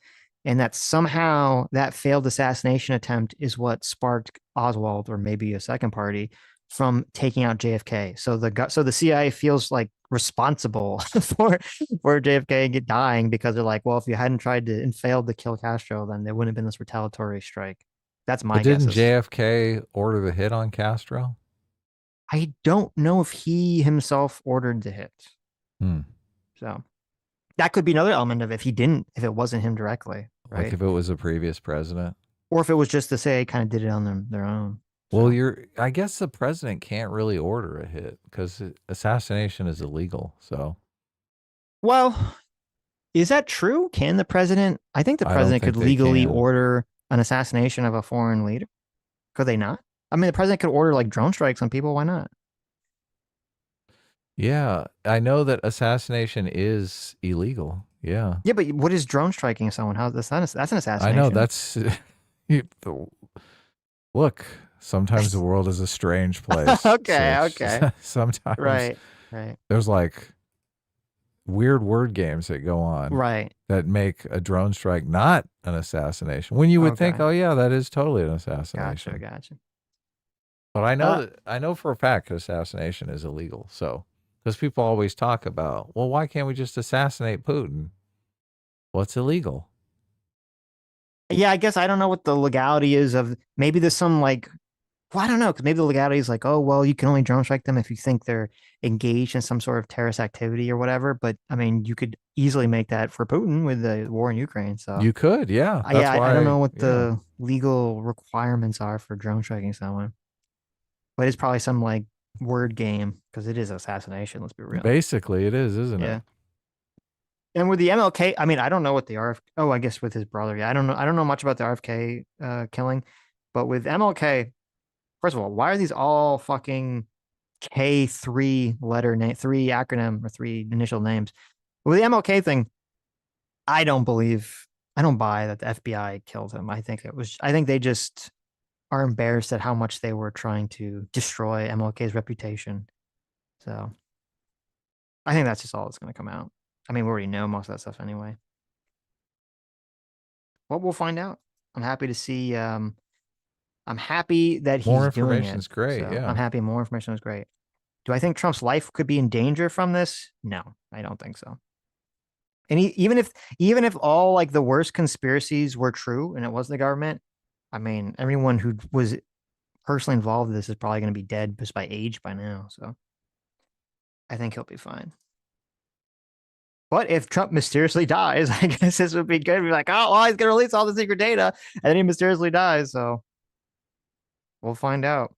and that somehow that failed assassination attempt is what sparked Oswald, or maybe a second party, from taking out JFK. So the CIA feels like responsible for JFK dying because they're like, well, if you hadn't tried to and failed to kill Castro, then there wouldn't have been this retaliatory strike. That's my guess. Didn't JFK order the hit on Castro? I don't know if he himself ordered the hit. So that could be another element of if it wasn't him directly, right? Like if it was a previous president, or if it was just the CIA kind of did it on their own. Well, I guess the president can't really order a hit because assassination is illegal. So, well, is that true? Can the president? I think the president could legally order an assassination of a foreign leader. Could they not? I mean, the president could order like drone strikes on people. Why not? Yeah, I know that assassination is illegal. Yeah, Yeah, but what is drone striking someone? How's that's an I know. assassination. That's you- look. Sometimes the world is a strange place. Okay, Sitch. okay. Sometimes Right, right, there's like weird word games that go on right. that make a drone strike not an assassination. When you would think, Okay. oh yeah, that is totally an Gotcha, assassination. gotcha. But I know Uh, that I know for a fact assassination is illegal. So because people always talk about, well, why can't we just assassinate Putin? Well, it's illegal. yeah, I guess I don't know what the legality is of. Maybe there's some like, well, I don't know, because maybe the legality is like, oh, well, you can only drone strike them if you think they're engaged in some sort of terrorist activity or whatever. But I mean, you could easily make that for Putin with the war in Ukraine. So You could, yeah. That's yeah, I don't know why, what yeah. the legal requirements are for drone striking someone, but it's probably some like word game because it is assassination. Let's be real. Basically, it is, isn't Yeah. it? And with the MLK, I mean, I don't know what the RF. Oh, I guess with his brother. Yeah, I don't know. I don't know much about the RFK killing, but with MLK, first of all, why are these all fucking K3 letter name, three acronym or three initial names? With the MLK thing, I don't buy that the FBI killed him. I think it was. I think they just are embarrassed at how much they were trying to destroy MLK's reputation. So I think that's just all that's going to come out. I mean, we already know most of that stuff anyway. Well, we'll find out. I'm happy to see. I'm happy that he's More doing information it. is great. So Yeah. I'm happy more information is great. Do I think Trump's life could be in danger from this? No, I don't think so. And even if all like the worst conspiracies were true and it was the government, I mean, everyone who was personally involved in this is probably going to be dead just by age by now. So I think he'll be fine. But if Trump mysteriously dies, I guess this would be good. We're like, oh, well, he's going to release all the secret data, and then he mysteriously dies. So we'll find out.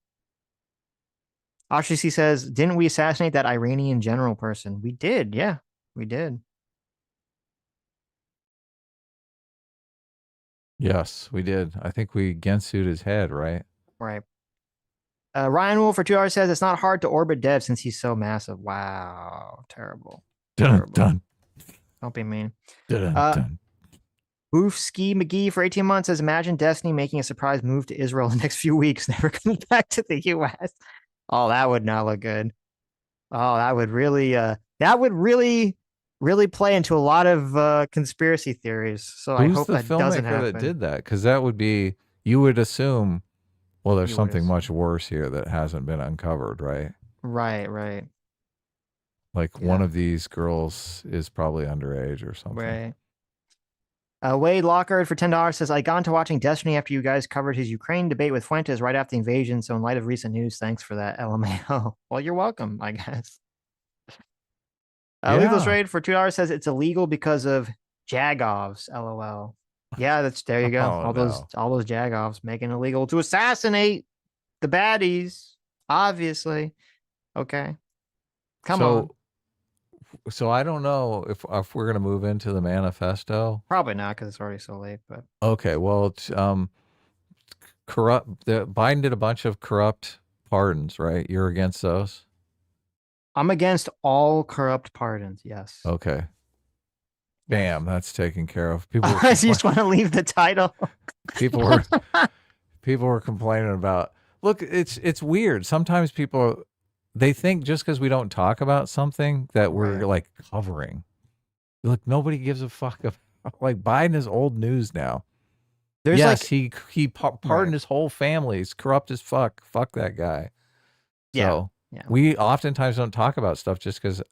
Ashishi says, didn't we assassinate that Iranian general person? We did. Yeah, we did. Yes, we did. I think we Gensu'd his head, right? Right. Ryan Wolf for 2 hours says, it's not hard to orbit Dev since he's so massive. Wow. Terrible. Dun Terrible. dun Don't be mean. dun dun. Boof Ski McGee for 18 months says, imagine Destiny making a surprise move to Israel in the next few weeks, never coming back to the US. Oh, that would not look good. Oh, that would really play into a lot of conspiracy theories. So I Who's hope the that doesn't filmmaker happen. that did that? Because that would be, you would assume, well, there's You would something assume. much worse here that hasn't been uncovered, right? Right. Like one of these girls is probably underage or something. Right. Wade Lockhart for $10 says, I got into watching Destiny after you guys covered his Ukraine debate with Fuentes right after the invasion. So in light of recent news, thanks for that, LMAO. Well, you're welcome, I guess. Legal Trade for $2 says it's illegal because of Jagovs, LOL. Yeah, there you go. Oh, all those Jagovs making it illegal to assassinate the baddies, obviously. Okay. Come on. So I don't know if we're gonna move into the manifesto. Probably not because it's already so late, but Okay, well, it's, corrupt. Biden did a bunch of corrupt pardons, right? You're against those? I'm against all corrupt pardons. Yes. Okay. Bam, that's taken care of. People You just want to leave the title. people were complaining about. Look, it's weird. Sometimes people they think just because we don't talk about something that we're like covering. Look, nobody gives a fuck about, like Biden is old news now. There's yes, like he pardoned his whole family. He's corrupt as fuck. Fuck that guy. So we oftentimes don't talk about stuff just because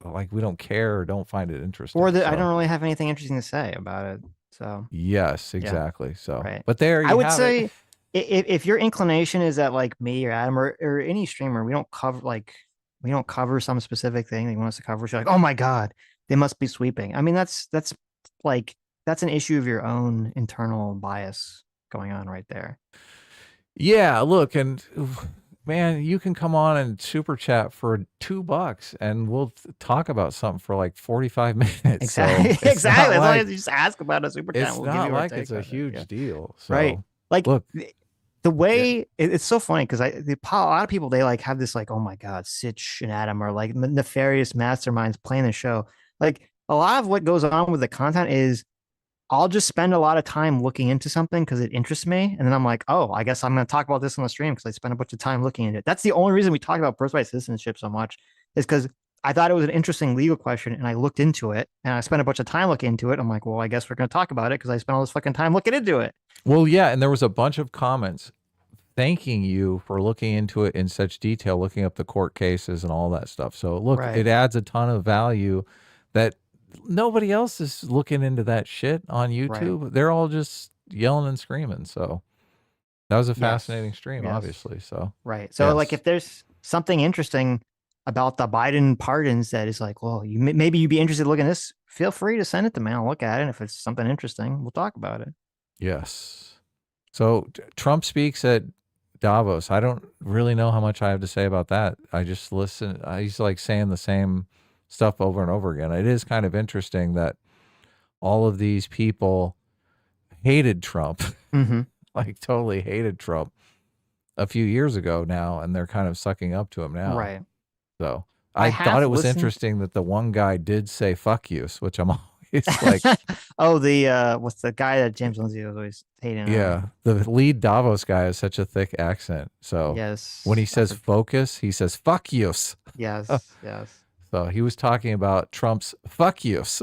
like we don't care or don't find it interesting. Or I don't really have anything interesting to say about it. So yes, exactly. So right. But there you I would have say it. If your inclination is that like me or Adam or any streamer, we don't cover some specific thing they want us to cover. So you're like, oh my God, they must be sweeping. I mean, that's an issue of your own internal bias going on right there. Yeah, look, and man, you can come on and super chat for $2 and we'll talk about something for like 45 minutes. Exactly. So exactly. As long like, as you just ask about a super chat, it's we'll not give you like our it's a huge deal. So right. Like look, The way it's so funny because a lot of people, they like have this like, oh my god, Sitch and Adam are like nefarious masterminds playing the show. Like a lot of what goes on with the content is I'll just spend a lot of time looking into something because it interests me, and then I'm like, oh, I guess I'm going to talk about this on the stream because I spent a bunch of time looking into it. That's the only reason we talk about birthright citizenship so much, is because I thought it was an interesting legal question, and I looked into it, and I spent a bunch of time looking into it. I'm like, well, I guess we're going to talk about it because I spent all this fucking time looking into it. Well, yeah, and there was a bunch of comments thanking you for looking into it in such detail, looking up the court cases and all that stuff. So look, Right. it adds a ton of value that nobody else is looking into that shit on YouTube. Right. They're all just yelling and screaming. So that was a fascinating stream, Yes. obviously. So right. So like, yes. if there's something interesting about the Biden pardons that is like, well, maybe you'd be interested in looking at this, feel free to send it to me. I'll look at it. And if it's something interesting, we'll talk about it. Yes. So Trump speaks at Davos. I don't really know how much I have to say about that. I just listen. He's like saying the same stuff over and over again. It is kind of interesting that all of these people hated Trump, Mm-hmm. like totally hated Trump a few years ago now, and they're kind of sucking up to him now. Right. So I I have thought it was listened- interesting that the one guy did say "fuck you," which I'm always like, oh, the what's the guy that James Lindsay was always hating? yeah, the lead Davos guy has such a thick accent. So Yes. when he says focus, he says "fuck yous." Yes. Yes. So he was talking about Trump's "fuck yous"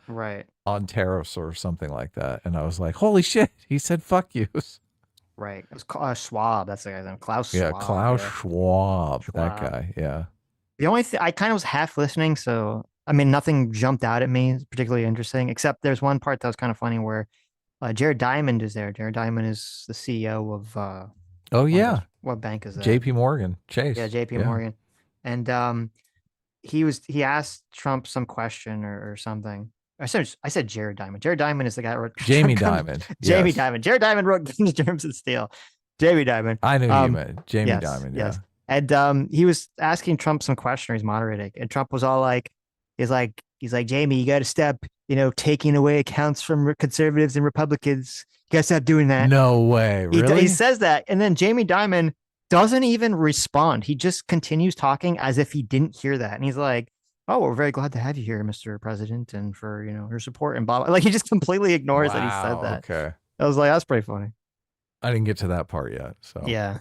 Right. on tariffs or something like that, and I was like, "Holy shit!" He said "fuck yous." Right. It was Schwab. That's the guy's name. Klaus Yeah, Schwab. Klaus yeah. Schwab, that Schwab. guy. Yeah. The only thing I kind of was half listening, so I mean, nothing jumped out at me particularly interesting, except there's one part that was kind of funny where Jared Diamond is there. Jared Diamond is the CEO of Oh yeah, what bank is that? J.P. Morgan Chase. Yeah, JP Morgan. And he asked Trump some question or something. I said Jared Diamond. Jared Diamond is the guy that wrote Jamie Diamond. Jamie Yes. Diamond. Jared Diamond wrote Guns, Germs, and Steel. Jamie Diamond. I knew you meant Jamie yes, Diamond. Yeah. Yes. And he was asking Trump some question. He's moderating, and Trump was all like, he's like, Jamie, you got to stop, taking away accounts from conservatives and Republicans. You got to stop doing that. No way. Really? He says that, and then Jamie Dimon doesn't even respond. He just continues talking as if he didn't hear that, and he's like, "Oh, we're very glad to have you here, Mr. President, and for your support and blah blah." Like he just completely ignores that he said that. Okay. I was like, that's pretty funny. I didn't get to that part yet. So Yeah,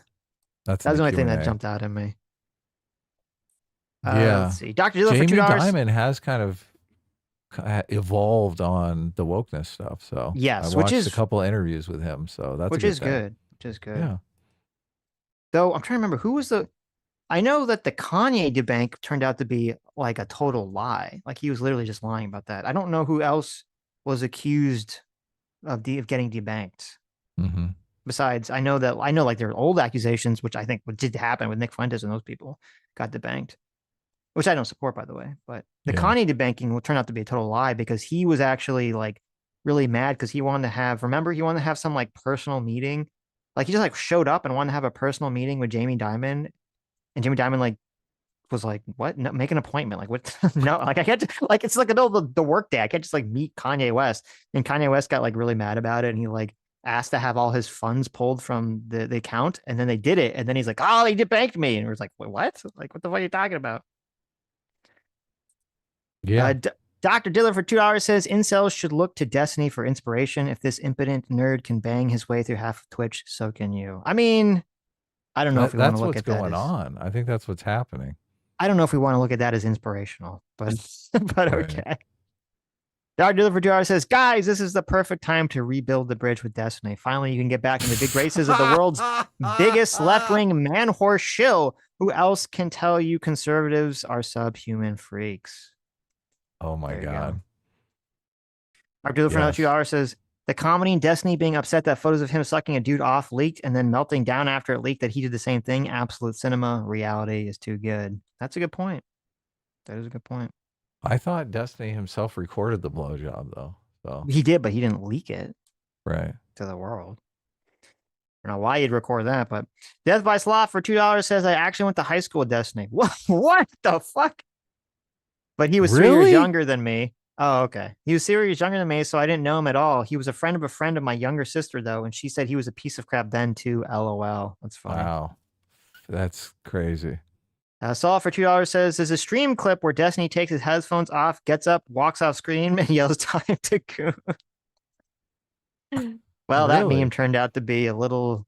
that's that was the in only thing that Q&A. jumped out at me. Yeah. Let's see, Dr. Dilla for Jamie $2. Diamond has kind of evolved on the wokeness stuff. So Yes, I which watched is a couple interviews with him. So that's a which good is thing. good. Which is good. Yeah. Though I'm trying to remember who was the. I know that the Kanye debunk turned out to be like a total lie. Like he was literally just lying about that. I don't know who else was accused of getting debanked. Mm-hmm. Besides, I know like there were old accusations, which I think did happen with Nick Fuentes and those people got debanked, which I don't support, by the way. But the Kanye debanking will turn out to be a total lie because he was actually like really mad because he wanted to have some like personal meeting. Like he just like showed up and wanted to have a personal meeting with Jamie Dimon, and Jamie Dimon like was like, "What? No, make an appointment." Like what? No, like I can't. Like it's like the middle of the work day. I can't just like meet Kanye West. And Kanye West got like really mad about it, and he like asked to have all his funds pulled from the account, and then they did it, and then he's like, "Oh, they debanked me," and we're like, "Wait, what? Like what the fuck are you talking about?" Yeah. Dr. Diller for $2 says incels should look to Destiny for inspiration. If this impotent nerd can bang his way through half of Twitch, so can you. I mean, I don't know if we want to look at that. That's what's going on. I think that's what's happening. I don't know if we want to look at that as inspirational, but Right. okay. Dr. Diller for $2 says, guys, this is the perfect time to rebuild the bridge with Destiny. Finally, you can get back in the big races of the world's biggest left-wing man-horse shill. Who else can tell you conservatives are subhuman freaks? Oh my God. Dr. Diller for another $2 says, the comedy in Destiny being upset that photos of him sucking a dude off leaked and then melting down after it leaked that he did the same thing. Absolute cinema. Reality is too good. That's a good point. That is a good point. I thought Destiny himself recorded the blowjob though. So he did, but he didn't leak it right to the world. I don't know why you'd record that, but Death by Sloth for $2 says I actually went to high school with Destiny. What the fuck? But he was 3 years younger than me. Oh, okay. He was serious younger than me, so I didn't know him at all. He was a friend of my younger sister, though, and she said he was a piece of crap then too. LOL. That's funny. Wow. That's crazy. Saul for $2 says there's a stream clip where Destiny takes his headphones off, gets up, walks off screen, and yells time to go. Well, that Really? meme turned out to be a little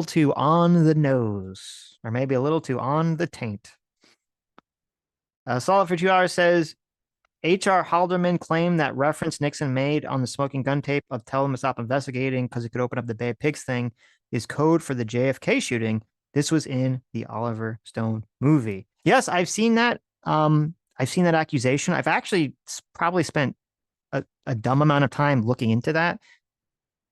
too on the nose, or maybe a little too on the taint. Solid for $2 says H.R. Halderman claimed that reference Nixon made on the smoking gun tape of tell him to stop investigating because it could open up the Bay of Pigs thing is code for the JFK shooting. This was in the Oliver Stone movie. Yes, I've seen that. I've seen that accusation. I've actually probably spent a dumb amount of time looking into that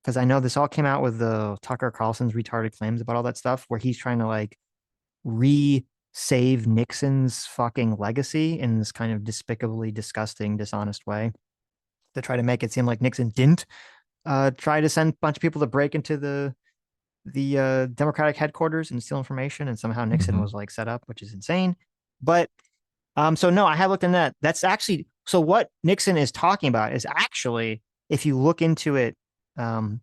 because I know this all came out with the Tucker Carlson's retarded claims about all that stuff where he's trying to like save Nixon's fucking legacy in this kind of despicably disgusting, dishonest way to try to make it seem like Nixon didn't try to send a bunch of people to break into the Democratic headquarters and steal information, and somehow Nixon was like set up, which is insane. But so no, I have looked into that. That's actually so what Nixon is talking about is actually, if you look into it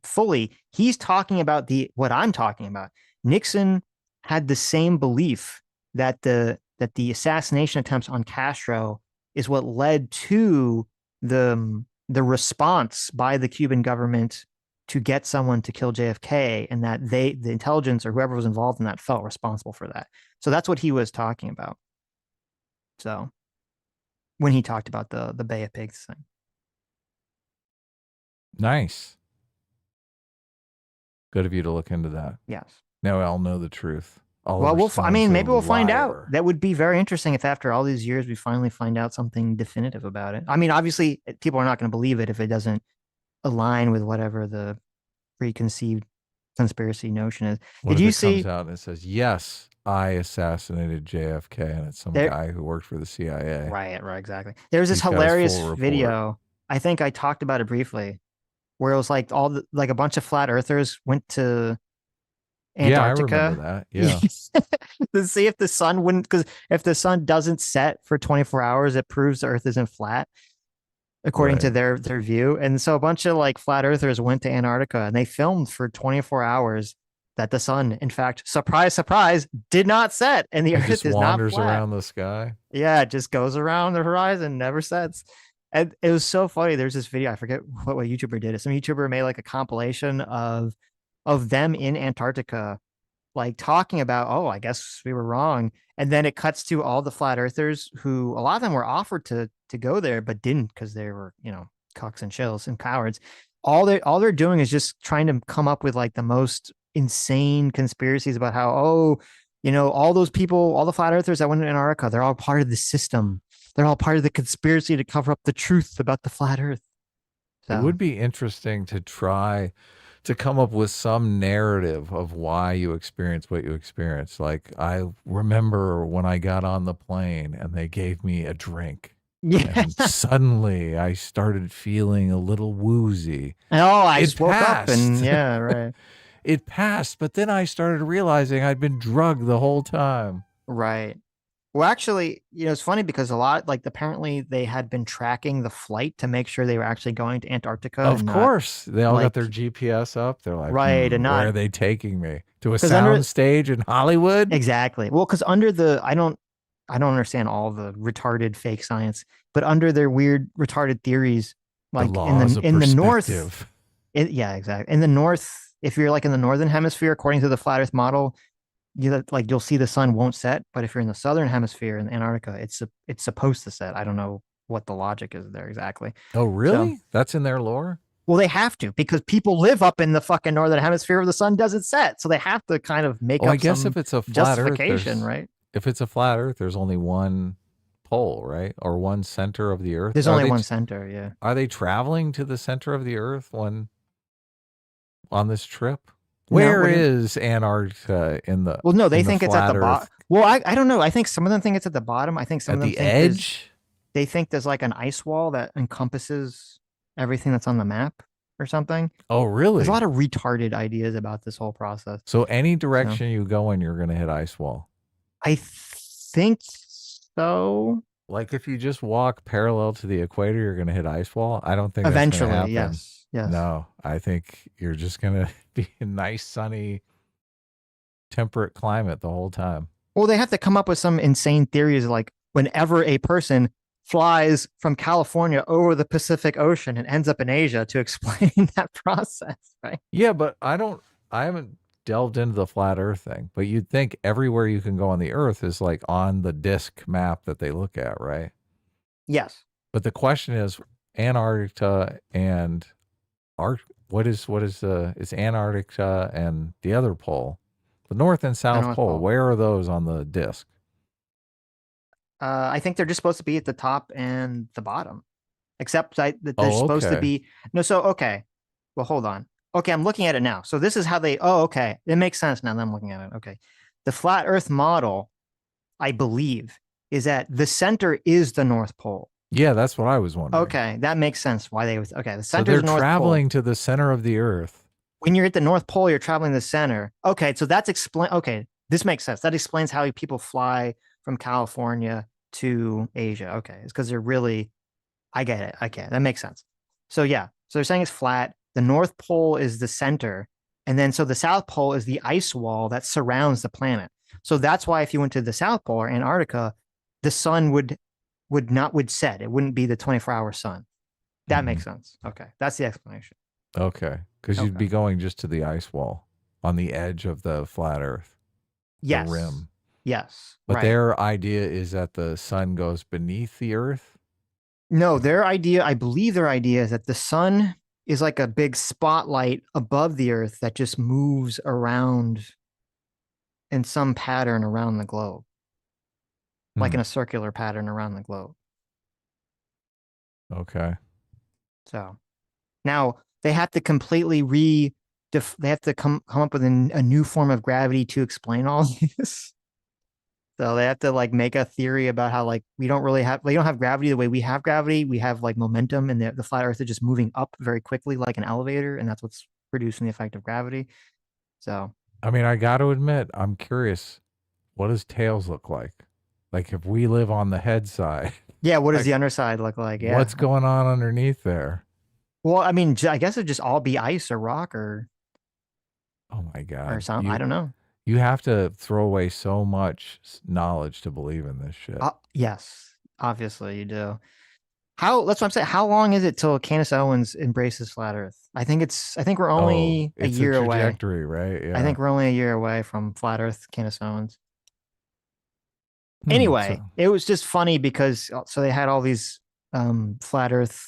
fully, he's talking about what I'm talking about. Nixon had the same belief that the assassination attempts on Castro is what led to the response by the Cuban government to get someone to kill JFK, and that the intelligence or whoever was involved in that felt responsible for that. So that's what he was talking about. So when he talked about the Bay of Pigs thing. Nice. Good of you to look into that. Yes. Now I'll know the truth. Well, maybe we'll find out. That would be very interesting if after all these years we finally find out something definitive about it. I mean, obviously, people are not going to believe it if it doesn't align with whatever the preconceived conspiracy notion is. Did you see? Comes out and it says, "Yes, I assassinated JFK," and it's some guy who worked for the CIA. Right, exactly. There's this hilarious video. I think I talked about it briefly, where it was like like a bunch of flat earthers went to Antarctica. Yeah, I remember that. Yeah. To see if the sun wouldn't, because if the sun doesn't set for 24 hours, it proves the Earth isn't flat, according to their view. And so a bunch of like flat earthers went to Antarctica and they filmed for 24 hours that the sun, in fact, surprise, surprise, did not set, and the Earth is not flat. It just wanders around the sky. Yeah, it just goes around the horizon, never sets. And it was so funny. There's this video, I forget what YouTuber did it. Some YouTuber made like a compilation of them in Antarctica, like talking about, oh, I guess we were wrong. And then it cuts to all the flat earthers who, a lot of them were offered to go there, but didn't because they were, cucks and shills and cowards. All they're doing is just trying to come up with like the most insane conspiracies about how, all those people, all the flat earthers that went to Antarctica, they're all part of the system. They're all part of the conspiracy to cover up the truth about the flat earth. So. It would be interesting to try to come up with some narrative of why you experience what you experience. Like, I remember when I got on the plane and they gave me a drink. Yeah. And suddenly I started feeling a little woozy. Oh, I just woke up and yeah, right. It passed, but then I started realizing I'd been drugged the whole time. Right. Well, actually, it's funny because a lot, like, apparently they had been tracking the flight to make sure they were actually going to Antarctica. Of course. They all got their GPS up. They're like, right. And where are they taking me? To a sound stage in Hollywood? Exactly. Well, because under I don't understand all the retarded fake science, but under their weird retarded theories, like in the north. Yeah, exactly. In the north, if you're like in the northern hemisphere, according to the flat Earth model, you'll see the sun won't set, but if you're in the southern hemisphere in Antarctica, it's supposed to set. I don't know what the logic is there exactly. Oh, really? So, that's in their lore? Well, they have to, because people live up in the fucking northern hemisphere where the sun doesn't set, so they have to kind of make up I guess if it's a flat justification, right? If it's a flat Earth, there's only one pole, right? Or one center of the Earth. There's only one center, yeah. Are they traveling to the center of the Earth on this trip? Where is Antarctica in the? Well, no, they think it's at the bottom. Well, I don't know. I think some of them think it's at the bottom. I think some of them at the edge. They think there's like an ice wall that encompasses everything that's on the map or something. Oh, really? There's a lot of retarded ideas about this whole process. So any direction you go in, you're going to hit ice wall. I think so. Like if you just walk parallel to the equator, you're going to hit ice wall. I don't think that's going to Eventually, happen. yes. No, I think you're just going to be a nice, sunny, temperate climate the whole time. Well, they have to come up with some insane theories like whenever a person flies from California over the Pacific Ocean and ends up in Asia to explain that process, right? Yeah, but I haven't delved into the flat earth thing, but you'd think everywhere you can go on the earth is like on the disk map that they look at, right? Yes. But the question is Antarctica and it's Antarctica and the other pole, the North and South North Pole. Pole. Where are those on the disk? I think they're just supposed to be at the top and the bottom, except that they're Oh, supposed to okay. be. No, so, okay. Well, hold on. Okay, I'm looking at it now. So this is how they, oh, okay. It makes sense now that I'm looking at it. Okay. The flat earth model, I believe, is that the center is the North Pole. Yeah, that's what I was wondering. Okay, that makes sense why they was, okay, the So center they're is the North traveling Pole. to the center of the earth. When you're at the North Pole, you're traveling the center. Okay, so that's okay, this makes sense. That explains how people fly from California to Asia. Okay, it's because they're really, I get it. Okay, that makes sense. So yeah, so they're saying it's flat. The North Pole is the center, and then so the South Pole is the ice wall that surrounds the planet. So that's why if you went to the South Pole or Antarctica, the sun would set. It wouldn't be the 24-hour sun. That makes sense. Okay, that's the explanation. Okay, because you'd be going just to the ice wall on the edge of the flat earth. Yes. The rim. Yes. But right. their idea is that the sun goes beneath the earth? No, I believe their idea is that the sun is like a big spotlight above the earth that just moves around in some pattern around the globe. Like in a circular pattern around the globe. Okay. So now they have to completely they have to come up with a new form of gravity to explain all this. So they have to like make a theory about how like we don't have gravity the way we have gravity. We have like momentum, and the flat earth is just moving up very quickly like an elevator, and that's what's producing the effect of gravity. So I mean, I got to admit, I'm curious. What does tails look like? Like if we live on the head side. Yeah, what does the underside look like? Yeah. What's going on underneath there? Well, I mean, I guess it'd just all be ice or rock or Oh my God. or something. I don't know. You have to throw away so much knowledge to believe in this shit. Yes, obviously you do. That's what I'm saying. How long is it till Candace Owens embraces flat Earth? I think we're only a year away. Trajectory, right? Yeah. I think we're only a year away from flat Earth, Candace Owens. Anyway, it was just funny because so they had all these flat Earth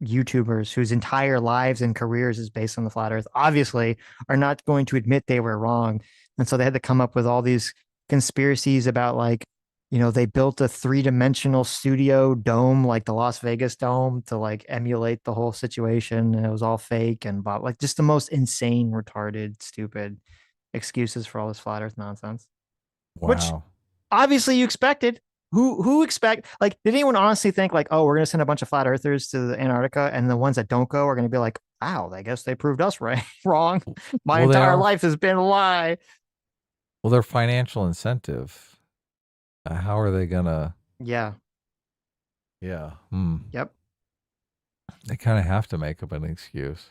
YouTubers whose entire lives and careers is based on the flat Earth, obviously are not going to admit they were wrong. And so they had to come up with all these conspiracies about like, they built a 3-dimensional studio dome, like the Las Vegas dome, to like emulate the whole situation. And it was all fake and like just the most insane, retarded, stupid excuses for all this flat Earth nonsense. Wow. Which obviously you expected. Who expect, like, did anyone honestly think like, oh, we're going to send a bunch of flat earthers to the Antarctica and the ones that don't go are going to be like, wow, I guess they proved us right, wrong. My entire life has been a lie. Well, their financial incentive. How are they going to? Yeah. Yeah. Yep. They kind of have to make up an excuse.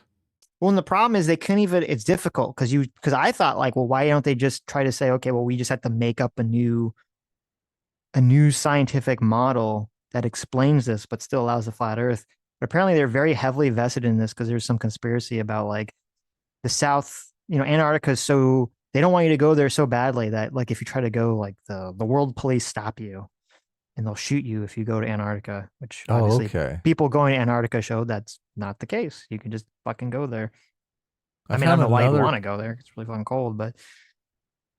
Well, and the problem is they couldn't even, it's difficult because I thought like, well, why don't they just try to say, okay, well, we just have to make up a new scientific model that explains this, but still allows the flat earth. But apparently they're very heavily vested in this because there's some conspiracy about like the South, Antarctica is so, they don't want you to go there so badly that like, if you try to go, like the world police stop you and they'll shoot you if you go to Antarctica, which obviously people going to Antarctica show that's not the case. You can just fucking go there. I mean, I don't know why you want to go there. It's really fucking cold, but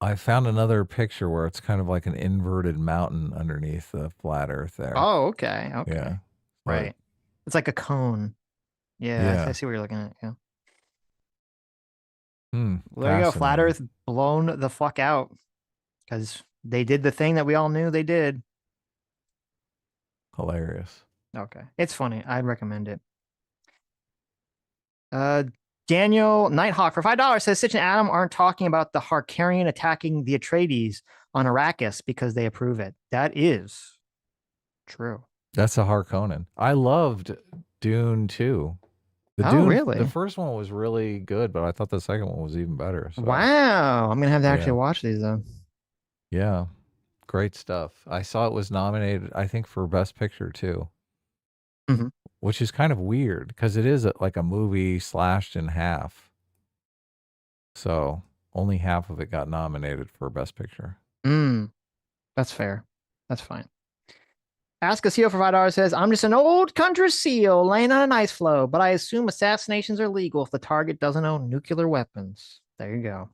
I found another picture where it's kind of like an inverted mountain underneath the flat earth there. Oh, okay. Okay. Yeah. Right. It's like a cone. Yeah. I see what you're looking at. Yeah. Well, there you go. Flat Earth blown the fuck out because they did the thing that we all knew they did. Hilarious. Okay. It's funny. I'd recommend it. Daniel Nighthawk for $5 says Sitch and Adam aren't talking about the Harkarian attacking the Atreides on Arrakis because they approve it. That is True. That's a Harkonnen. I loved Dune 2. The Oh, Dune, really? The first one was really good, but I thought the second one was even better. So, Wow. I'm gonna have to Yeah. actually watch these though. yeah, great stuff. I saw it was nominated, I think, for Best Picture too, Mhm. which is kind of weird because it is like a movie slashed in half. So only half of it got nominated for Best Picture. That's fair. That's fine. Ask a Seal for $5 says, I'm just an old country seal laying on an ice floe, but I assume assassinations are legal if the target doesn't own nuclear weapons. There you go.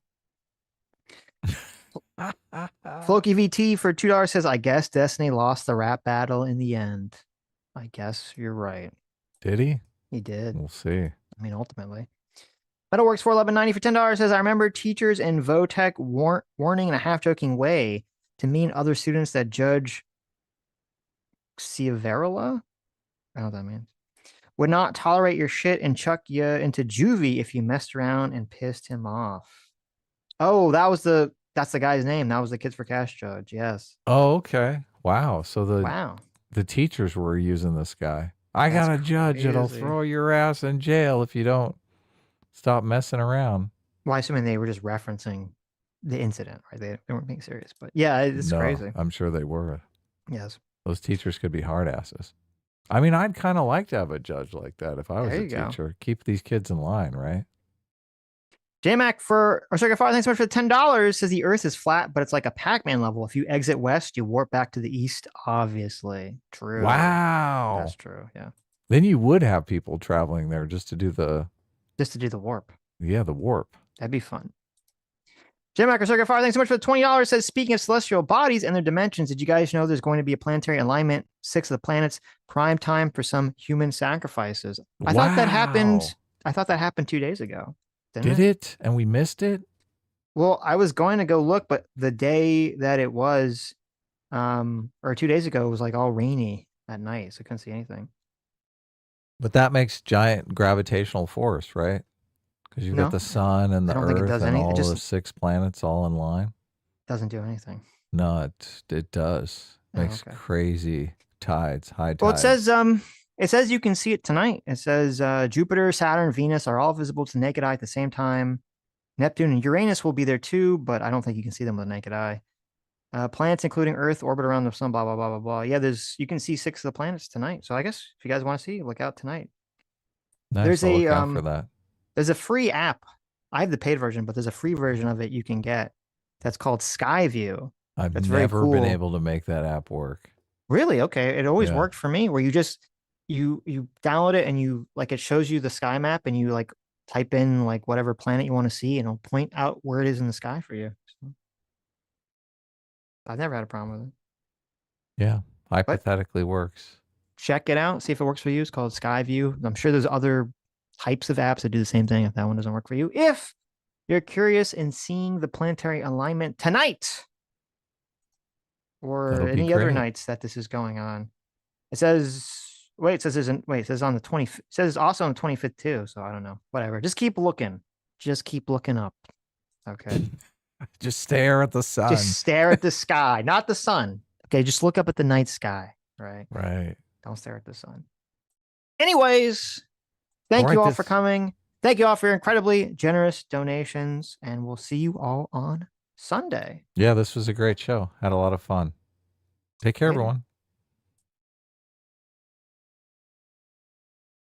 Floki VT for $2 says, I guess Destiny lost the rap battle in the end. I guess you're right. Did he? He did. We'll see. I mean, ultimately. Metalworks 411.90 for $10 says, I remember teachers in Votech warning in a half-joking way to mean other students that Judge Ciavarella, I don't know what that means, would not tolerate your shit and chuck you into juvie if you messed around and pissed him off. Oh, that's the guy's name. That was the Kids for Cash judge. Yes. Oh, okay. Wow. So Wow. the teachers were using this guy. I That's got a judge that'll crazy. throw your ass in jail if you don't stop messing around. Well, I assuming they were just referencing the incident, right? They weren't being serious, but yeah, it's No, crazy. I'm sure they were. Yes. Those teachers could be hard asses. I mean, I'd kind of like to have a judge like that if I was There a you go. teacher. Keep these kids in line, right? JMac for Circuit 5, thanks so much for the $10. Says the Earth is flat, but it's like a Pac-Man level. If you exit west, you warp back to the east, obviously. True. Wow. That's true. Yeah. Then you would have people traveling there just to do the warp. the warp. That'd be fun. JMac for Circuit 5, thanks so much for the $20. Says, speaking of celestial bodies and their dimensions, did you guys know there's going to be a planetary alignment, 6 of the planets, prime time for some human sacrifices? I thought that happened. I thought that happened 2 days ago. Did it? And we missed it? Well, I was going to go look, but the day that it was, or 2 days ago, it was like all rainy at night, so I couldn't see anything. But that makes giant gravitational force, right? Because you've No, got the sun and I the don't think it earth does and any- it all just- the 6 planets all in line. Doesn't do anything. No, it does. Oh, Makes okay. crazy tides, high tides. Well, it says you can see it tonight. It says Jupiter, Saturn, Venus are all visible to the naked eye at the same time. Neptune and Uranus will be there too, but I don't think you can see them with the naked eye. Planets, including Earth, orbit around the sun, blah, blah, blah, blah, blah. Yeah, you can see 6 of the planets tonight. So I guess if you guys want to see, look out tonight. Nice. There's I'll a, look out for that. There's a free app. I have the paid version, but there's a free version of it you can get that's called Skyview. I've That's very never been cool. able to make that app work. Really? Okay. It always Yeah. worked for me where you just you download it and you like it shows you the sky map and you like type in like whatever planet you want to see and it'll point out where it is in the sky for you. So, I've never had a problem with it. Yeah. Hypothetically works. Check it out, see if it works for you. It's called Skyview. I'm sure there's other types of apps that do the same thing if that one doesn't work for you. If you're curious in seeing the planetary alignment tonight or That'll be any other great. nights that this is going on, it says it says on the 20th. It says also on the 25th too. So I don't know. Whatever. Just keep looking. Just keep looking up. Okay. Just stare at the sun. Just stare at the sky, not the sun. Okay. Just look up at the night sky. Right. Right. Don't stare at the sun. Anyways, thank All you right, all for coming. Thank you all for your incredibly generous donations. And we'll see you all on Sunday. Yeah, this was a great show. Had a lot of fun. Take care, Later. everyone.